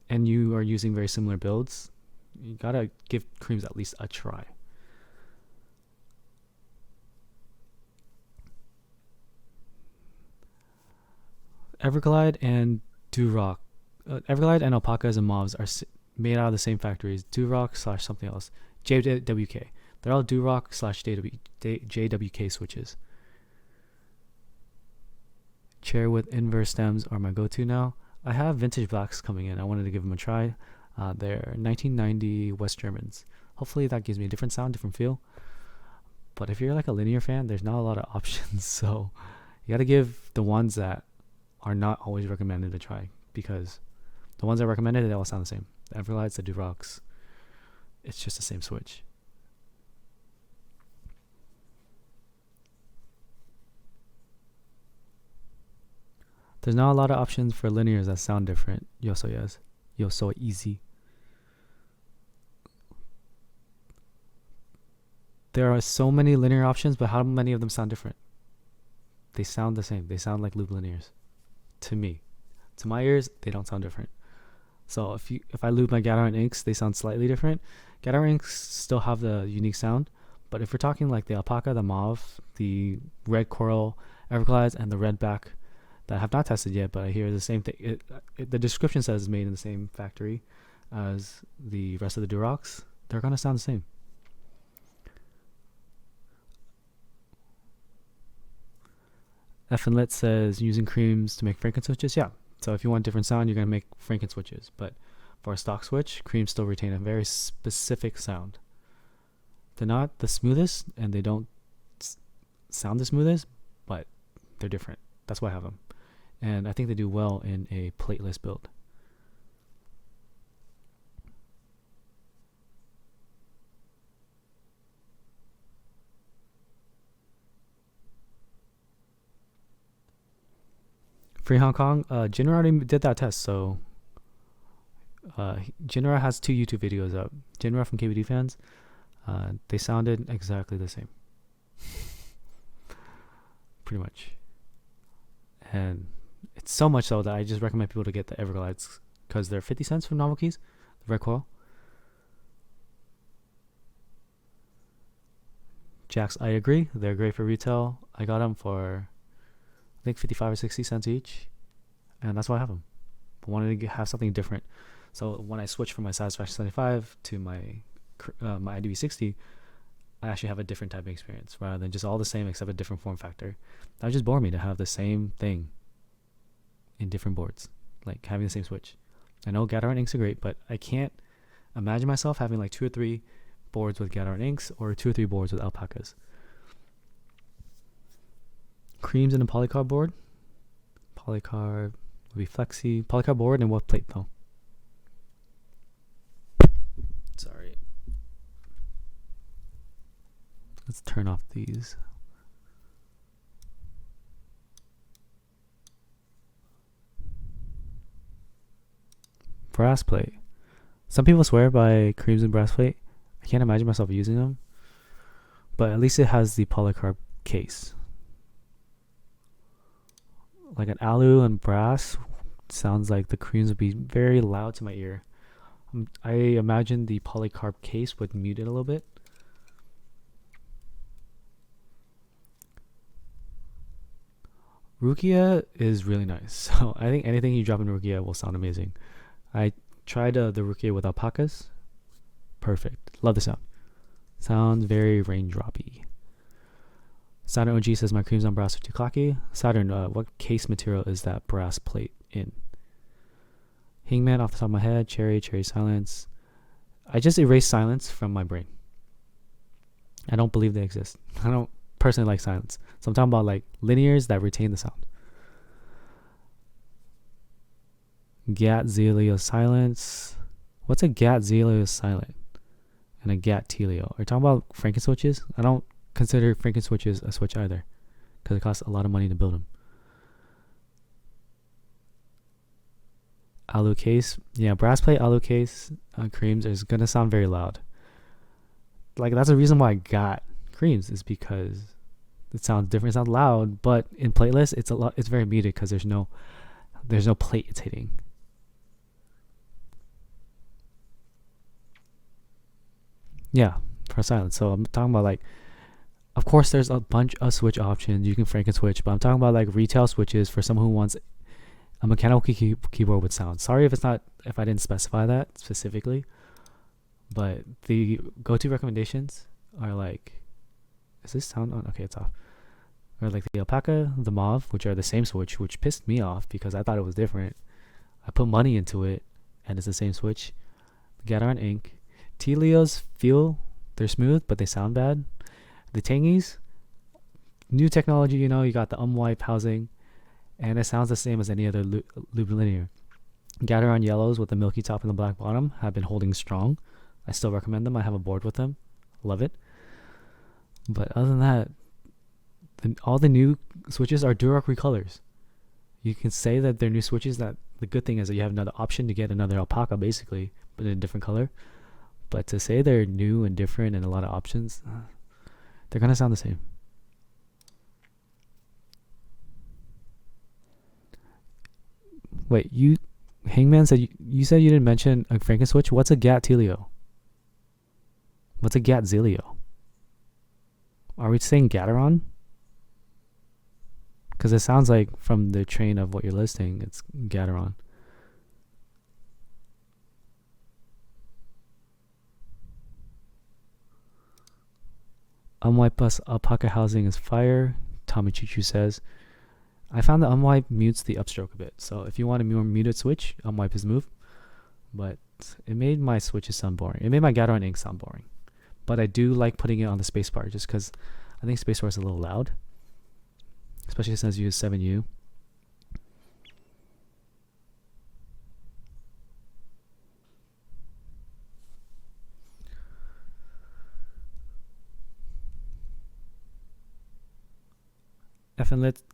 and you are using very similar builds, you gotta give creams at least a try. Everglide and Durock, Everglide and Alpacas and Mauves are made out of the same factories. Durock / something else, JWK. They're all Durock / JWK switches. Chair with inverse stems are my go-to now. I have vintage blacks coming in. I wanted to give them a try. They're 1990 West Germans. Hopefully that gives me a different sound, different feel. But if you're like a linear fan, there's not a lot of options. So you got to give the ones that are not always recommended to try, because the ones I recommended, they all sound the same. The Everglides, the Durocks, it's just the same switch. There's not a lot of options for linears that sound different. Yo, so easy. There are so many linear options, but how many of them sound different? They sound the same. They sound like loop linears. To me. To my ears, they don't sound different. So if I loop my Gator inks, they sound slightly different. Gator inks still have the unique sound, but if we're talking like the Alpaca, the Mauve, the red coral Everglides, and the red back that I have not tested yet, but I hear the same thing. The description says it's made in the same factory as the rest of the Durocks. They're gonna sound the same. F and Lit says using creams to make Franken switches. Yeah. So if you want different sound, you're going to make Franken switches. But for a stock switch, creams still retain a very specific sound. They're not the smoothest, and they don't sound the smoothest, but they're different. That's why I have them. And I think they do well in a plateless build. Free Hong Kong, Jinra already did that test, so Jinra has 2 YouTube videos up. Jinra from KBD fans, they sounded exactly the same. Pretty much. And it's so much so that I just recommend people to get the Everglides, because they're 50 cents from Novelkeys, the red coil. Jax, I agree. They're great for retail. I got them for, I think, 55 or 60 cents each, and that's why I have them. I wanted to have something different. So when I switch from my Satisfaction 75 to my IDB60, I actually have a different type of experience rather than just all the same except a different form factor. That would just bore me to have the same thing in different boards, like having the same switch. I know Gator inks are great, but I can't imagine myself having like 2 or 3 boards with Gator inks or 2 or 3 boards with Alpacas. Creams in a polycarb board. Polycarb would be flexi. Polycarb board and what plate though? Sorry. Let's turn off these. Brass plate. Some people swear by creams and brass plate. I can't imagine myself using them, but at least it has the polycarb case. Like an alu and brass sounds like the creams would be very loud to my ear. I imagine the polycarb case would mute it a little bit. Rukia is really nice. So I think anything you drop in Rukia will sound amazing. I tried the Rukia with alpacas. Perfect. Love the sound. Sounds very raindroppy. Saturn OG says my creams on brass are too clocky. Saturn, what case material is that brass plate in? Hangman off the top of my head. Cherry silence. I just erased silence from my brain. I don't believe they exist. I don't personally like silence. So I'm talking about like linears that retain the sound. Gat Zelio silence. What's a Gat Zelio silent? And a Gat Telio. Are you talking about Franken switches? I don't consider Franken switches a switch either, because it costs a lot of money to build them. Alu case. Yeah, brass plate alu case creams is going to sound very loud. Like, that's the reason why I got creams, is because it sounds different. It sounds loud, but in Plateless, it's very muted because there's no plate it's hitting. Yeah, for silence. So I'm talking about, like, of course there's a bunch of switch options. You can Franken switch, but I'm talking about like retail switches for someone who wants a mechanical keyboard with sound. Sorry if I didn't specify that specifically, but the go-to recommendations are like, is this sound on? Okay, it's off. Or like the alpaca, the mauve, which are the same switch, which pissed me off because I thought it was different. I put money into it, and it's the same switch. The Gateron ink. Telios they're smooth, but they sound bad. The Tangies, new technology, you got the wipe housing, and it sounds the same as any other lube linear. Gateron yellows with the milky top and the black bottom have been holding strong. I still recommend them. I have a board with them. Love it. But other than that, all the new switches are Durock recolors. You can say that they're new switches. That the good thing is that you have another option to get another alpaca, basically, but in a different color. But to say they're new and different and a lot of options, they're going to sound the same. Wait, Hangman said you said you didn't mention a Franken switch. What's a Gat Telio? What's a Gat Zelio? Are we saying Gateron? Because it sounds like from the train of what you're listing, it's Gateron. Unwipe plus alpaca housing is fire. Tommy Choo Choo says, I found the unwipe mutes the upstroke a bit. So if you want a more muted switch, unwipe is move. But it made my switches sound boring. It made my Gateron ink sound boring. But I do like putting it on the spacebar just because I think spacebar is a little loud. Especially since you use 7U.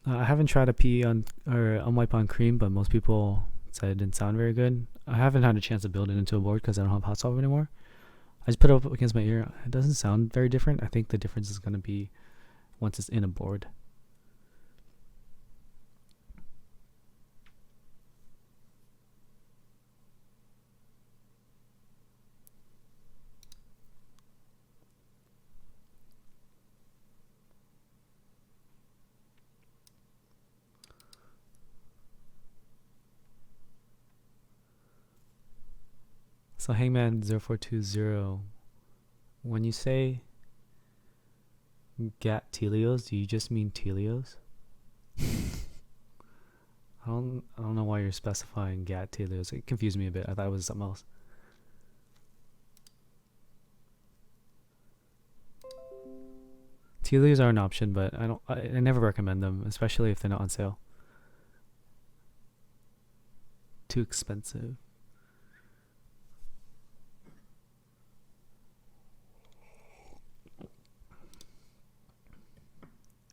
I haven't tried a P on or unwipe on cream, but most people said it didn't sound very good. I haven't had a chance to build it into a board because I don't have hot solver anymore. I just put it up against my ear. It doesn't sound very different. I think the difference is going to be once it's in a board. So Hangman0420, when you say Gat Telios, do you just mean Telios? I don't know why you're specifying Gat Telios. It confused me a bit. I thought it was something else. Telios are an option, but I never recommend them, especially if they're not on sale. Too expensive.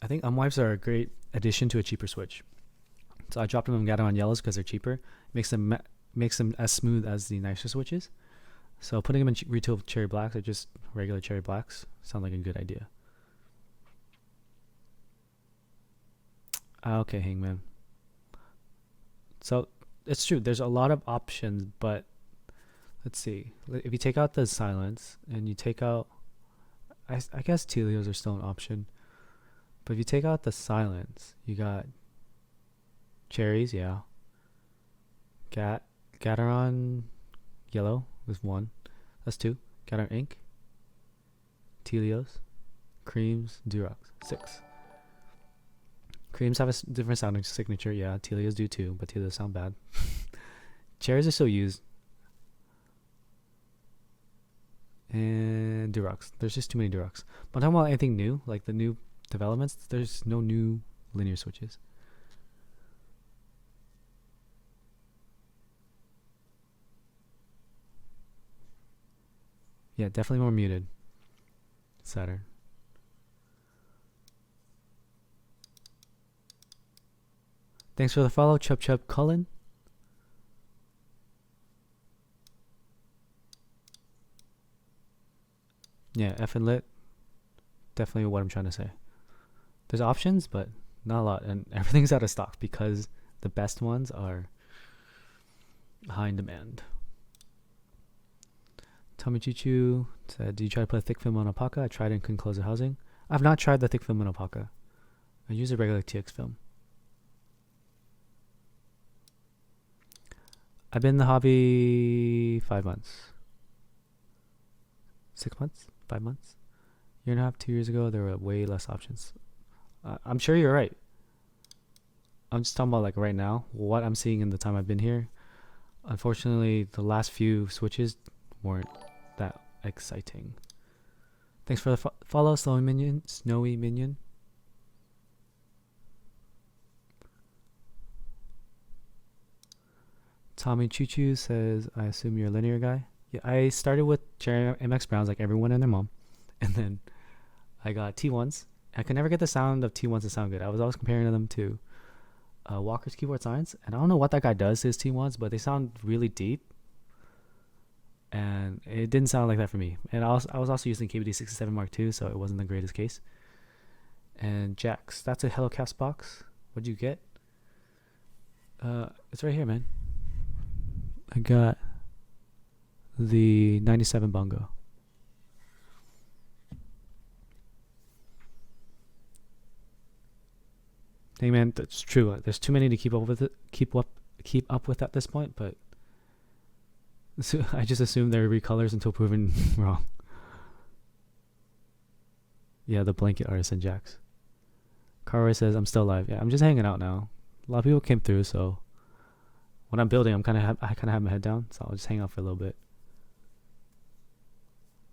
I think unwipes are a great addition to a cheaper switch. So I dropped them in Gateron yellows because they're cheaper. Makes them as smooth as the nicer switches. So putting them in retail cherry blacks or just regular cherry blacks sound like a good idea. Okay, Hangman. So it's true. There's a lot of options, but let's see. If you take out the silence and you take out, I guess Telios are still an option. But if you take out the silence, you got Cherries, yeah. Gateron yellow was 1. That's 2. Gateron ink. Telios. Creams. Durock. 6. Creams have a different sounding signature, yeah. Telios do too, but Telios sound bad. Cherries are still used. And Durocks. There's just too many Durocks. But I'm talking about anything new, like the new developments, there's no new linear switches. Yeah, definitely more muted. Saturn. Thanks for the follow, Chub Cullen. Yeah, F and lit. Definitely what I'm trying to say. There's options, but not a lot, and everything's out of stock because the best ones are high in demand. Tommy Chichu said, "Did you try to put a thick film on alpaca? I tried and couldn't close the housing." I've not tried the thick film on alpaca. I use a regular TX film. I've been in the hobby 5 months. 6 months? 5 months? Year and a half, 2 years ago, there were way less options. I'm sure you're right. I'm just talking about like right now, what I'm seeing in the time I've been here. Unfortunately, the last few switches weren't that exciting. Thanks for the follow, Snowy Minion. Tommy Choo Choo says, "I assume you're a linear guy." Yeah, I started with Cherry MX Browns like everyone and their mom, and then I got T1s. I could never get the sound of T1s to sound good. I was always comparing them to Walker's Keyboard Science, and I don't know what that guy does to his T1s, but they sound really deep, and it didn't sound like that for me. And I was also using KBD67 Mark II, so it wasn't the greatest case. And Jax, that's a Hello Caps box. What'd you get? It's right here, man. I got the 97 bongo. Hey man, that's true. There's too many to keep up with at this point, but so I just assume they're recolors until proven wrong. Yeah, the blanket artisan Jax. Carroy says, "I'm still alive." Yeah, I'm just hanging out now. A lot of people came through, so when I'm building, I kind of have my head down, so I'll just hang out for a little bit.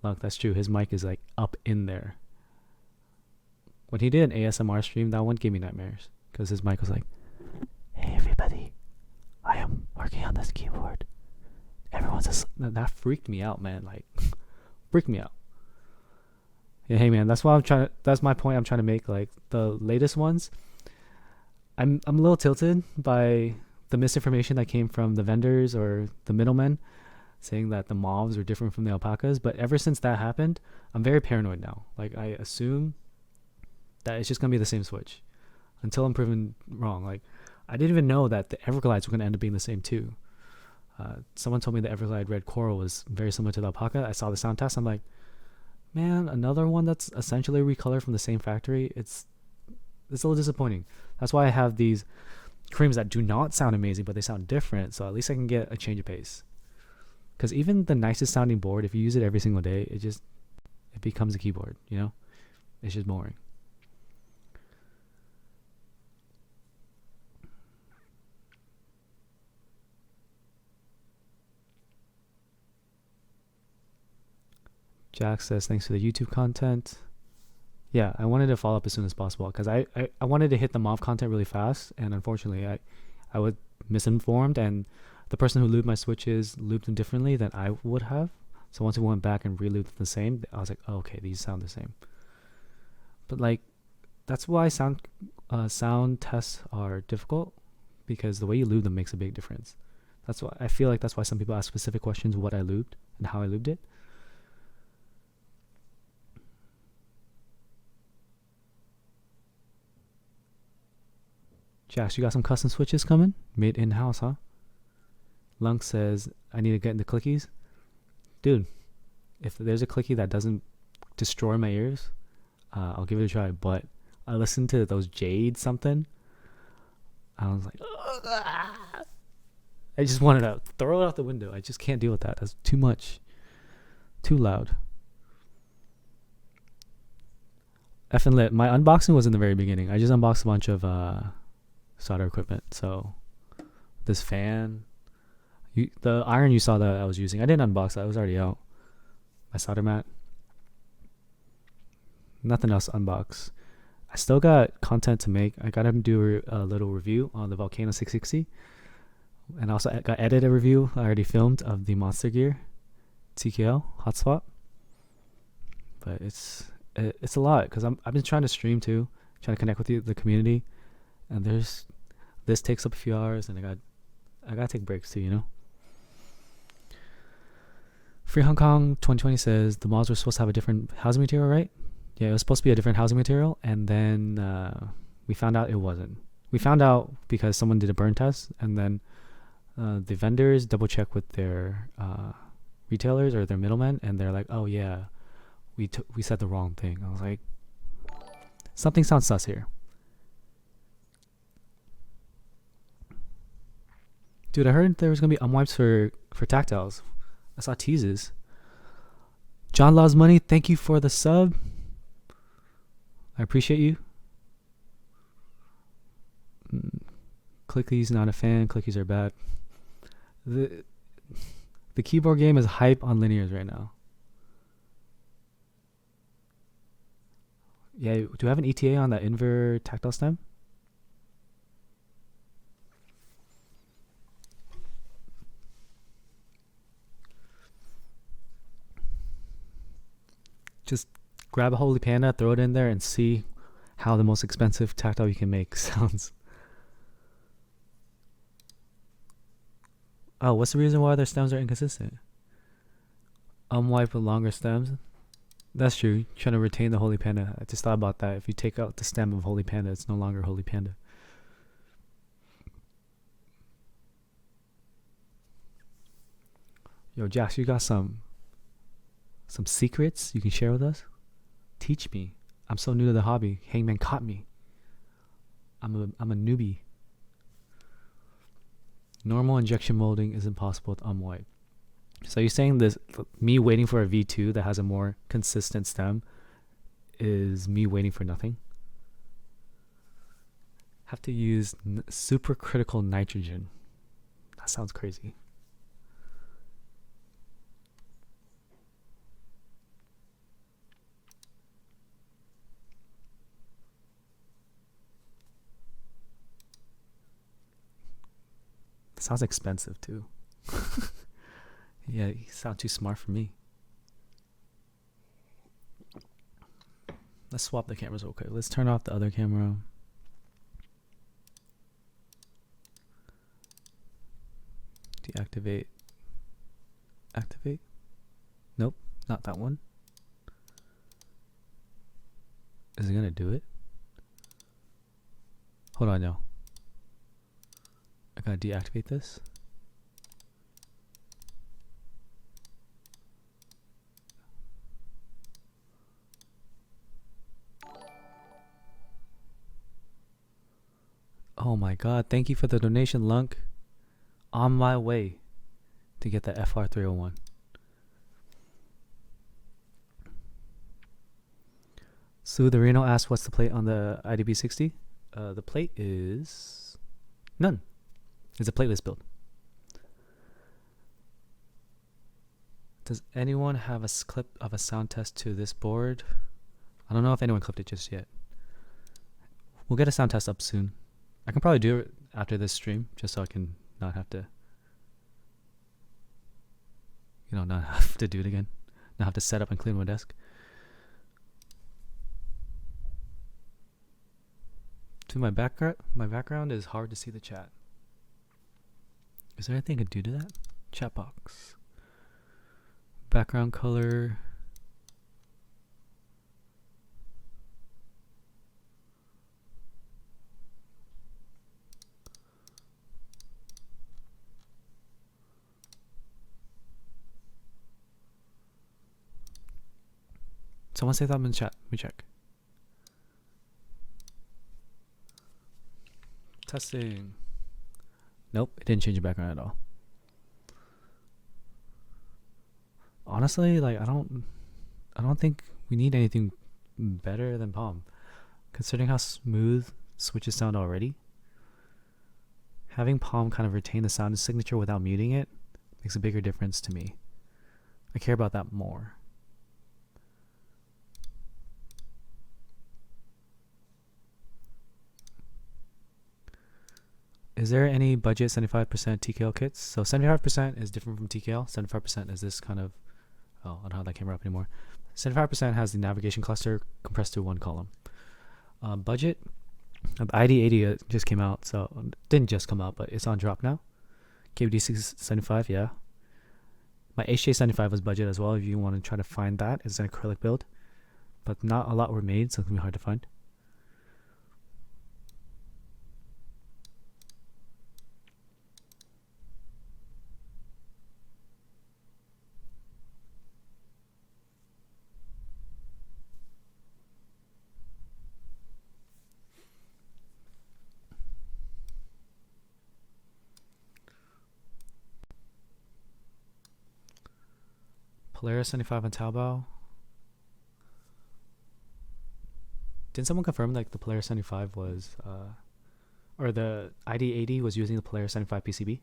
Look, that's true. His mic is like up in there. When he did an ASMR stream, that one gave me nightmares because his mic was like, "Hey everybody, I am working on this keyboard. Everyone's asleep." That freaked me out, man. Like, freaked me out. Yeah, hey man, that's why that's my point I'm trying to make. Like the latest ones, I'm a little tilted by the misinformation that came from the vendors or the middlemen saying that the mauves are different from the alpacas. But ever since that happened, I'm very paranoid now. Like I assume that it's just gonna be the same switch until I'm proven wrong. Like I didn't even know that the Everglides were gonna end up being the same too. Someone told me the Everglide Red Coral was very similar to the alpaca. I saw the sound test. I'm like, man, another one that's essentially recolored from the same factory. It's a little disappointing. That's why I have these creams that do not sound amazing, but they sound different. So at least I can get a change of pace. Because even the nicest sounding board, if you use it every single day, it becomes a keyboard. You know, it's just boring. Jack says, "Thanks for the YouTube content." Yeah, I wanted to follow up as soon as possible because I wanted to hit the MOV content really fast, and unfortunately I was misinformed, and the person who lubed my switches lubed them differently than I would have. So once we went back and relubed the same, I was like, oh, okay, these sound the same. But like, that's why sound tests are difficult, because the way you lube them makes a big difference. That's why I feel like that's why some people ask specific questions, what I lubed and how I lubed it. Jax, you got some custom switches coming? Made in-house, huh? Lunk says, "I need to get into clickies." Dude, if there's a clicky that doesn't destroy my ears, I'll give it a try. But I listened to those Jade something. I was like, "Ugh." I just wanted to throw it out the window. I just can't deal with that. That's too much. Too loud. Effing lit. My unboxing was in the very beginning. I just unboxed a bunch of solder equipment. So this fan, the iron you saw that I was using, I didn't unbox that. It was already out. My solder mat. Nothing else to unbox. I still got content to make. I gotta do a little review on the Volcano 660. And also got edited review I already filmed of the Monster Gear TKL hot swap. But it's a lot because I've been trying to stream too, trying to connect with the community, and this takes up a few hours, and I gotta take breaks too, you know. Free Hong Kong 2020 says the mods were supposed to have a different housing material, right? Yeah, it was supposed to be a different housing material, and then we found out it wasn't. We found out because someone did a burn test, and then the vendors double check with their retailers or their middlemen, and they're like, "Oh yeah, we said the wrong thing." I was like, something sounds sus here. Dude, I heard there was gonna be unwipes for tactiles. I saw teases. John Loves Money, thank you for the sub. I appreciate you. Clickies, not a fan. Clickies are bad. The keyboard game is hype on linears right now. Yeah, do you have an ETA on that Inver tactile stem? Just grab a Holy Panda, throw it in there, and see how the most expensive tactile you can make sounds. Oh, what's the reason why their stems are inconsistent? Unwipe with longer stems? That's true. Trying to retain the Holy Panda. I just thought about that. If you take out the stem of Holy Panda, it's no longer Holy Panda. Yo, Jax, you got some secrets you can share with us? Teach me. I'm so new to the hobby. Hangman caught me. I'm a newbie. Normal injection molding is impossible with unwipe. So you're saying this, me waiting for a V2 that has a more consistent stem is me waiting for nothing? Have to use supercritical nitrogen. That sounds crazy. Sounds expensive too. Yeah, you sound too smart for me. Let's swap the cameras real quick. Let's turn off the other camera. Deactivate. Activate. Nope, not that one. Is it gonna do it? Hold on, yo. I gotta deactivate this. Oh my god, thank you for the donation, Lunk. On my way to get the FR301. Sue the Reno asked what's the plate on the IDB60? The plate is none. It's a plateless build. Does anyone have a clip of a sound test to this board? I don't know if anyone clipped it just yet. We'll get a sound test up soon. I can probably do it after this stream, just so I can not have to, not have to do it again. Not have to set up and clean my desk. To my background is hard to see the chat. Is there anything I can do to that? Chat box. Background color. Someone say that in the chat. Let me check. Testing. Nope, it didn't change the background at all. Honestly, like I don't think we need anything better than Palm. Considering how smooth switches sound already, having Palm kind of retain the sound signature without muting it makes a bigger difference to me. I care about that more. Is there any budget 75% TKL kits? So 75% is different from TKL. 75% is this kind of, oh, I don't have that camera up anymore. 75% has the navigation cluster compressed to one column. Budget, the ID80 just came out, so didn't just come out, but it's on drop now. KBD675, yeah. My HJ75 was budget as well. If you want to try to find that, it's an acrylic build, but not a lot were made, so it's gonna be hard to find. Polaris 75 on Taobao. Didn't someone confirm like the Polaris 75 was, or the ID80 was using the Polaris 75 PCB?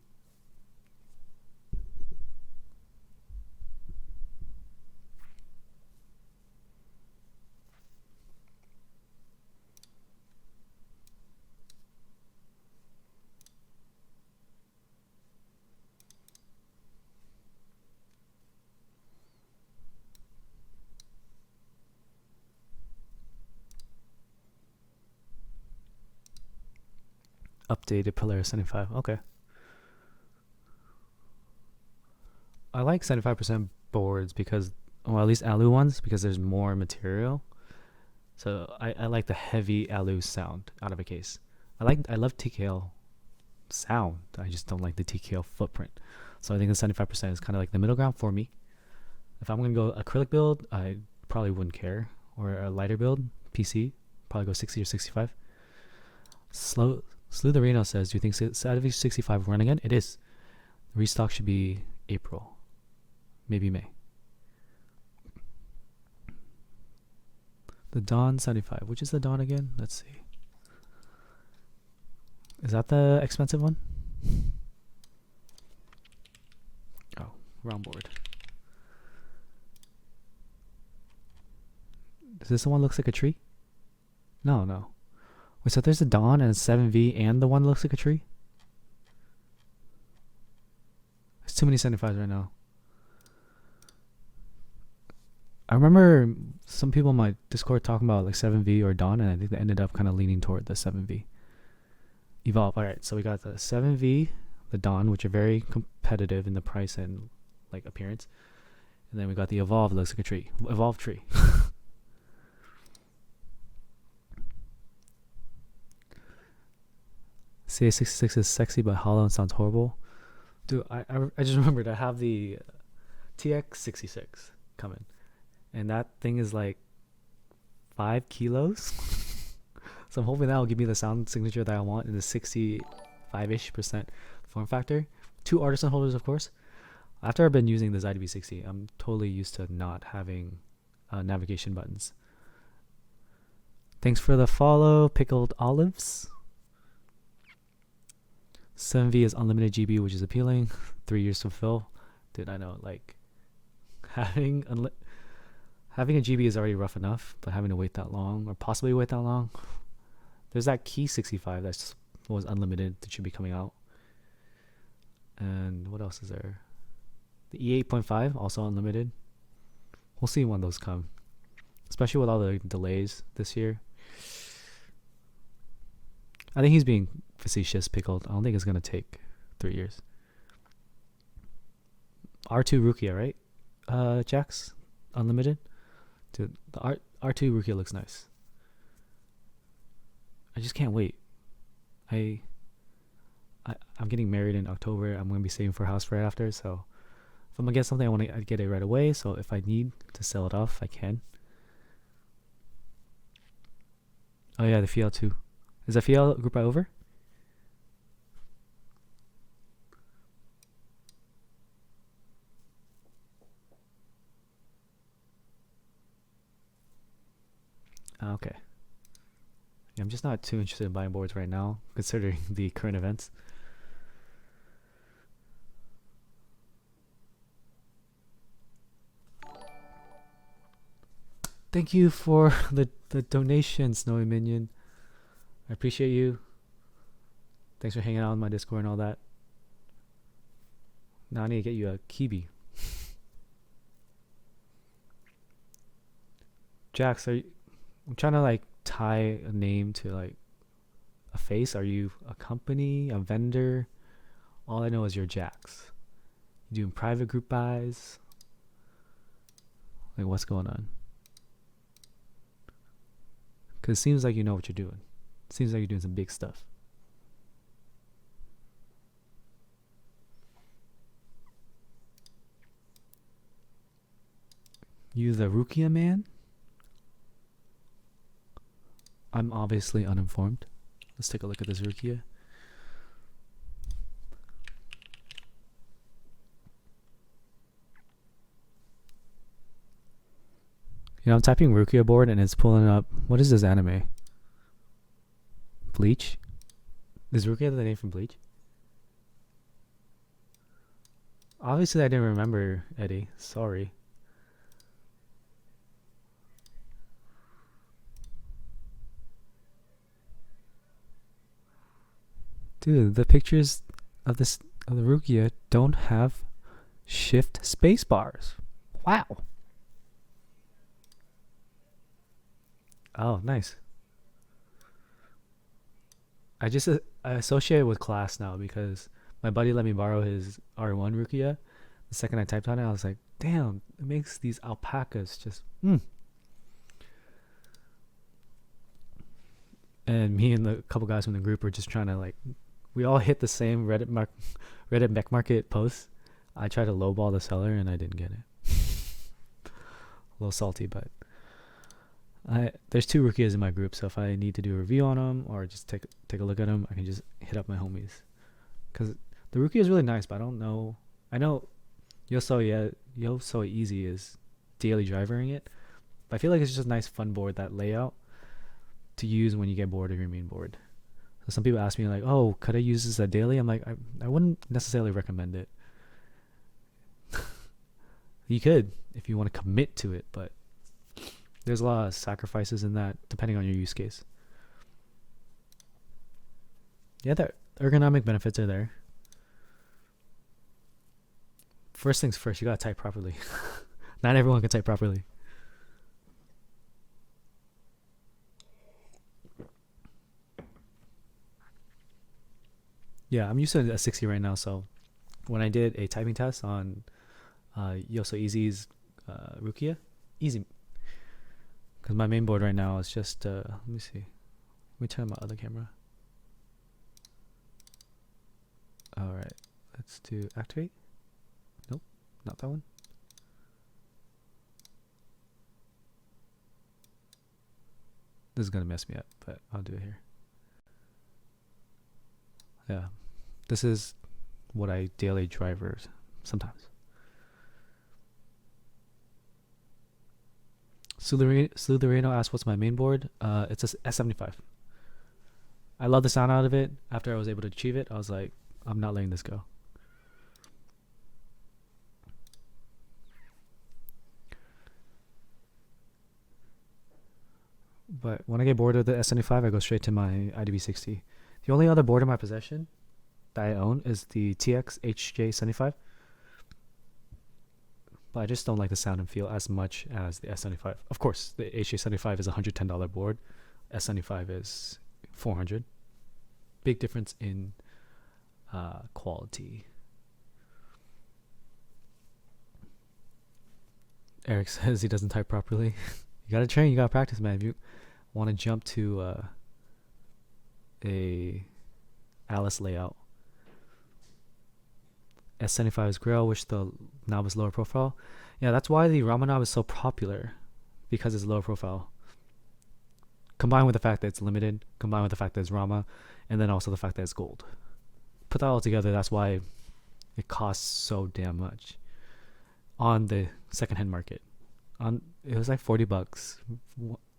Updated Polaris 75. Okay. I like 75% boards because, well, at least alu ones, because there's more material. So I like the heavy alu sound out of a case. I love TKL sound. I just don't like the TKL footprint. So I think the 75% is kind of like the middle ground for me. If I'm gonna go acrylic build, I probably wouldn't care, or a lighter build PC, probably go 60 or 65. Slew the Reno says, do you think IDB60 will run again? It is. Restock should be April, maybe May. The Dawn 75. Which is the Dawn again? Let's see. Is that the expensive one? Oh, round board. Is this the one that looks like a tree? No. Wait, so there's a Dawn and a 7V and the one that looks like a tree? There's too many 75s right now. I remember some people in my Discord talking about like 7V or Dawn, and I think they ended up kind of leaning toward the 7V. Evolve. Alright, so we got the 7V, the Dawn, which are very competitive in the price and like appearance. And then we got the Evolve that looks like a tree. Evolve tree. CA66 is sexy but hollow and sounds horrible. Dude, I just remembered I have the TX66 coming. And that thing is like 5 kilos. So I'm hoping that will give me the sound signature that I want in the 65-ish% form factor. 2 artisan holders, of course. After I've been using this IDB60, I'm totally used to not having navigation buttons. Thanks for the follow, Pickled Olives. 7V is unlimited GB, which is appealing. 3 years to fill. Dude, I know, like, having a GB is already rough enough, but having to wait that long, or possibly wait that long. There's that Key 65 that was unlimited that should be coming out. And what else is there? The E8.5, also unlimited. We'll see when those come. Especially with all the delays this year. I think he's being facetious, Pickled. I don't think it's going to take 3 years. R2 Rukia, right? Jax? Unlimited? Dude, the R2 Rukia looks nice. I just can't wait. I'm getting married in October. I'm going to be saving for a house right after. So if I'm going to get something, I want to get it right away. So if I need to sell it off, I can. Oh yeah, the FIAL 2. Is the FIAL group buy over? Yeah, I'm just not too interested in buying boards right now, considering the current events. Thank you for the donation, Snowy Minion. I appreciate you. Thanks for hanging out on my Discord and all that. Now I need to get you a Kibi. Jax, I'm trying to like tie a name to like a face. Are you a company, a vendor? All I know is you're Jax. You doing private group buys? Like, what's going on? Because it seems like you know what you're doing. It seems like you're doing some big stuff. You the Rukia man? I'm obviously uninformed. Let's take a look at this Rukia. You know, I'm typing Rukia board and it's pulling up. What is this anime? Bleach? Is Rukia the name from Bleach? Obviously, I didn't remember, Eddie. Sorry. Dude, the pictures of the Rukia don't have shift space bars. Wow. Oh, nice. I just I associate it with class now because my buddy let me borrow his R1 Rukia. The second I typed on it, I was like, damn, it makes these alpacas just And me and the couple guys from the group were just trying to like, we all hit the same Reddit mech market post. I tried to lowball the seller and I didn't get it. A little salty, but there's 2 Rukias in my group, so if I need to do a review on them or just take a look at them, I can just hit up my homies. Because the Rukia is really nice, but I don't know. I know Yo So Easy is daily drivering it, but I feel like it's just a nice fun board, that layout to use when you get bored of your main board. So some people ask me like, oh, could I use this at daily? I'm like, I wouldn't necessarily recommend it. You could if you want to commit to it, but there's a lot of sacrifices in that depending on your use case. Yeah, the ergonomic benefits are there. First things first, you gotta type properly. Not everyone can type properly. Yeah, I'm using a 60 right now, so when I did a typing test on Yo So Easy's Rukia, easy. Because my main board right now is just, let me see. Let me turn on my other camera. Alright, let's do activate. Nope, not that one. This is going to mess me up, but I'll do it here. Yeah, this is what I daily drivers sometimes. Slutherino asked what's my main board. It's a S75. I love the sound out of it. After I was able to achieve it, I was like, I'm not letting this go. But when I get bored of the S75, I go straight to my IDB60. The only other board in my possession that I own is the TX HJ75. But I just don't like the sound and feel as much as the S75. Of course, the HJ75 is a $110 board. S75 is $400. Big difference in quality. Eric says he doesn't type properly. You gotta train, you gotta practice, man. If you want to jump to a Alice layout. S75 is Grail, wish the knob is lower profile. Yeah, that's why the Rama knob is so popular, because it's lower profile. Combined with the fact that it's limited, combined with the fact that it's Rama, and then also the fact that it's gold. Put that all together, that's why it costs so damn much on the secondhand market. It was like $40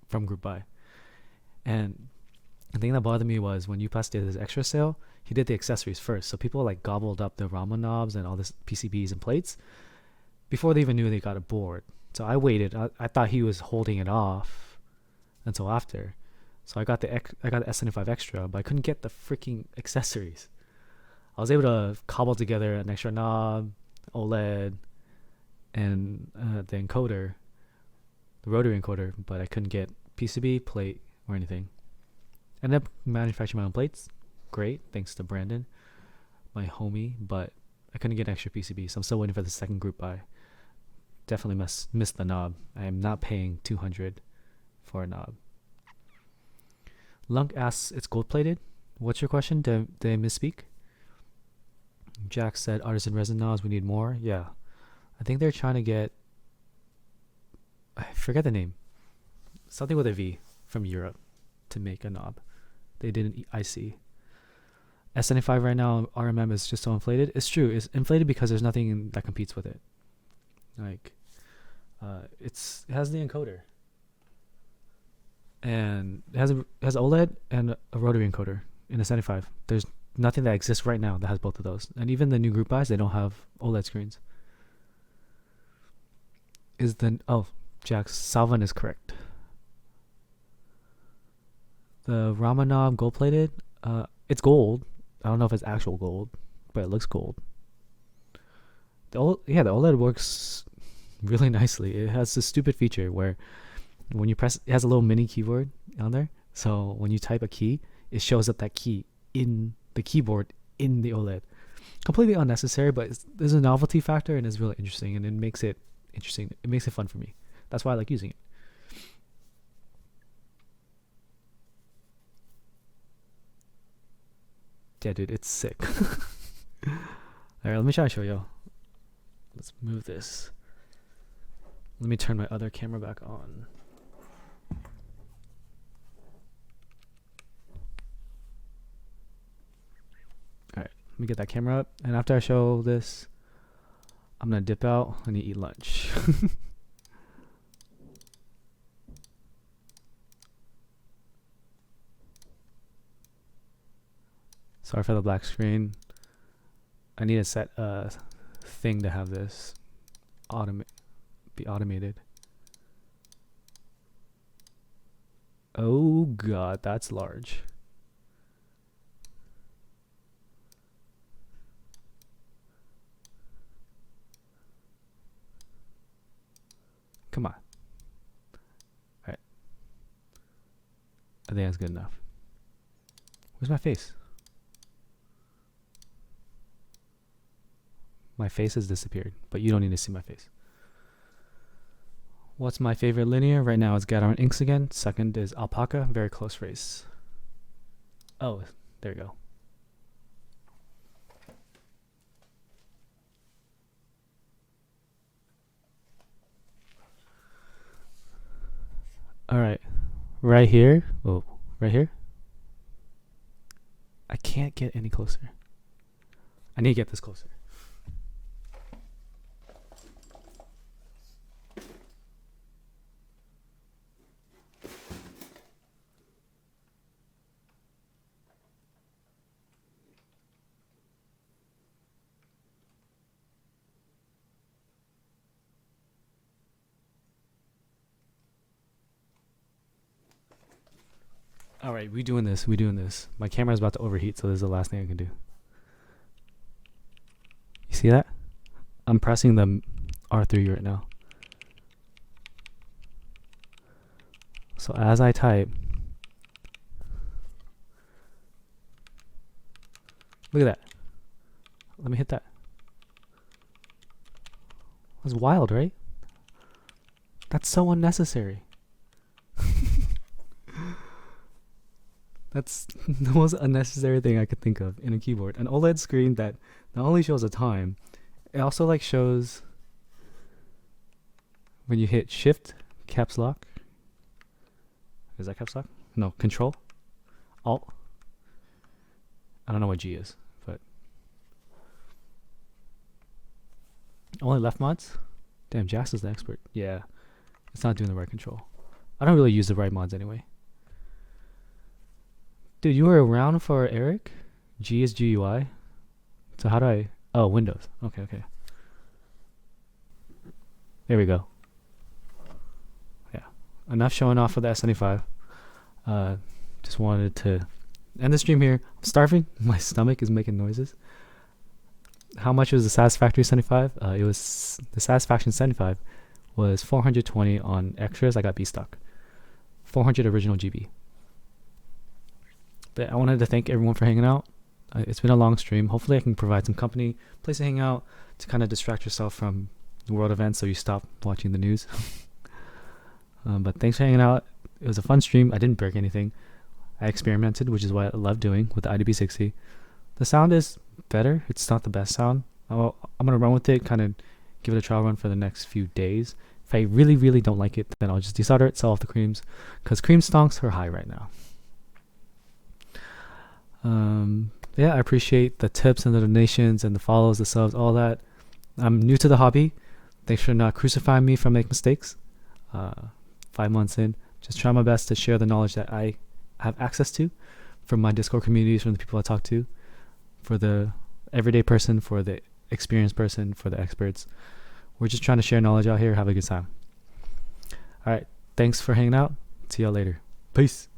from Group Buy, and The thing that bothered me was when UPass did his extra sale, he did the accessories first. So people like gobbled up the Rama knobs and all this PCBs and plates before they even knew they got a board. So I waited. I thought he was holding it off until after. So I got the S75 extra, but I couldn't get the freaking accessories. I was able to cobble together an extra knob, OLED, and the encoder, the rotary encoder, but I couldn't get PCB, plate, or anything. I ended up manufacturing my own plates. Great, thanks to Brandon, my homie, but I couldn't get an extra PCB, so I'm still waiting for the second group buy. Definitely missed the knob. I am not paying $200 for a knob. Lunk asks, it's gold plated? What's your question? Did I misspeak? Jack said, artisan resin knobs, we need more. Yeah. I think they're trying to get, I forget the name. Something with a V from Europe to make a knob. They did an IC. S75 right now, RMM is just so inflated. It's true. It's inflated because there's nothing that competes with it. Like, it has the encoder. And it has OLED and a rotary encoder in a 75. There's nothing that exists right now that has both of those. And even the new group buys, they don't have OLED screens. Jack, Salvan is correct. The Rama knob gold plated, it's gold. I don't know if it's actual gold, but it looks gold. The OLED works really nicely. It has this stupid feature where when you press, it has a little mini keyboard on there. So when you type a key, it shows up that key in the keyboard in the OLED. Completely unnecessary, but there's a novelty factor and it's really interesting, and it makes it interesting. It makes it fun for me. That's why I like using it. Yeah, dude, it's sick. Alright, let me try to show you. Let's move this. Let me turn my other camera back on. Alright, let me get that camera up. And after I show this, I'm gonna dip out. I need to eat lunch. Sorry for the black screen. I need to set a thing to have this be automated. Oh god, that's large. Come on. Alright. I think that's good enough. Where's my face? My face has disappeared, but you don't need to see my face. What's my favorite linear? Right now it's Gathering Inks again. Second is Alpaca. Very close race. Oh, there you go. Alright. Right here. Oh, right here. I can't get any closer. I need to get this closer. Alright, we doing this. My camera's about to overheat, so this is the last thing I can do. You see that? I'm pressing the R3 right now. So as I type, look at that. Let me hit that. That's wild, right? That's so unnecessary. That's the most unnecessary thing I could think of in a keyboard. An OLED screen that not only shows the time, it also like shows when you hit Shift, caps lock. Is that caps lock? No, Control, Alt. I don't know what G is, but only left mods? Damn, Jax is the expert. Yeah, it's not doing the right control. I don't really use the right mods anyway. Dude, you were around for Eric? G is GUI. So how do I... Oh, Windows. Okay, okay. There we go. Yeah. Enough showing off for the S75. Just wanted to end the stream here. I'm starving. My stomach is making noises. How much was the Satisfactory 75? It was... The Satisfaction 75 was 420 on extras. I got B stock. 400 original GB. But I wanted to thank everyone for hanging out. It's been a long stream. Hopefully I can provide some company, place to hang out, to kind of distract yourself from the world events so you stop watching the news. But thanks for hanging out. It was a fun stream. I didn't break anything. I experimented, which is what I love doing with the IDB60. The sound is better. It's not the best sound. I'm going to run with it, kind of give it a trial run for the next few days. If I really, really don't like it, then I'll just desolder it, sell off the creams, because cream stonks are high right now. Yeah, I appreciate the tips and the donations and the follows, the subs, all that. I'm new to the hobby. Thanks for not crucifying me for making mistakes. 5 months in, just trying my best to share the knowledge that I have access to from my Discord communities, from the people I talk to, for the everyday person, for the experienced person, for the experts. We're just trying to share knowledge out here, have a good time. All right, thanks for hanging out. See y'all later. Peace.